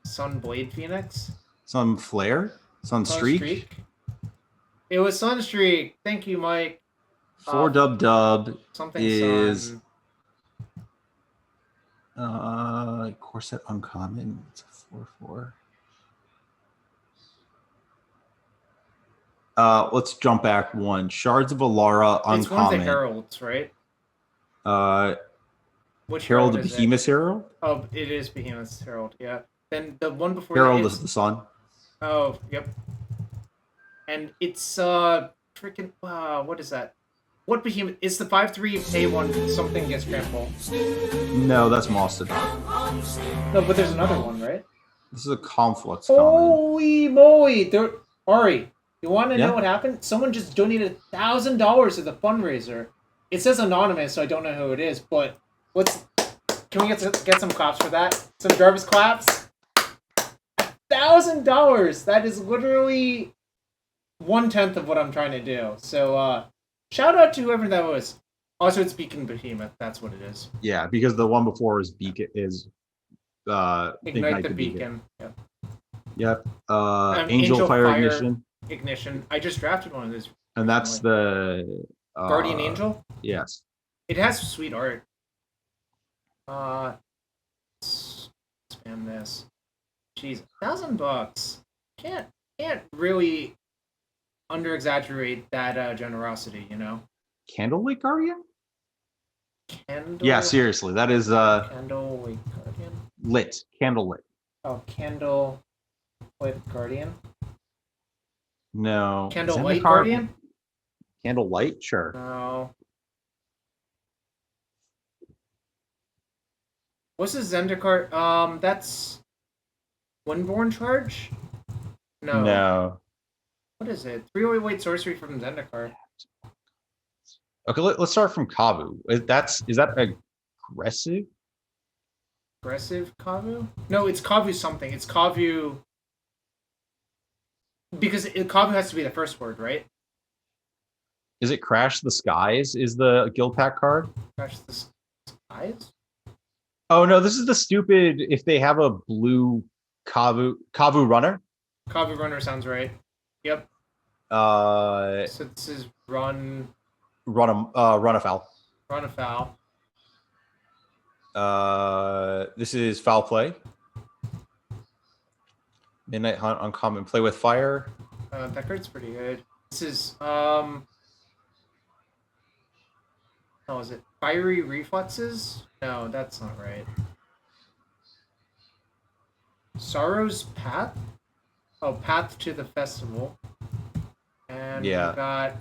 Sunblade Phoenix? Sunflare? Sunstreak? Sunstreak? It was Sunstreak. Thank you, Mike. 4 dub Something is Sun. Corset Uncommon. It's a 4/4. Let's jump back one. Shards of Alara Uncommon. It's one of the heralds, right? Which Herald of is it? Behemoth's Herald? Oh, it is Behemoth's Herald, yeah. Then the one before Herald that is the sun. Oh, yep. And it's freaking what is that? What Behemoth? It's the 5/3 pay one something gets trampled. No, that's Mastodon. No, but there's another one, right? This is a Conflux common. Holy moly! There, Ari, you want to Yeah? know what happened? Someone just donated $1,000 to the fundraiser. It says anonymous, so I don't know who it is. But can we get some claps for that? Some Jarvis claps. $1,000. That is literally 1/10 of what I'm trying to do. So shout out to whoever that was. Also, it's Beacon Behemoth. That's what it is. Yeah, because the one before is Beacon Ignite the Beacon. Yep. Yep. Angel Fire Ignition. Ignition. I just drafted one of those. And that's the Guardian Angel? Yes. It has sweet art. Spam this. Jeez, $1,000. Can't really under exaggerate that generosity, you know? Candlelit Guardian? Candle. Yeah, seriously. That is Candlelit Guardian. lit. Candlelit. Oh, Candlelit Guardian. No. Candlelight Zendikar? Guardian. Candlelight? Sure. No. What's the Zendikar? That's Windborn Charge? No. No. What is it? 3 sorcery from Zendikar. Okay, let's start from Kavu. Is that aggressive? Aggressive Kavu? No, it's Kavu something. It's Kavu... Because Kavu has to be the first word, right? Is it Crash the Skies? Is the guild pack card? Crash the Skies? Oh no, this is the stupid. If they have a blue Kavu runner. Kavu Runner sounds right. Yep. So this is run afoul. Run afoul. This is foul play. Midnight Hunt Uncommon. Play with fire. That card's pretty good. This is how is it? Fiery Reflexes? No, that's not right. Sorrow's Path? Oh, Path to the Festival. And Yeah. we got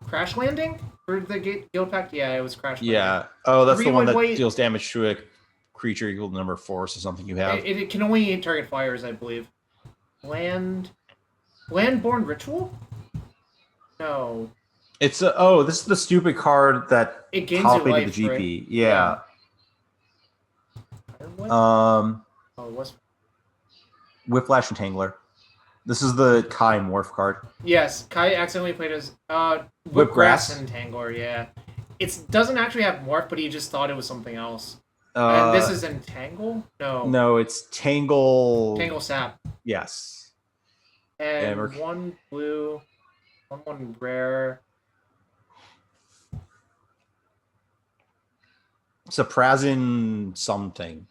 Crash Landing for the Guild Pact? Yeah, it was Crash Landing. Yeah. Oh, that's the one that Wait. deals damage to a creature equal to number 4, so something you have. It can only target flyers, I believe. Landborn Ritual? No. It's this is the stupid card that It gains copied your the life, GP. right? Yeah. What? Um, Oh, it was. Whiplash Entangler. This is the Kai morph card. Yes, Kai accidentally played as Whipgrass. Whipgrass Entangler, yeah. It doesn't actually have morph, but he just thought it was something else. And this is Entangle? No. No, it's Tangle. Tangle Sap. Yes. And we're- one blue, one rare. Suprazin something.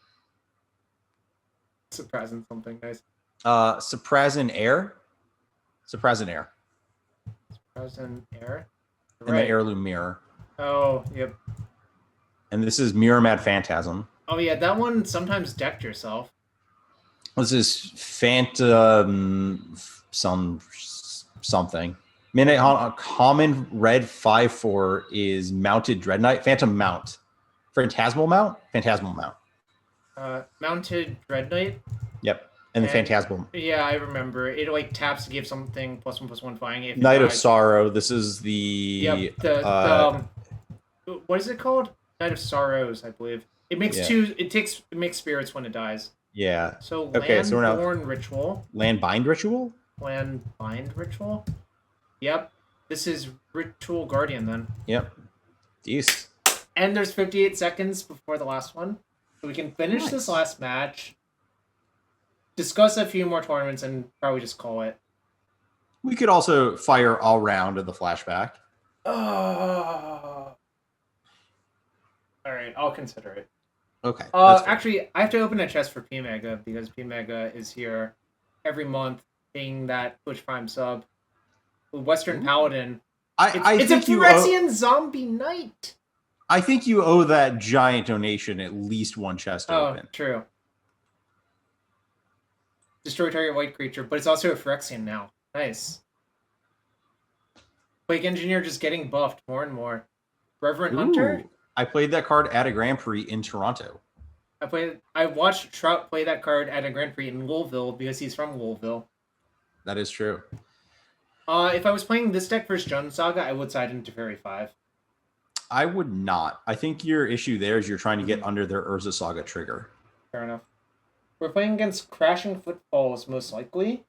Surprising something nice. Suprazin Air. Suprazin Air. Surprising air. And the Heirloom Mirror. Oh, yep. And this is Mirror Mad Phantasm. Oh yeah, that one sometimes decked yourself. This is Phantom something. Midnight Hunt, common red 5/4 is Mounted Dread Knight. Phantom Mount. Phantasmal Mount? Phantasmal Mount. Mounted Dread Knight. Yep. And the Phantasmal. Yeah, I remember. It like taps to give something +1/+1 flying. If it Knight of dies. Sorrow. This is the Yep. What is it called? Knight of Sorrows, I believe. It makes It makes spirits when it dies. yeah. So Okay, so we're now- Landborn Ritual. Land Bind Ritual? when bind ritual. Yep, this is Ritual Guardian then. Yep. Jeez. And there's 58 seconds before the last one. So we can finish this last match, discuss a few more tournaments, and probably just call it. We could also fire all round of the flashback. Oh. Alright, I'll consider it. Okay. Actually, I have to open a chest for P Mega because P Mega is here every month, being that Twitch Prime sub. Western Paladin. It's a Phyrexian zombie knight. I think you owe that giant donation at least one chest open. True. Destroy target white creature, but it's also a Phyrexian now. Nice. Plague Engineer just getting buffed more and more. Reverend Hunter. I played that card at a Grand Prix in Toronto. I watched Trout play that card at a Grand Prix in Louisville because he's from Louisville. That is true. If I was playing this deck versus Jones Saga, I would side into Teferi 5. I would not. I think your issue there is you're trying to get under their Urza Saga trigger. Fair enough. We're playing against Crashing Footfalls, most likely.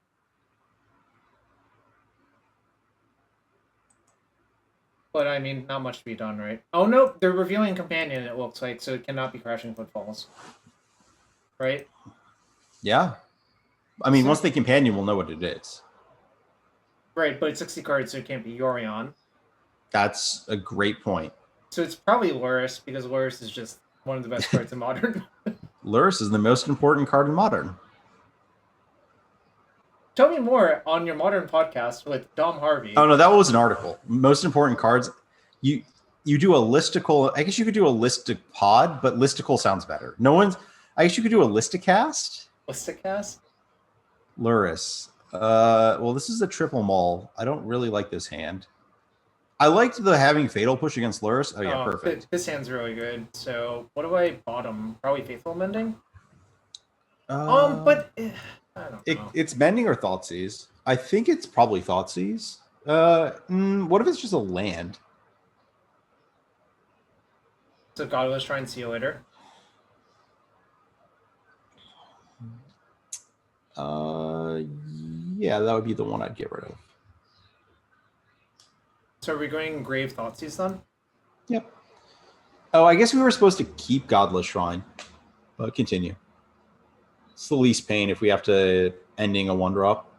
But, I mean, not much to be done, right? Oh, no, they're revealing Companion, it looks like, so it cannot be Crashing Footfalls. Right? Yeah. I mean, once they Companion, we'll know what it is. Right, but it's 60 cards, so it can't be Yorion. That's a great point. So it's probably Loris, because Loris is just one of the best cards in Modern. Luris is the most important card in Modern. Tell me more on your Modern podcast with Dom Harvey. Oh, no, that was an article. Most important cards. You do a listicle. I guess you could do a listic pod, but listicle sounds better. I guess you could do a listicast. Listicast? Luris. Well, this is a triple mull. I don't really like this hand. I liked the having Fatal Push against Luris. Oh, yeah, perfect. This hand's really good. So, what do I bottom? Probably Faithful Mending? But I don't know. It's Mending or Thoughtseize. I think it's probably Thoughtseize. What if it's just a land? So, Godless Shrine, see you later. Yeah, that would be the one I'd get rid of. So are we going Grave Thoughtseize then? Yep. Oh, I guess we were supposed to keep Godless Shrine, but continue. It's the least pain if we have to ending a 1-drop.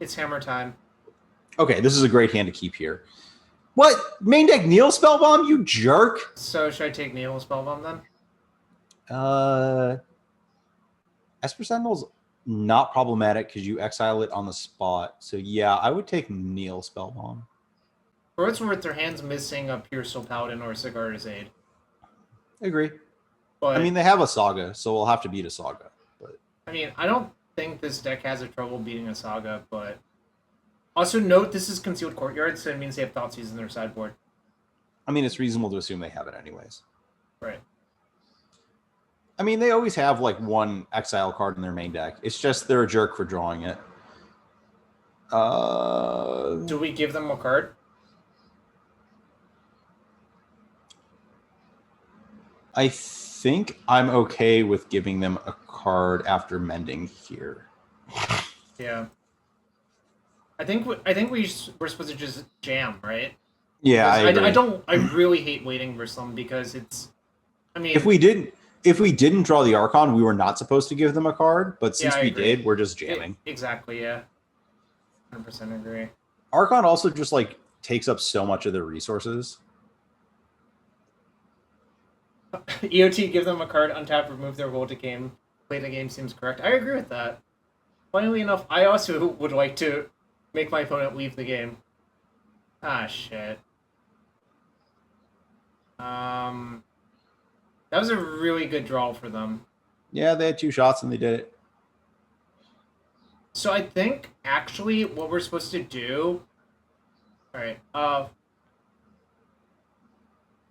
It's hammer time. Okay, this is a great hand to keep here. What? Main deck Neil Spellbomb, you jerk? So should I take Neil Spellbomb then? Esper Sentinel's not problematic because you exile it on the spot. So yeah, I would take Neil Spellbomb. For what's worth, their hand's missing a Pure Soul Paladin or a Sigarda's Aid. Agree. But I mean, they have a Saga, so we'll have to beat a Saga. But I mean, I don't think this deck has a trouble beating a Saga, but also note this is Concealed Courtyard, so it means they have Thoughtseize in their sideboard. I mean, it's reasonable to assume they have it anyways. Right. I mean, they always have like one exile card in their main deck. It's just they're a jerk for drawing it. Do we give them a card? I think I'm okay with giving them a card after Mending here. Yeah. I think we're supposed to just jam, right? Yeah, I really hate waiting for some because it's. I mean, if we didn't draw the Archon, we were not supposed to give them a card. But since we did, we're just jamming. Exactly. Yeah. 100% agree. Archon also just like takes up so much of their resources. EOT, give them a card, untap, remove their role to game. Play the game seems correct. I agree with that. Funnily enough, I also would like to make my opponent leave the game. Ah, shit. That was a really good draw for them. Yeah, they had 2 shots and they did it. So I think, actually, what we're supposed to do... Alright,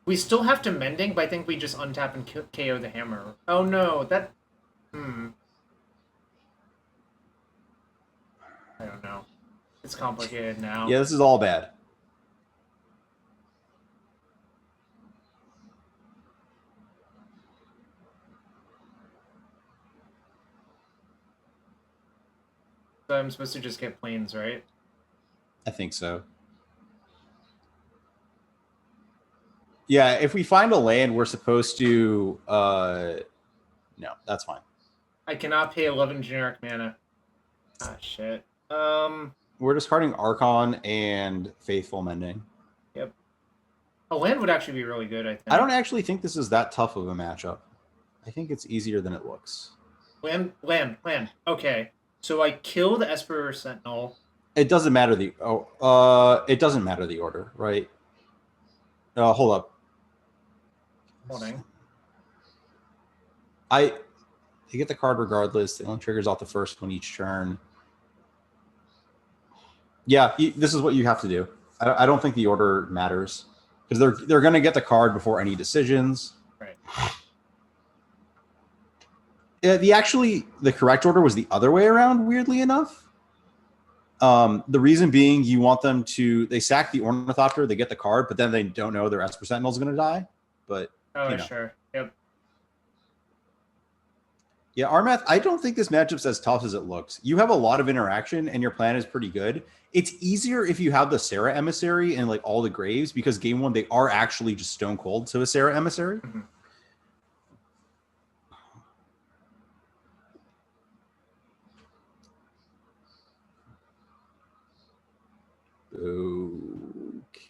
we still have to Mending, but I think we just untap and KO the hammer. Oh no, that... I don't know. It's complicated now. Yeah, this is all bad. but I'm supposed to just get planes, right? I think so. Yeah, if we find a land, we're supposed to... no, that's fine. I cannot pay 11 generic mana. Ah, shit. We're discarding Archon and Faithful Mending. Yep. A land would actually be really good, I think. I don't actually think this is that tough of a matchup. I think it's easier than it looks. Land. Okay. So I kill the Esper Sentinel. It doesn't matter the it doesn't matter the order, right? Hold up. Holding. You get the card regardless. It only triggers off the first one each turn. Yeah, this is what you have to do. I don't think the order matters because they're going to get the card before any decisions. Right. Yeah, the correct order was the other way around. Weirdly enough, the reason being you want them to they sack the Ornithopter, they get the card, but then they don't know their Esper Sentinel is going to die. But Sure. Yep. Yeah, Armath, I don't think this matchup's as tough as it looks. You have a lot of interaction, and your plan is pretty good. It's easier if you have the Sarah Emissary and like all the Graves, because game one, they are actually just stone cold to a Sarah Emissary. Mm-hmm.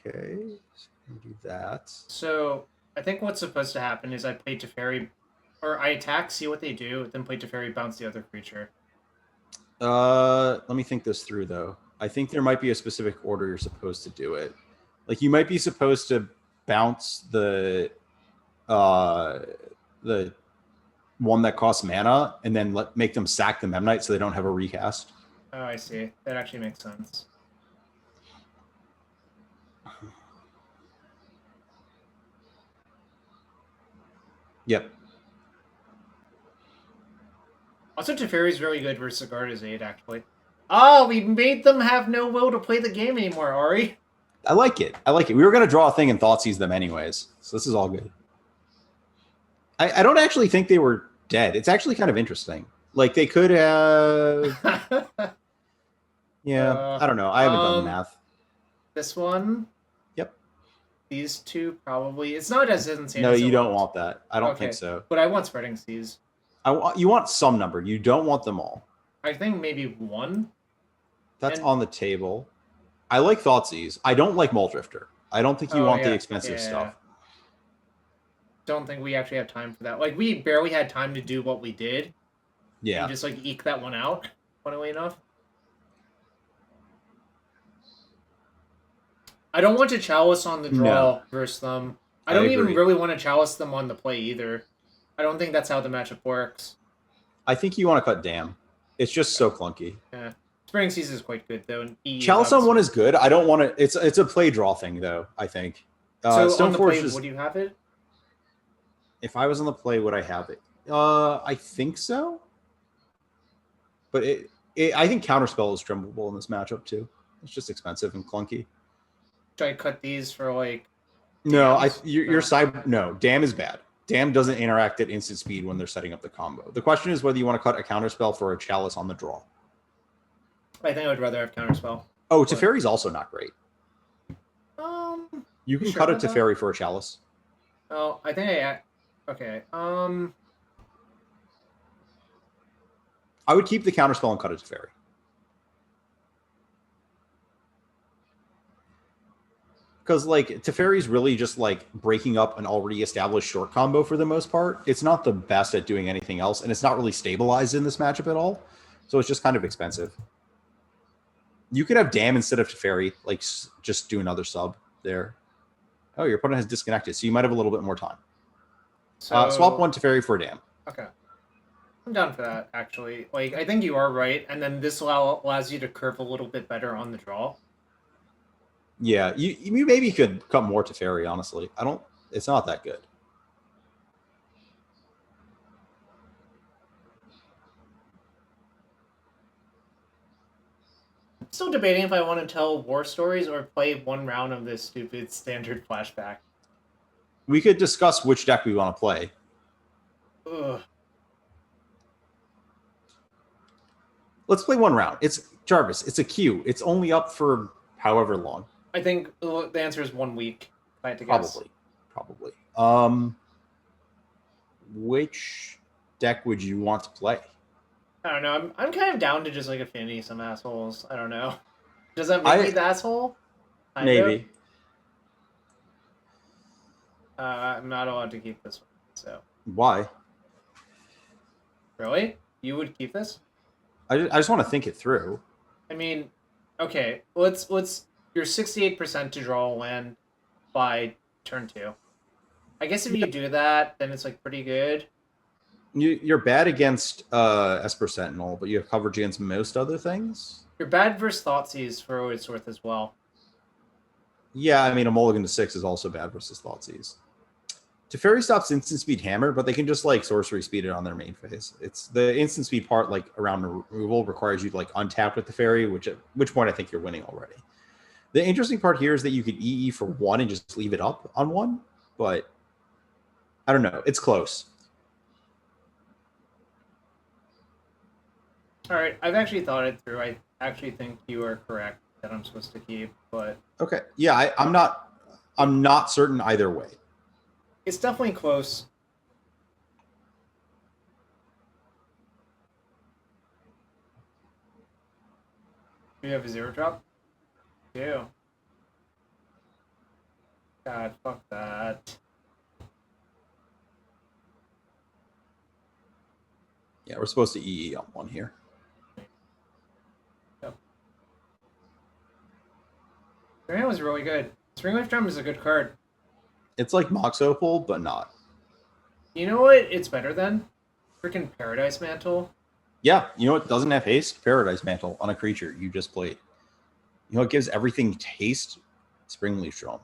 Okay, so do that. So I think what's supposed to happen is I play Teferi, or I attack, see what they do, then play Teferi, bounce the other creature. Let me think this through, though. I think there might be a specific order you're supposed to do it. Like, you might be supposed to bounce the one that costs mana, and then make them sack the Memnite so they don't have a recast. Oh, I see. That actually makes sense. Yep. Also, Teferi's really good versus Garda's Aid, actually. Oh, we made them have no will to play the game anymore, Ari. I like it. We were going to draw a thing and Thoughtseize them anyways, so this is all good. I don't actually think they were dead. It's actually kind of interesting. Like, they could have... Yeah, I don't know. I haven't done the math. This one? Yep. These two, probably. It's not as insane No, as you don't want that. I don't think so. But I want Spreading Seas. You want some number. You don't want them all. I think maybe one. That's on the table. I like Thoughtseize. I don't like Mulldrifter. I don't think you want the expensive stuff. Don't think we actually have time for that. Like, we barely had time to do what we did. Yeah. And just, like, eke that one out, funnily enough. I don't want to Chalice on the draw versus them. I don't even really want to Chalice them on the play either. I don't think that's how the matchup works. I think you want to cut Dam. It's just so clunky. Yeah. Spreading Seas is quite good, though. And Chalice on one is good. I don't want to... It's a play draw thing, though, I think. So Stone on the Forge play, would you have it? If I was on the play, would I have it? I think so. But I think Counterspell is trimmable in this matchup, too. It's just expensive and clunky. Should I cut these for, like... No, your side... No, Dam is bad. Dam doesn't interact at instant speed when they're setting up the combo. The question is whether you want to cut a Counterspell for a Chalice on the draw. I think I would rather have Counterspell. Oh, Teferi's also not great. You can cut a Teferi for a Chalice. Oh, I think okay. I would keep the Counterspell and cut a Teferi. Because, like, Teferi's really just, like, breaking up an already established short combo for the most part. It's not the best at doing anything else, and it's not really stabilized in this matchup at all. So it's just kind of expensive. You could have Dam instead of Teferi, like, just do another sub there. Oh, your opponent has disconnected, so you might have a little bit more time. So, swap one Teferi for a Dam. Okay. I'm down for that, actually. Like, I think you are right, and then this allows you to curve a little bit better on the draw. Yeah, you maybe could cut more Teferi, honestly. It's not that good. I'm still debating if I want to tell war stories or play one round of this stupid standard flashback. We could discuss which deck we want to play. Ugh. Let's play one round. It's Jarvis, it's a queue. It's only up for however long. I think the answer is 1 week. If I had to guess. Probably. Which deck would you want to play? I don't know. I'm kind of down to just like affinity some assholes. I don't know. Does that make me the asshole? Maybe. I'm not allowed to keep this one. So Why? really, you would keep this? I just want to think it through. I mean, okay. Let's. You're 68% to draw a land by turn 2. I guess if you do that, then it's like pretty good. You're bad against Esper Sentinel, but you have coverage against most other things. You're bad versus Thoughtseize for what it's worth as well. Yeah, I mean, a mulligan to 6 is also bad versus Thoughtseize. Teferi stops instant speed hammer, but they can just like sorcery speed it on their main phase. It's the instant speed part, like around removal, requires you to like untap with Teferi, which point I think you're winning already. The interesting part here is that you could EE for 1 and just leave it up on 1, but I don't know. It's close. All right, I've actually thought it through. I actually think you are correct that I'm supposed to keep, but okay. Yeah, I'm not certain either way. it's definitely close. Do you have a 0-drop? Yeah. God, fuck that. Yeah, we're supposed to EE on 1 here. Yep. Serena was really good. Spring Lifetime is a good card. It's like Mox Opal, but not. You know what it's better than? Freaking Paradise Mantle. Yeah, you know what doesn't have haste? Paradise Mantle on a creature you just played. You know what gives everything haste? Springleaf Drum.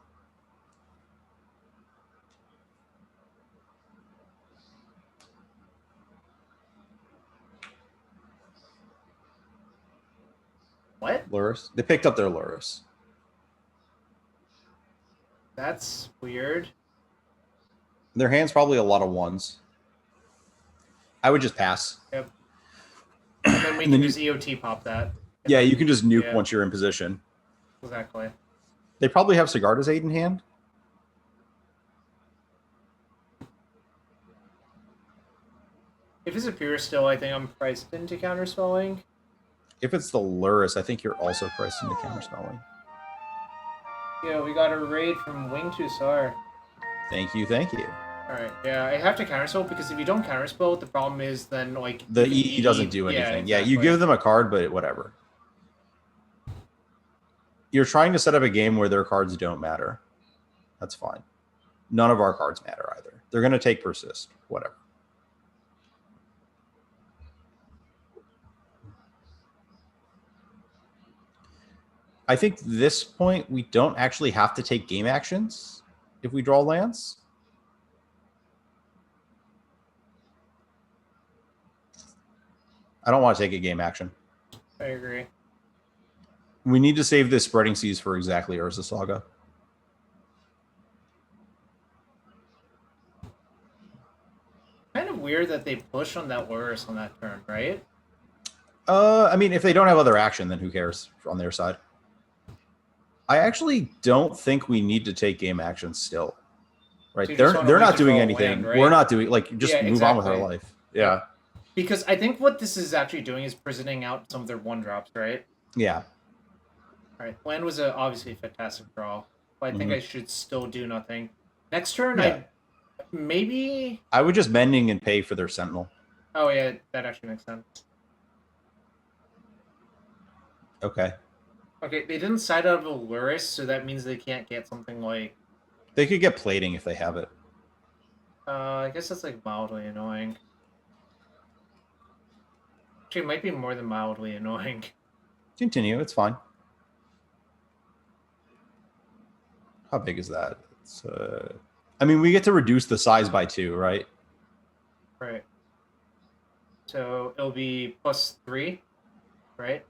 What? Lurrus. They picked up their Lurrus. That's weird. Their hand's probably a lot of 1s. I would just pass. Yep. And then we can just EOT pop that. Yeah, you can just nuke once you're in position. Exactly. They probably have Sigarda's Aid in hand. If it's a pure still, I think I'm priced into counterspelling. If it's the Lurrus, I think you're also priced into counterspelling. Yeah, we got a raid from Wing Tussar. Thank you. Alright, yeah, I have to counterspell because if you don't counterspell, the problem is then, like... The EE doesn't do anything. Yeah, exactly. Yeah, you give them a card, but whatever. You're trying to set up a game where their cards don't matter. That's fine. None of our cards matter either. They're going to take Persist. Whatever. I think this point, we don't actually have to take game actions if we draw lands. I don't want to take a game action. I agree. We need to save this Spreading Seas for exactly Urza Saga. Kind of weird that they push on that Lurrus on that turn, right? I mean, if they don't have other action, then who cares on their side? I actually don't think we need to take game actions still. Right? So They're not doing anything. Land, right? We're not doing just Yeah, move on with our exactly. life. Yeah. Because I think what this is actually doing is presenting out some of their 1-drops, right? Yeah. Alright, land was obviously a fantastic draw. But I think I should still do nothing. Next turn, Yeah. I would just Mending and pay for their Sentinel. Oh yeah, that actually makes sense. Okay. Okay, they didn't side out of a Lurrus, so that means they can't get something like... They could get Plating if they have it. I guess that's like mildly annoying. Actually, it might be more than mildly annoying. Continue. It's fine. How big is that? It's, I mean, we get to reduce the size by 2, right? Right. So it'll be +3, right?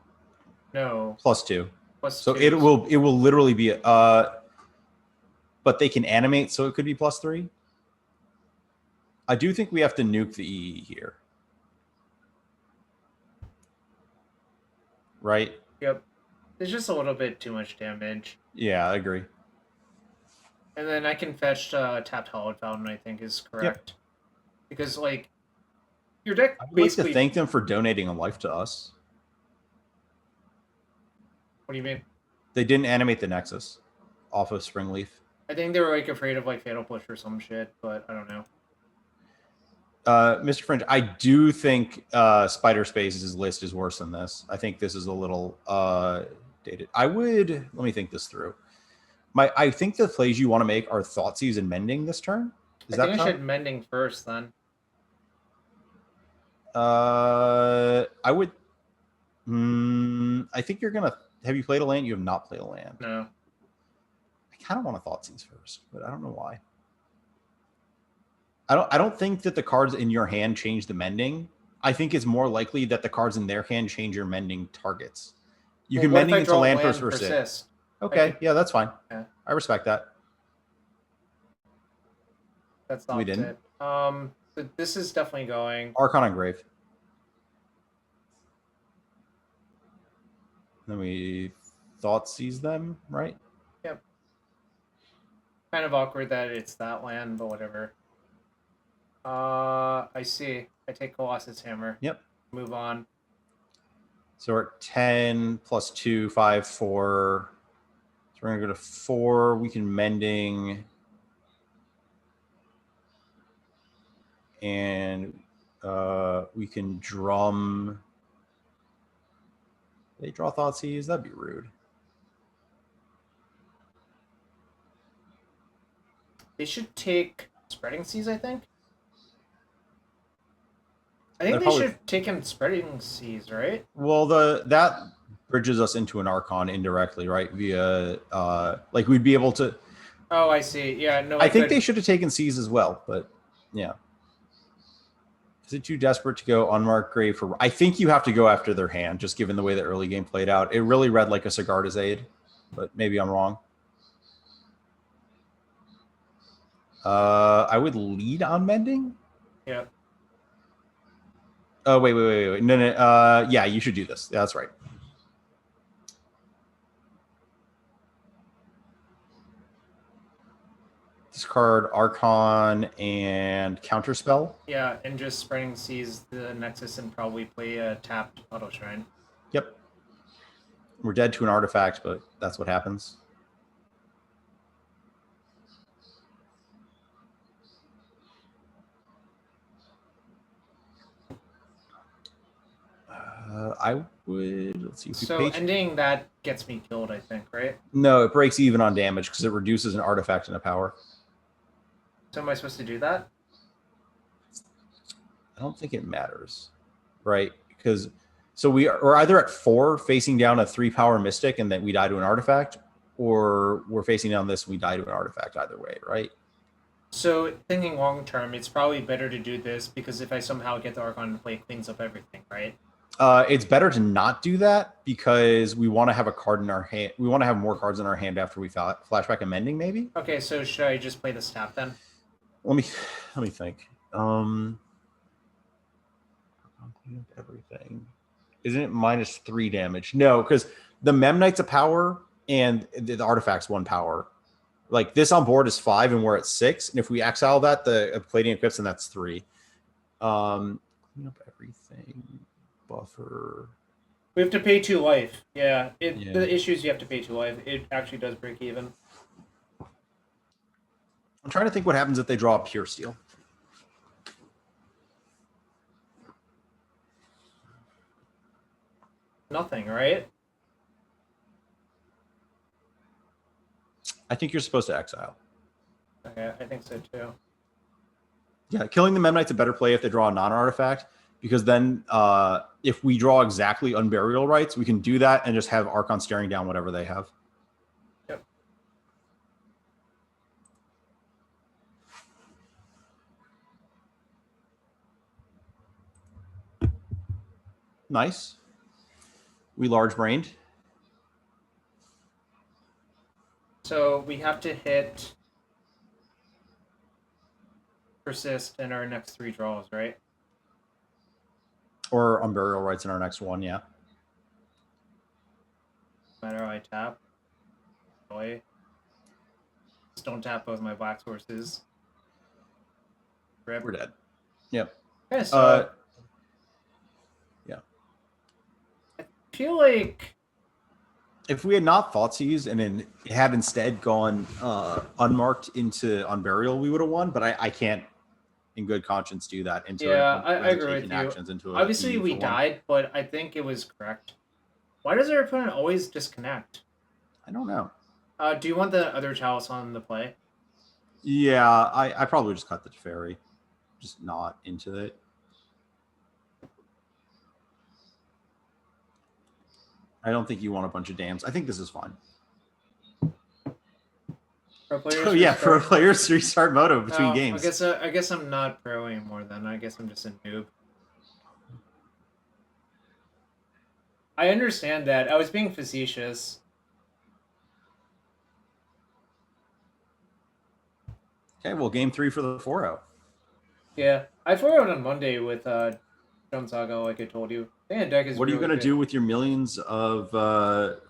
No. +2. +2. So it will literally be but they can animate, so it could be +3. I do think we have to nuke the EE here. right? Yep. It's just a little bit too much damage. Yeah, I agree. And then I can fetch tapped Hallowed Fountain, I think is correct. Because, like, your deck I would basically... like to thank them for donating a life to us. What do you mean? They didn't animate the Nexus off of Springleaf. I think they were, like, afraid of, like, Fatal Push or some shit, but I don't know. Mr. Fringe, I do think Spider Space's list is worse than this. I think this is a little dated. Let me think this through. I think the plays you want to make are Thoughtseize and Mending this turn. I think I should Mending first, then. I would. I think you're gonna. Have you played a land? You have not played a land. No. I kind of want to Thoughtseize first, but I don't know why. I don't think that the cards in your hand change the Mending. I think it's more likely that the cards in their hand change your Mending targets. You can Mending into land first or Persist. Okay, yeah, that's fine. Yeah. I respect that. That's not it. But this is definitely going. Archon on Grave. Then we Thoughtseize them, right? Yep. Kind of awkward that it's that land, but whatever. I see. I take Colossus Hammer. Yep. Move on. So we're at 10 plus 2, 5, 4. So we're going to go to 4. We can Mending. And we can Drum. They draw Thoughtseize? That'd be rude. They should take Spreading Seas, I think. I think they should take him Spreading Seas, right? Well, that bridges us into an Archon indirectly, right? Via like we'd be able to. Oh, I see. Yeah, no. I think they should have taken Seas as well, but yeah. Is it too desperate to go Unmarked Grave for? I think you have to go after their hand, just given the way the early game played out. It really read like a Sigarda's Aid, but maybe I'm wrong. I would lead on Mending. Yeah. Oh, wait. No. Yeah, you should do this. Yeah, that's right. Discard Archon and Counterspell. Yeah, and just Spreading Seas the Nexus and probably play a tapped Auto Shrine. Yep. We're dead to an artifact, but that's what happens. I would. Let's see. So ending that gets me killed, I think, right? No, it breaks even on damage because it reduces an artifact and a power. So am I supposed to do that? I don't think it matters, right? Because so we're either at 4 facing down a 3-power Mystic and then we die to an artifact, or we're facing down this and we die to an artifact either way, right? So thinking long term, it's probably better to do this because if I somehow get the Archon to play, it cleans up everything, right? It's better to not do that because we want to have a card in our hand. We want to have more cards in our hand after we flashback and Mending, maybe. Okay, so should I just play the Snap then? Let me think. Everything. Isn't it -3 damage? No, because the Mem Knight's a power and the artifact's 1 power. Like this on board is 5 and we're at 6. And if we exile that, the Palladium equips, and that's 3. Clean up everything. Buffer. We have to pay 2 life. Yeah. The issue is you have to pay 2 life. It actually does break even. I'm trying to think what happens if they draw a Pure Steel. Nothing, right? I think you're supposed to exile. Okay, I think so too. Yeah, killing the Mem Knight's a better play if they draw a non-artifact, because then if we draw exactly Unburial Rites, we can do that and just have Archon staring down whatever they have. Yep. Nice. We large-brained. So we have to hit Persist in our next 3 draws, right? Or Unburial Rites in our next one, yeah. No matter how I tap. Boy. Just don't tap both my black sources. Rip. We're dead. Yep. Okay, so Yeah. I feel like If we had not Thoughtseize and then had instead gone unmarked into Unburial, we would have won. But I can't, in good conscience, do that. Into I agree with you. actions into Obviously, a we died, but I think it was correct. Why does our opponent always disconnect? I don't know. Do you want the other chalice on the play? Yeah, I probably just cut the Teferi. Just not into it. I don't think you want a bunch of dams. I think this is fine. Oh yeah, pro players restart moto between games. I guess I'm not pro anymore then. I guess I'm just a noob. I understand that. I was being facetious. Okay, well, game 3 for the 4-0. Yeah, I 4-0'd on Monday with Stone Saga, like I told you. And deck is What are you really going to good. do with your millions of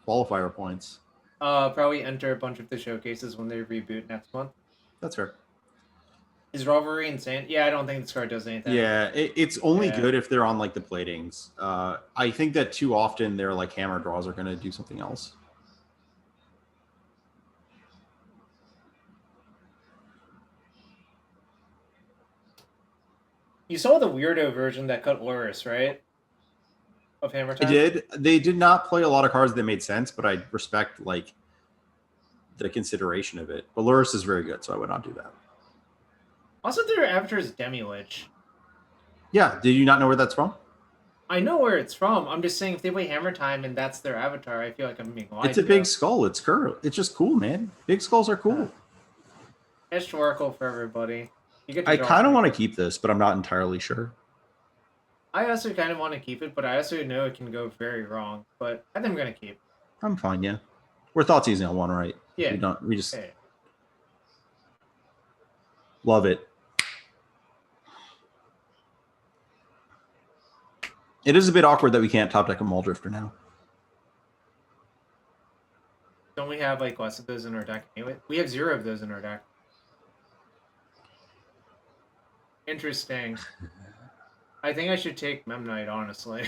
qualifier points? Probably enter a bunch of the showcases when they reboot next month. That's fair. Is Rivalry insane? Yeah, I don't think this card does anything. Yeah, it's only good if they're on like the platings. I think that too often their like hammer draws are going to do something else. You saw the weirdo version that cut Loris, right? Of Hammer Time? I did. They did not play a lot of cards that made sense, but I respect like the consideration of it. But Loris is very good, so I would not do that. Also, their avatar is Demi-Lich. Yeah, did you not know where that's from? I know where it's from. I'm just saying if they play Hammer Time and that's their avatar, I feel like I'm being lied It's a to. big skull. It's curl. It's just cool, man. Big skulls are cool. Historical for everybody. I kind of want to keep this, but I'm not entirely sure. I also kind of want to keep it, but I also know it can go very wrong. But I think I'm going to keep. I'm fine, yeah. We're Thoughtseizing on one, right? Yeah. We just love it. It is a bit awkward that we can't top deck a Mulldrifter now. Don't we have like less of those in our deck anyway? We have 0 of those in our deck. Interesting. I think I should take Memnite, honestly.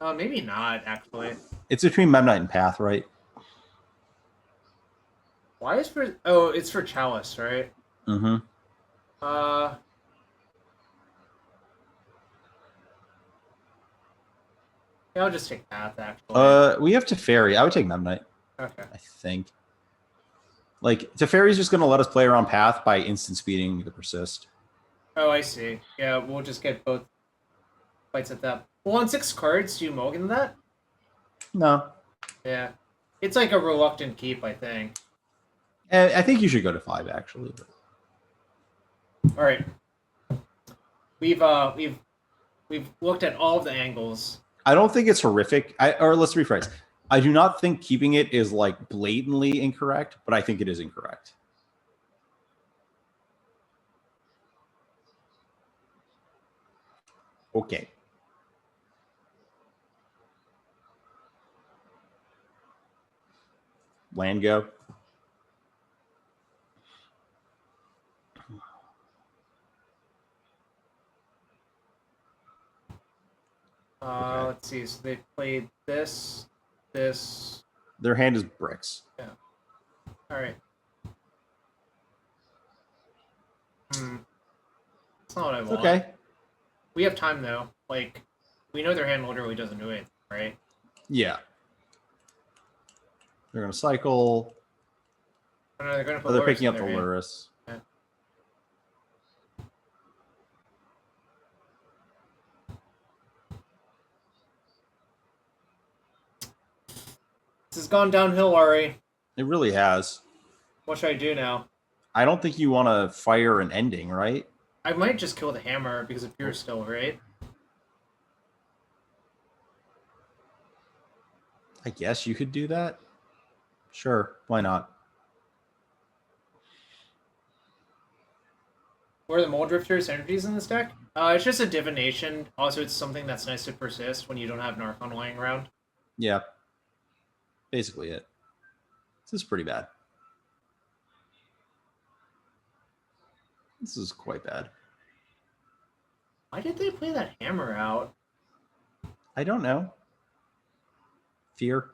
Maybe not, actually. It's between Memnite and Path, right? Why is for... Oh, it's for Chalice, right? Mm-hmm. Yeah, I'll just take Path, actually. We have Teferi. I would take Memnite. Okay. I think. Like, Teferi's just going to let us play around Path by instant speeding the Persist. Oh, I see. Yeah, we'll just get both fights at that. Well, on 6 cards, do you mulligan that? No. Yeah. It's like a reluctant keep, I think. And I think you should go to 5, actually. All right. We've looked at all of the angles. I don't think it's horrific. Or let's rephrase. I do not think keeping it is like blatantly incorrect, but I think it is incorrect. Okay. Land go. Okay. Let's see. So they played this. Their hand is bricks. Yeah. All right. That's not what I want. Okay. We have time though. Like, we know their hand literally doesn't do it, right? Yeah. They're gonna cycle. Oh, no, they're gonna put. They're picking up the hand. Luris. Yeah. This has gone downhill, Ari. It really has. What should I do now? I don't think you want to fire an ending, right? I might just kill the hammer because of pure still, right? I guess you could do that. Sure, why not? What are the Mulldrifter's energies in this deck? It's just a divination. Also, it's something that's nice to persist when you don't have an Archon lying around. Yeah. basically it. This is pretty bad. This is quite bad. Why did they play that hammer out? I don't know. Fear.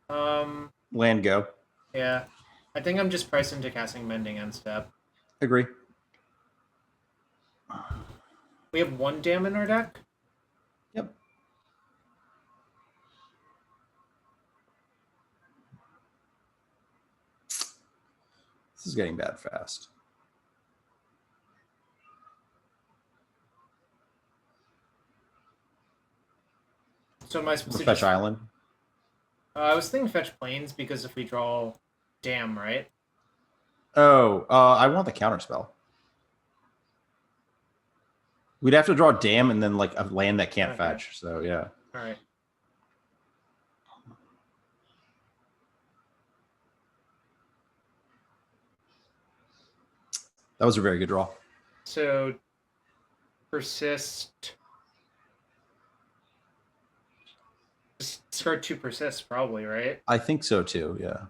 Land go. Yeah. I think I'm just priced into casting Mending end step. Agree. We have 1 dam in our deck. Yep. This is getting bad fast. So am I supposed to Fetch just... Island. I was thinking fetch planes because if we draw dam, right? Oh, I want the counter spell. We'd have to draw dam and then like a land that can't fetch. So yeah. All right. That was a very good draw. So persist. Just discard 2 persist, probably, right? I think so too. Yeah.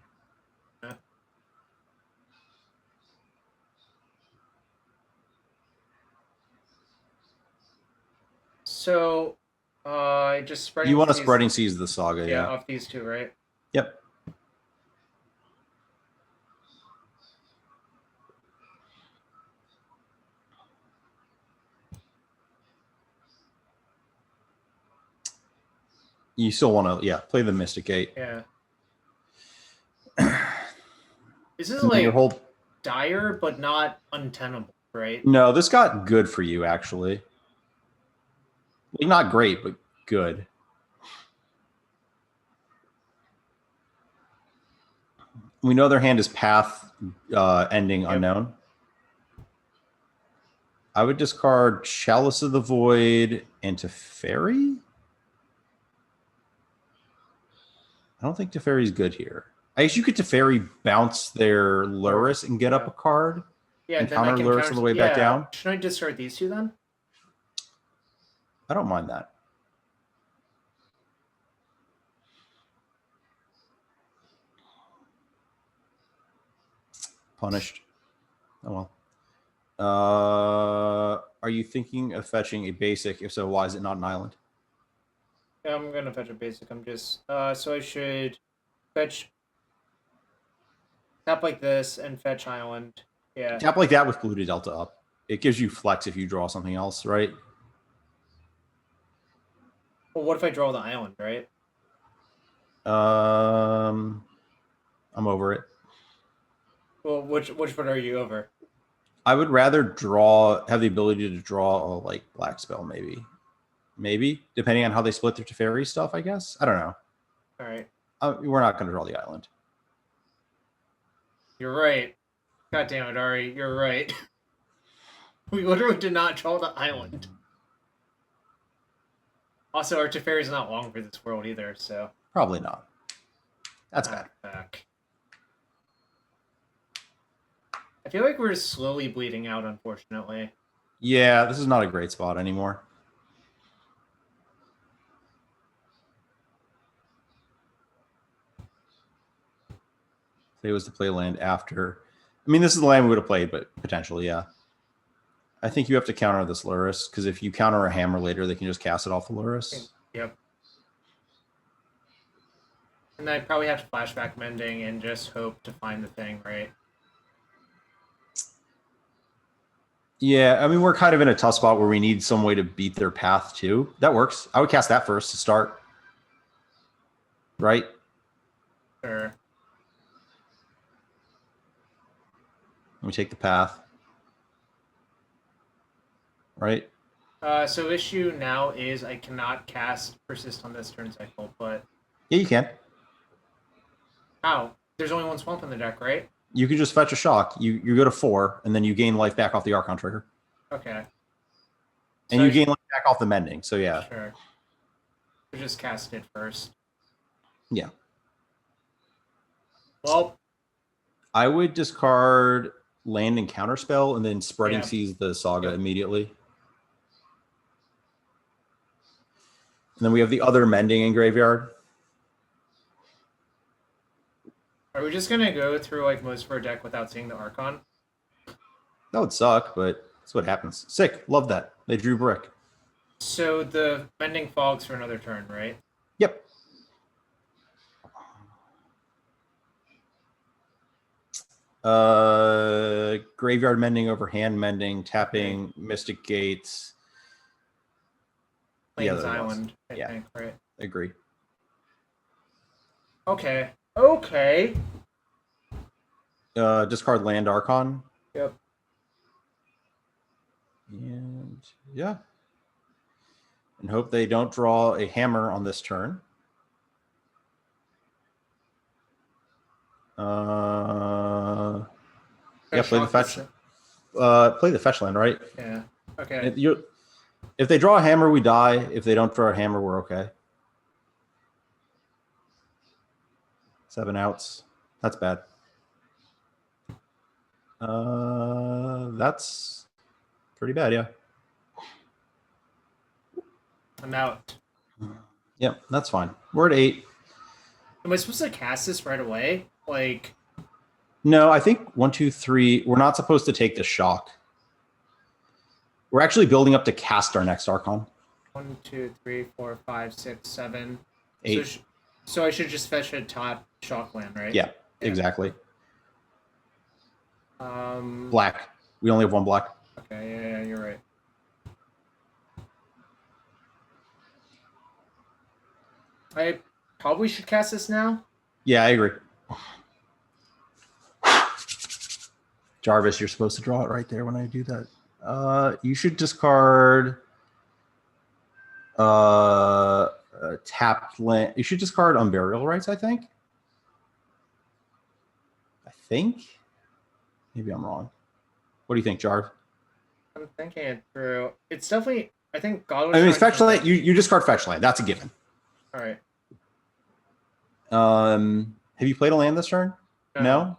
So, just spreading. You want to spreading seas the saga, yeah, yeah. off these 2, right? Yep. You still want to, yeah, play the Mystic Gate. Yeah. This is like your dire, but not untenable, right? No, this got good for you actually. Like, not great, but good. We know their hand is path ending unknown. I would discard Chalice of the Void and Teferi. I don't think Teferi's good here. I guess you could Teferi bounce their Luris and get up a card. Yeah, and then I counter can Luris on the way back down. Should I discard these 2 then? I don't mind that. Punished. Oh well. Are you thinking of fetching a basic? If so, why is it not an island? Yeah, I'm gonna fetch a basic. I'm just so I should fetch tap like this and fetch island. Yeah. Tap like that with polluted delta up. It gives you flex if you draw something else, right? Well, what if I draw the island, right? I'm over it. Well, which one are you over? I would rather have the ability to draw a like black spell, maybe depending on how they split their Teferi stuff. I guess I don't know. All right. We're not going to draw the island. You're right. God damn it, Ari. You're right. We literally did not draw the island. Also, our Teferi is not long for this world either, so probably not. That's bad. Back. I feel like we're slowly bleeding out, unfortunately. Yeah, this is not a great spot anymore. If it was to play land after. I mean, this is the land we would have played, but potentially, yeah. I think you have to counter this Luris, because if you counter a hammer later, they can just cast it off the Luris. Yep. And I probably have to flashback Mending and just hope to find the thing, right? Yeah, I mean, we're kind of in a tough spot where we need some way to beat their path, too. That works. I would cast that first to start. Right? Sure. We take the path. Right? So issue now is I cannot cast Persist on this turn cycle, but... Yeah, you can. How? There's only 1 swamp in the deck, right? You can just fetch a shock. You go to 4, and then you gain life back off the Archon trigger. Okay. And so you gain life back off the Mending, so yeah. Sure. So just cast it first. Yeah. Well... I would discard land and counterspell, and then spreading seas the saga immediately. And then we have the other Mending in graveyard. Are we just gonna go through like most of our deck without seeing the Archon? That would suck, but that's what happens. Sick. Love that. They drew brick. So the Mending Fogs for another turn, right? Yep. Graveyard Mending over Hand Mending, tapping Mystic Gates. Plains there was. Island, I think, right? Agree. Okay. Okay. Discard land Archon. Yep. And yeah. And hope they don't draw a hammer on this turn. Yeah, play the fetch. Play the fetch land, right? Yeah. Okay. If they draw a hammer, we die. If they don't draw a hammer, we're okay. 7 outs. That's bad. That's pretty bad, yeah. I'm out. Yep, that's fine. We're at 8. Am I supposed to cast this right away? Like, no, I think 1, 2, 3. We're not supposed to take the shock. We're actually building up to cast our next Archon. 1, 2, 3, 4, 5, 6, 7, 8. So I should just fetch a top shock land, right? Yeah, exactly. Um. Black. We only have 1 black. Okay. Yeah, you're right. I probably should cast this now. Yeah, I agree. Jarvis, you're supposed to draw it right there when I do that. You should discard tapped land. You should discard Unburial Rites, I think. Maybe I'm wrong. What do you think, Jarv? I'm thinking it through. It's definitely. I think God. I mean, fetch land. You discard fetch land. That's a given. All right. Have you played a land this turn? No.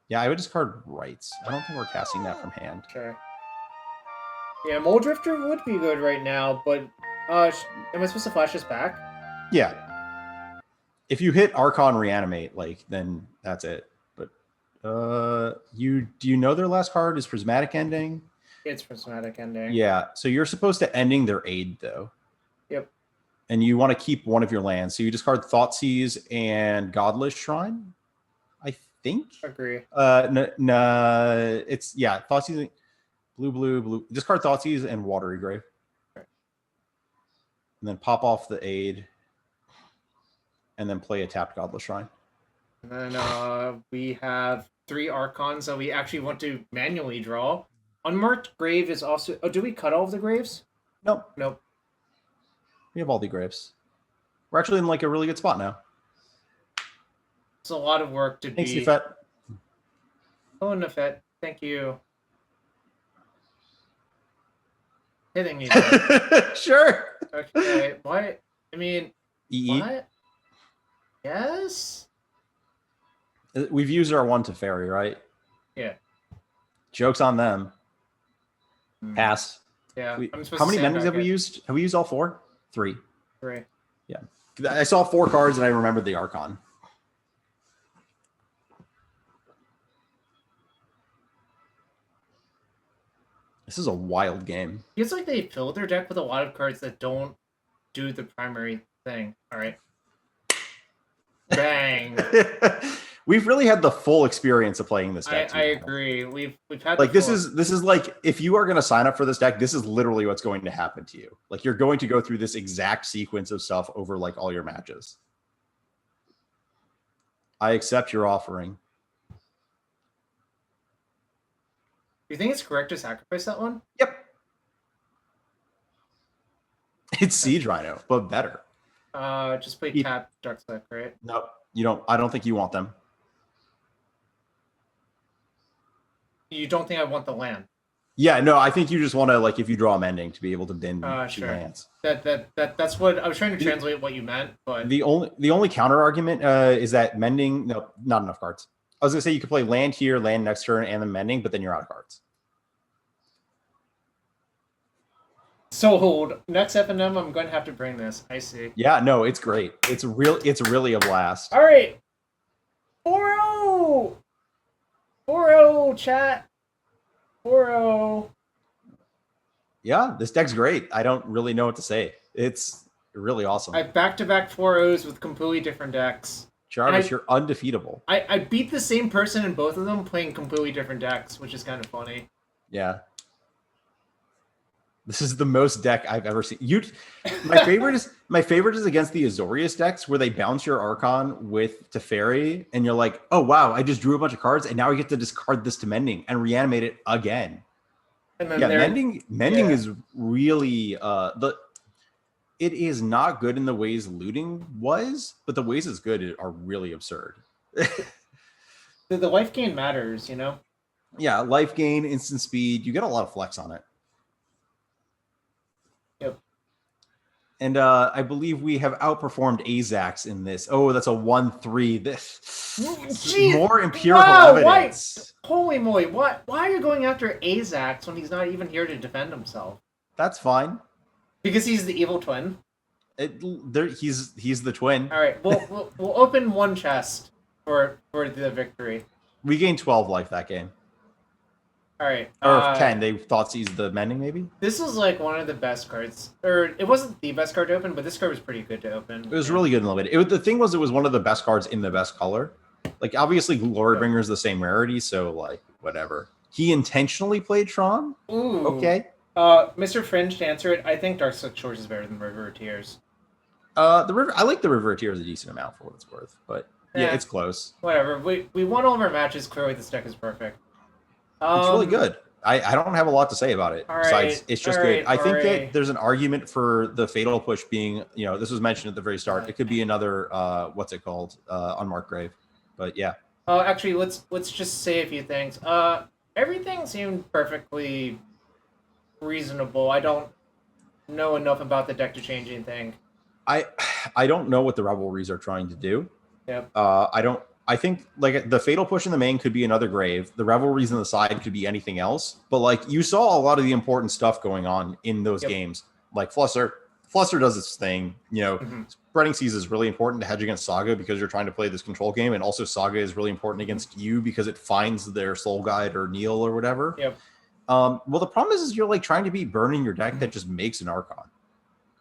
Yeah, I would discard Rights. I don't think we're casting that from hand. Okay. Yeah, Mulldrifter would be good right now, but am I supposed to flash this back? Yeah. If you hit Archon Reanimate, then that's it. But do you know their last card is Prismatic Ending? It's Prismatic Ending. Yeah. So you're supposed to ending their aid though. Yep. And you want to keep one of your lands. So you discard Thoughtseize and Godless Shrine, I think. Agree. No, it's Thoughtseize, blue. Discard Thoughtseize and Watery Grave. Okay. And then pop off the aid. And then play a tapped Godless Shrine. And then we have 3 Archons that we actually want to manually draw. Unmarked Grave is also... Oh, do we cut all of the graves? Nope. We have all the graves. We're actually in a really good spot now. It's a lot of work to Thanks, be... Nefet. Oh, Nefet. Thank you. Hitting you. Sure. Okay. What? I mean... EE? What? Yes? We've used our 1 Teferi, right? Yeah. Joke's on them. Pass. Yeah. How many mendings have we used? Have we used all 4? 3. 3. Yeah. I saw 4 cards and I remembered the Archon. This is a wild game. It's like they fill their deck with a lot of cards that don't do the primary thing. All right. Bang. We've really had the full experience of playing this deck. I agree. We've had this is like, if you are going to sign up for this deck, this is literally what's going to happen to you. You're going to go through this exact sequence of stuff over all your matches. I accept your offering. You think it's correct to sacrifice that one? Yep. It's Siege Rhino, but better. Just play tap Darkspec, right? No, you don't. I don't think you want them. You don't think I want the land? Yeah, no. I think you just want to if you draw a mending to be able to bin 2 lands. That's what I was trying to translate what you meant, but the only counter argument is that mending. No, not enough cards. I was gonna say you could play land here, land next turn, and then mending, but then you're out of cards. Sold. Next FNM, I'm going to have to bring this. I see. Yeah, no, it's great. It's really a blast. All right. 4-0. 4-0, chat. 4-0. Yeah, this deck's great. I don't really know what to say. It's really awesome. I have back-to-back 4-0s with completely different decks. Jarvis, you're undefeatable. I beat the same person in both of them playing completely different decks, which is kind of funny. Yeah. This is the most deck I've ever seen. My favorite is against the Azorius decks where they bounce your Archon with Teferi, and you're like, oh wow, I just drew a bunch of cards, and now I get to discard this to Mending and reanimate it again. And then Mending is really it is not good in the ways looting was, but the ways it's good are really absurd. The life gain matters, you know? Yeah, life gain, instant speed, you get a lot of flex on it. Yep. And I believe we have outperformed Azax in this. Oh, that's a 1-3. This more empirical evidence. Holy moly! Why are you going after Azax when he's not even here to defend himself? That's fine. Because he's the evil twin. He's the twin. All right, we'll open one chest for the victory. We gained 12 life that game. All right. Or 10. They thought he's the Mending, maybe? This was like one of the best cards. Or it wasn't the best card to open, but this card was pretty good to open. It was really good in limited. The thing was, it was one of the best cards in the best color. Like, obviously, Glorybringer is the same rarity, so, like, whatever. He intentionally played Tron? Ooh. Okay. Mr. Fringe, to answer it, I think Dark Silk Shores is better than River of Tears. I like the River of Tears a decent amount for what it's worth, but yeah, it's close. Whatever. We won all of our matches. Clearly, this deck is perfect. It's really good. I don't have a lot to say about it. Besides, it's just good. I think that there's an argument for the Fatal Push being, this was mentioned at the very start. It could be another, what's it called? Unmarked Grave. But yeah. Actually, let's just say a few things. Everything seemed perfectly reasonable. I don't know enough about the deck to change anything. I don't know what the Revelries are trying to do. Yep. I think like the Fatal Push in the main could be another Grave. The Revelries on the side could be anything else. But like you saw a lot of the important stuff going on in those games. Like Flusser does its thing. Spreading Seas is really important to hedge against Saga because you're trying to play this control game, and also Saga is really important against you because it finds their Soul Guide or Kneel or whatever. Yep. Well, the problem is you're like trying to be burning your deck that just makes an Archon.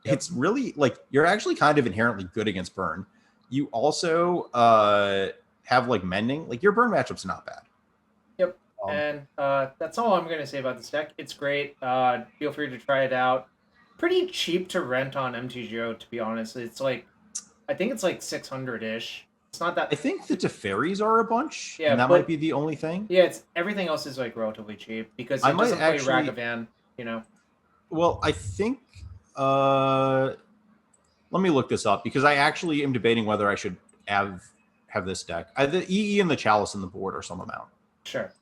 Yep. It's really like you're actually kind of inherently good against burn. You also have like Mending. Like your burn matchup's not bad. Yep. And that's all I'm gonna say about this deck. It's great. Feel free to try it out. Pretty cheap to rent on MTGO, to be honest. It's like I think it's like 600-ish. It's not that. I think the Teferis are a bunch. Yeah, and that might be the only thing. Yeah, everything else is like relatively cheap because it doesn't play Ragavan. Well, I think. Let me look this up because I actually am debating whether I should have this deck. The EE and the Chalice in the board are some amount. Sure.